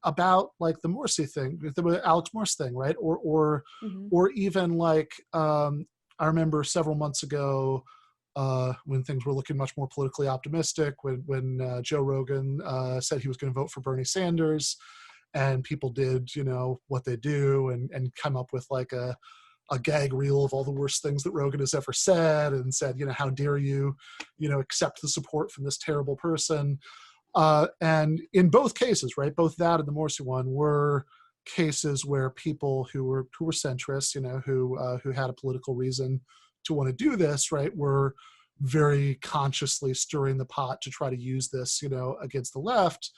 about like the Morsi thing, the Alex Morse thing, right? Or even like, I remember several months ago, when things were looking much more politically optimistic, when Joe Rogan said he was going to vote for Bernie Sanders, and people did, what they do and come up with like a gag reel of all the worst things that Rogan has ever said, and said, how dare you, accept the support from this terrible person. And in both cases, right, both that and the Morsi one were cases where people who were centrists, who had a political reason to want to do this, right, were very consciously stirring the pot to try to use this, against the left.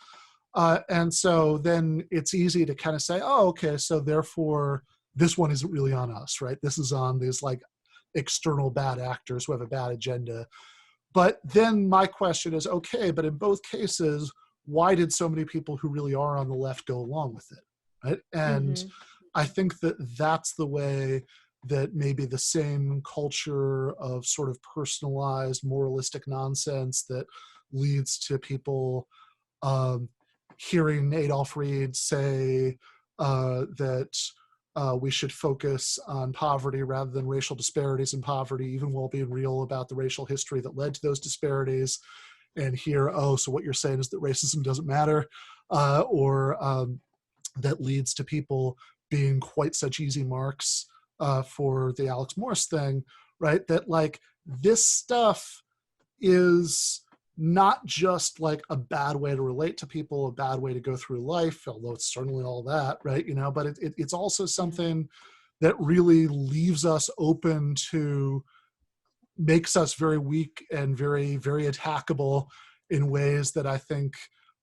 And so then it's easy to kind of say, oh, okay, so therefore this one isn't really on us, right? This is on these like external bad actors who have a bad agenda. But then my question is, okay, but in both cases, why did so many people who really are on the left go along with it, right? And I think that that's the way that maybe the same culture of sort of personalized moralistic nonsense that leads to people hearing Adolph Reed say that we should focus on poverty rather than racial disparities in poverty, even while being real about the racial history that led to those disparities. And hear, oh, so what you're saying is that racism doesn't matter, or that leads to people being quite such easy marks for the Alex Morse thing, right? That like this stuff is not just like a bad way to relate to people, a bad way to go through life, although it's certainly all that, right? But it's also something that really leaves us open to, makes us very weak and very, very attackable in ways that I think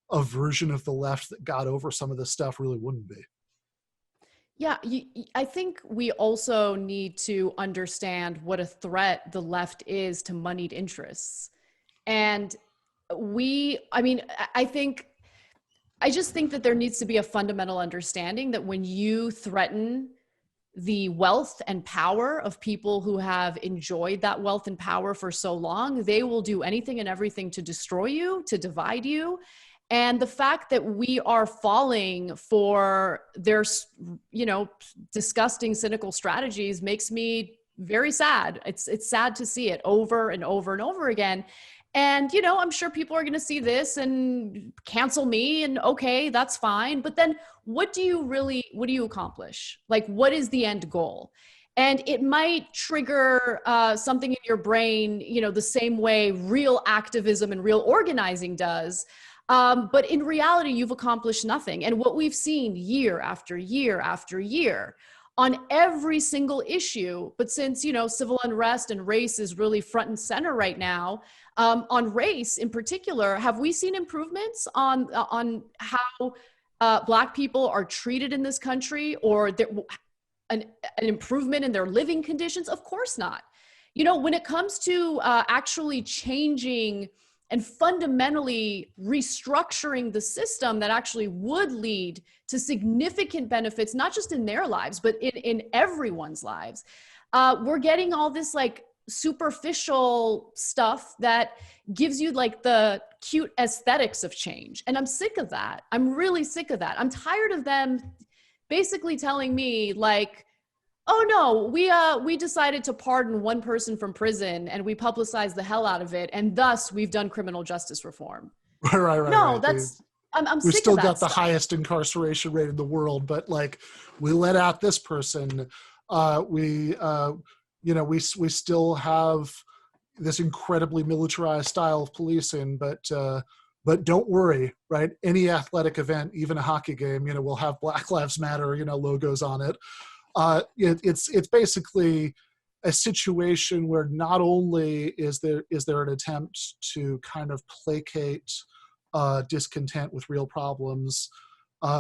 a version of the left that got over some of this stuff really wouldn't be. Yeah, I think we also need to understand what a threat the left is to moneyed interests. And I just think that there needs to be a fundamental understanding that when you threaten the wealth and power of people who have enjoyed that wealth and power for so long, they will do anything and everything to destroy you, to divide you. And the fact that we are falling for their, disgusting, cynical strategies makes me very sad. It's sad to see it over and over and over again. And, I'm sure people are going to see this and cancel me, and okay, that's fine. But then what do you accomplish? Like, what is the end goal? And it might trigger something in your brain, the same way real activism and real organizing does. But in reality, you've accomplished nothing. And what we've seen year after year after year on every single issue, but since, civil unrest and race is really front and center right now, on race in particular, have we seen improvements on how Black people are treated in this country, or an improvement in their living conditions? Of course not. When it comes to actually changing and fundamentally restructuring the system that actually would lead to significant benefits, not just in their lives, but in everyone's lives, we're getting all this like superficial stuff that gives you like the cute aesthetics of change. And I'm sick of that. I'm really sick of that. I'm tired of them basically telling me like, oh no, we decided to pardon one person from prison and we publicized the hell out of it, and thus we've done criminal justice reform. Right. No, right. that's I'm sick of that. We've still got the stuff. highest incarceration rate in the world, but like we let out this person. We still have this incredibly militarized style of policing, but don't worry, right? Any athletic event, even a hockey game, will have Black Lives Matter, logos on it. It's basically a situation where not only is there an attempt to kind of placate discontent with real problems,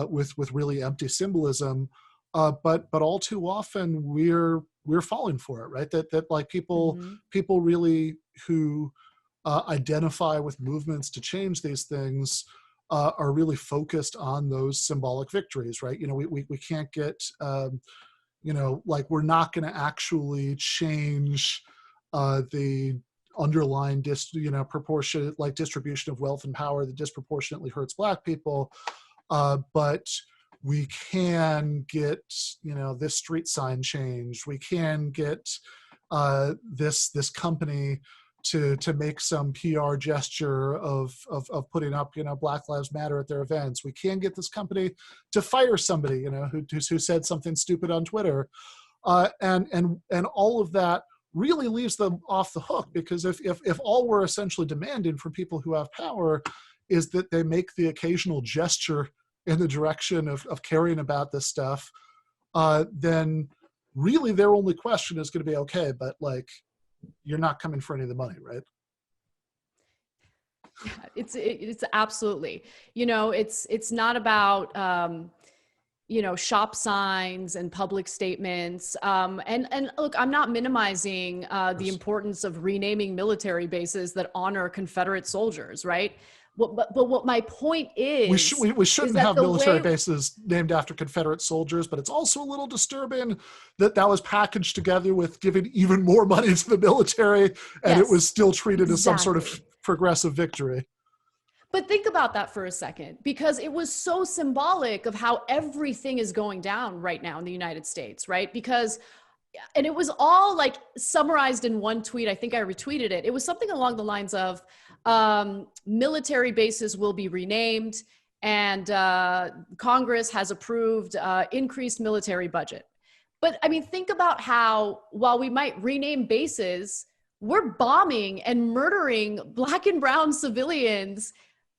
with really empty symbolism, but all too often we're falling for it, right? That like people really who identify with movements to change these things are really focused on those symbolic victories, right? We can't get, like we're not going to actually change the underlying proportionate like distribution of wealth and power that disproportionately hurts Black people, but we can get this street sign changed. We can get this company to make some PR gesture of putting up Black Lives Matter at their events. We can get this company to fire somebody who said something stupid on Twitter, and all of that really leaves them off the hook, because if all we're essentially demanding from people who have power is that they make the occasional gesture in the direction of caring about this stuff, then really their only question is going to be, okay, but like, you're not coming for any of the money, right? Yeah, it's absolutely, it's not about, shop signs and public statements. And look, I'm not minimizing the importance of renaming military bases that honor Confederate soldiers, right? But what my point is, we shouldn't have military bases named after Confederate soldiers, but it's also a little disturbing that was packaged together with giving even more money to the military, and it was still treated as some sort of progressive victory. But think about that for a second, because it was so symbolic of how everything is going down right now in the United States, right? And it was all like summarized in one tweet. I think I retweeted it. It was something along the lines of military bases will be renamed, and Congress has approved increased military budget. But I mean, think about how, while we might rename bases, we're bombing and murdering Black and brown civilians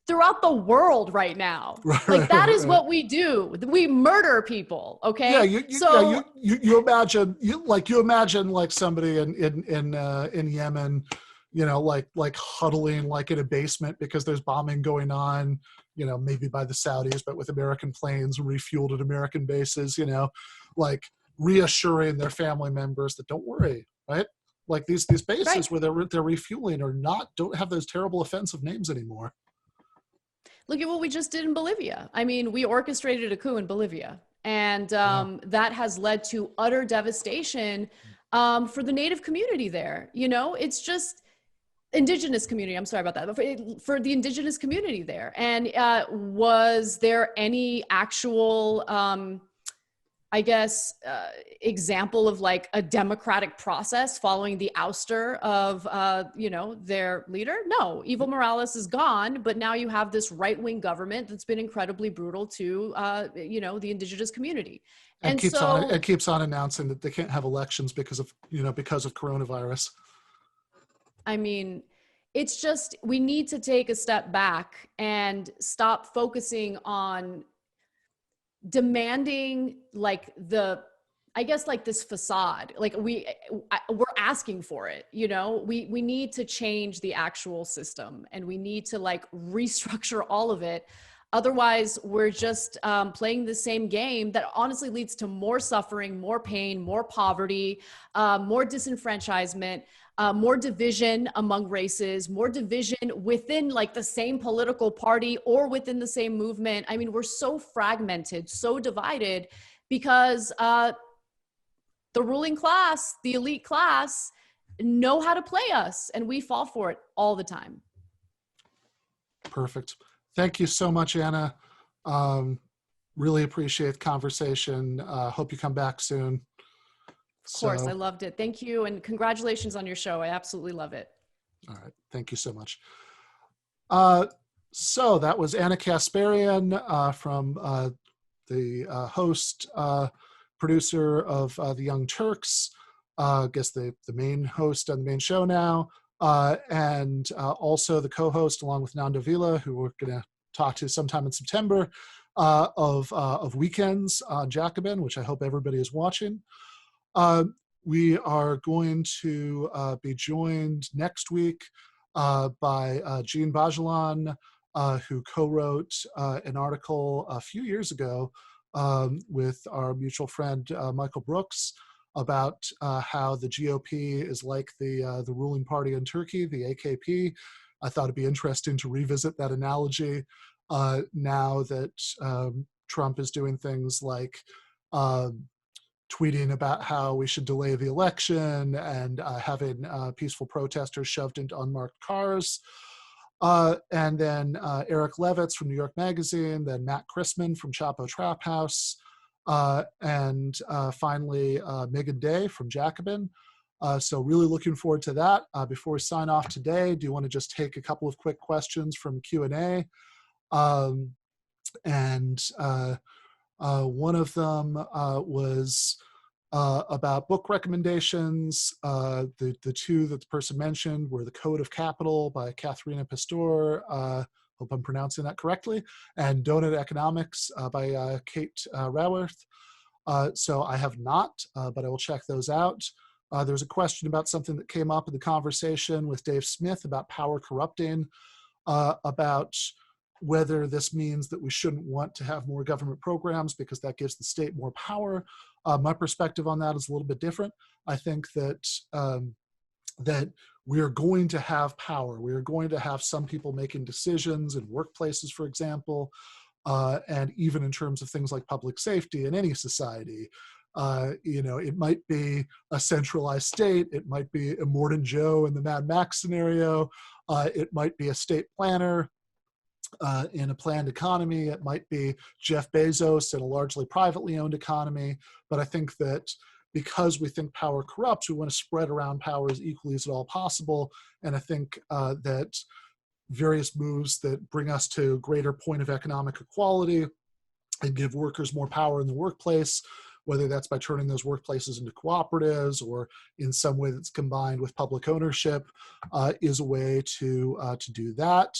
throughout the world right now. Like that is what we do. We murder people. Okay. Yeah. You imagine like somebody in Yemen, like huddling like in a basement because there's bombing going on, maybe by the Saudis, but with American planes refueled at American bases, like reassuring their family members that don't worry, right? Like these bases where they're refueling don't have those terrible offensive names anymore. Look at what we just did in Bolivia. I mean, we orchestrated a coup in Bolivia, and that has led to utter devastation for the Native community there. It's just indigenous community. I'm sorry about that. For the indigenous community there. And was there any actual, example of like a democratic process following the ouster of, their leader? No, Evo Morales is gone, but now you have this right-wing government that's been incredibly brutal to, the indigenous community. And keeps on announcing that they can't have elections because of coronavirus. I mean, it's just, we need to take a step back and stop focusing on demanding like this facade. Like we're asking for it, we need to change the actual system, and we need to like restructure all of it. Otherwise we're just playing the same game that honestly leads to more suffering, more pain, more poverty, more disenfranchisement, more division among races, more division within like the same political party or within the same movement. I mean, we're so fragmented, so divided because the ruling class, the elite class, know how to play us, and we fall for it all the time. Perfect. Thank you so much, Anna. Really appreciate the conversation. Hope you come back soon. Of course, I loved it. Thank you, and congratulations on your show. I absolutely love it. All right, thank you so much. So that was Anna Kasparian from the host, producer of The Young Turks, I guess the main host on the main show now, and also the co-host along with Nando Vila, who we're going to talk to sometime in September, of Weekends on Jacobin, which I hope everybody is watching. We are going to be joined next week by Jean Bajalan, who co-wrote an article a few years ago with our mutual friend Michael Brooks about how the GOP is like the ruling party in Turkey, the AKP. I thought it'd be interesting to revisit that analogy now that Trump is doing things like tweeting about how we should delay the election and having peaceful protesters shoved into unmarked cars. And then Eric Levitz from New York Magazine, then Matt Chrisman from Chapo Trap House, and finally Megan Day from Jacobin. So really looking forward to that. Before we sign off today, do you want to just take a couple of quick questions from Q&A? One of them was about book recommendations. The two that the person mentioned were The Code of Capital by Katharina Pastor, hope I'm pronouncing that correctly, and Donut Economics by Kate Raworth. So I have not, but I will check those out. There's a question about something that came up in the conversation with Dave Smith about power corrupting, about whether this means that we shouldn't want to have more government programs because that gives the state more power. My perspective on that is a little bit different. I think that that we are going to have power. We are going to have some people making decisions in workplaces, for example, and even in terms of things like public safety in any society. It might be a centralized state. It might be Immortan Joe in the Mad Max scenario. It might be a state planner in a planned economy. It might be Jeff Bezos in a largely privately owned economy. But I think that because we think power corrupts, we want to spread around power as equally as at all possible. And I think that various moves that bring us to a greater point of economic equality and give workers more power in the workplace, whether that's by turning those workplaces into cooperatives or in some way that's combined with public ownership, is a way to do that.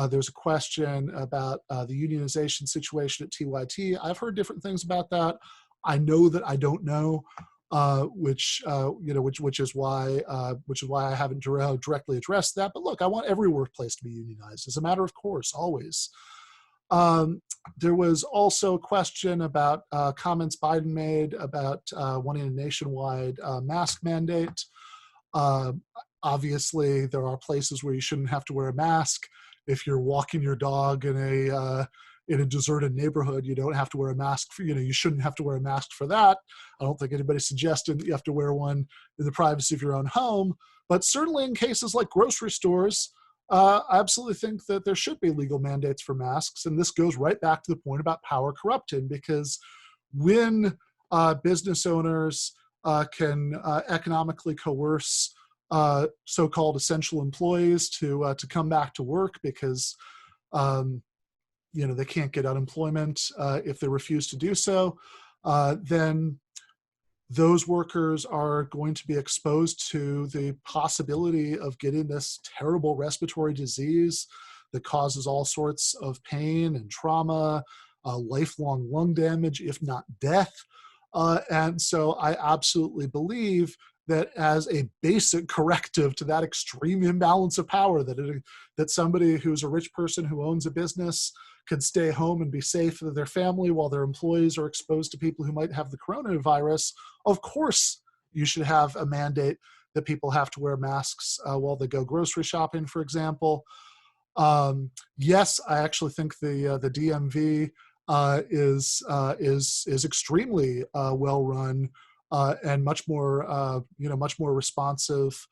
There's a question about the unionization situation at TYT. I've heard different things about that. I know that I don't know, which is why I haven't directly addressed that. But look, I want every workplace to be unionized, as a matter of course, always. There was also a question about comments Biden made about wanting a nationwide mask mandate. Obviously, there are places where you shouldn't have to wear a mask. If you're walking your dog in a deserted neighborhood, you don't have to wear a mask for, you shouldn't have to wear a mask for that. I don't think anybody's suggesting that you have to wear one in the privacy of your own home, but certainly in cases like grocery stores, I absolutely think that there should be legal mandates for masks. And this goes right back to the point about power corrupting, because when business owners can economically coerce so-called essential employees to come back to work because they can't get unemployment if they refuse to do so, then those workers are going to be exposed to the possibility of getting this terrible respiratory disease that causes all sorts of pain and trauma, lifelong lung damage, if not death. And so I absolutely believe that as a basic corrective to that extreme imbalance of power, that somebody who's a rich person who owns a business can stay home and be safe for their family while their employees are exposed to people who might have the coronavirus, of course you should have a mandate that people have to wear masks while they go grocery shopping, for example. Yes, I actually think the DMV is extremely well run and much more responsive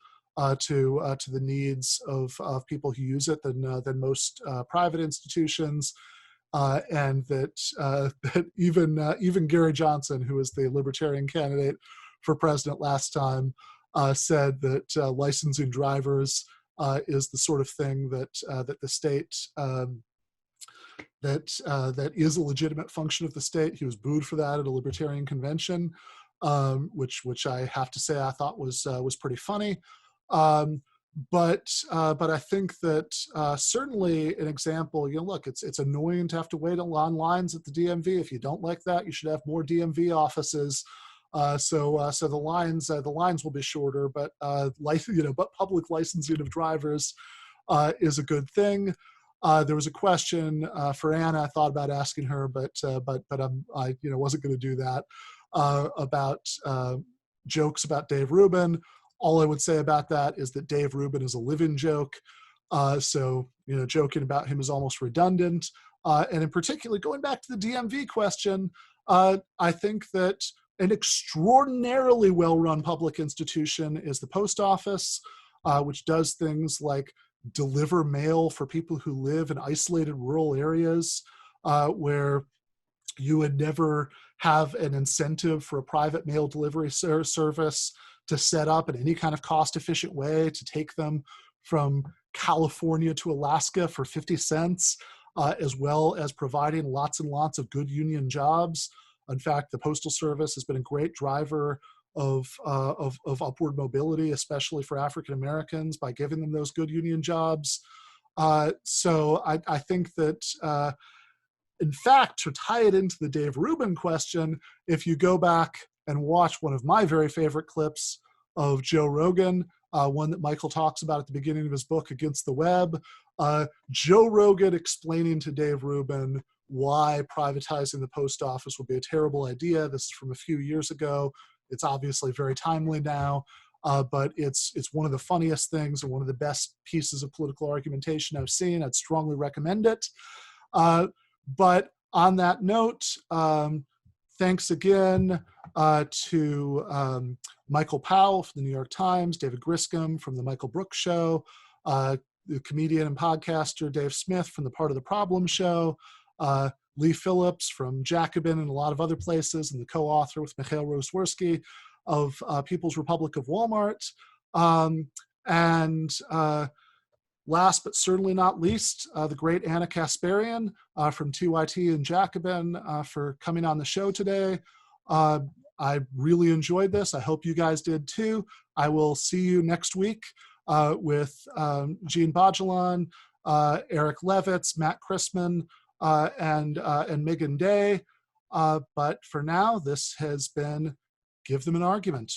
to the needs of people who use it than most private institutions, and that even Gary Johnson, who was the Libertarian candidate for president last time, said that licensing drivers is the sort of thing that the state that is a legitimate function of the state. He was booed for that at a Libertarian convention, which I have to say I thought was pretty funny. But I think that certainly an example, look, it's annoying to have to wait on lines at the DMV. If you don't like that, you should have more DMV offices. So the lines will be shorter, but but public licensing of drivers is a good thing. There was a question for Anna. I thought about asking her, but I wasn't going to do that, about jokes about Dave Rubin. All I would say about that is that Dave Rubin is a living joke. So joking about him is almost redundant. And in particular, going back to the DMV question, I think that an extraordinarily well-run public institution is the post office, which does things like deliver mail for people who live in isolated rural areas where you would never have an incentive for a private mail delivery service to set up in any kind of cost-efficient way to take them from California to Alaska for 50 cents, as well as providing lots and lots of good union jobs. In fact, the Postal Service has been a great driver of upward mobility, especially for African Americans, by giving them those good union jobs. So I think that, in fact, to tie it into the Dave Rubin question, if you go back and watch one of my very favorite clips of Joe Rogan, one that Michael talks about at the beginning of his book, Against the Web, Joe Rogan explaining to Dave Rubin why privatizing the post office would be a terrible idea. This is from a few years ago. It's obviously very timely now, but it's one of the funniest things and one of the best pieces of political argumentation I've seen. I'd strongly recommend it. But on that note, thanks again to Michael Powell from the New York Times, David Griscom from the Michael Brooks Show, the comedian and podcaster Dave Smith from the Part of the Problem Show, Leigh Phillips from Jacobin and a lot of other places, and the co-author with Mikhail Rosworski of People's Republic of Walmart. And last but certainly not least, the great Anna Kasparian from TYT and Jacobin for coming on the show today. I really enjoyed this. I hope you guys did too. I will see you next week with Jean Bajalan, Eric Levitz, Matt Chrisman, and Megan Day. But for now, this has been Give Them an Argument.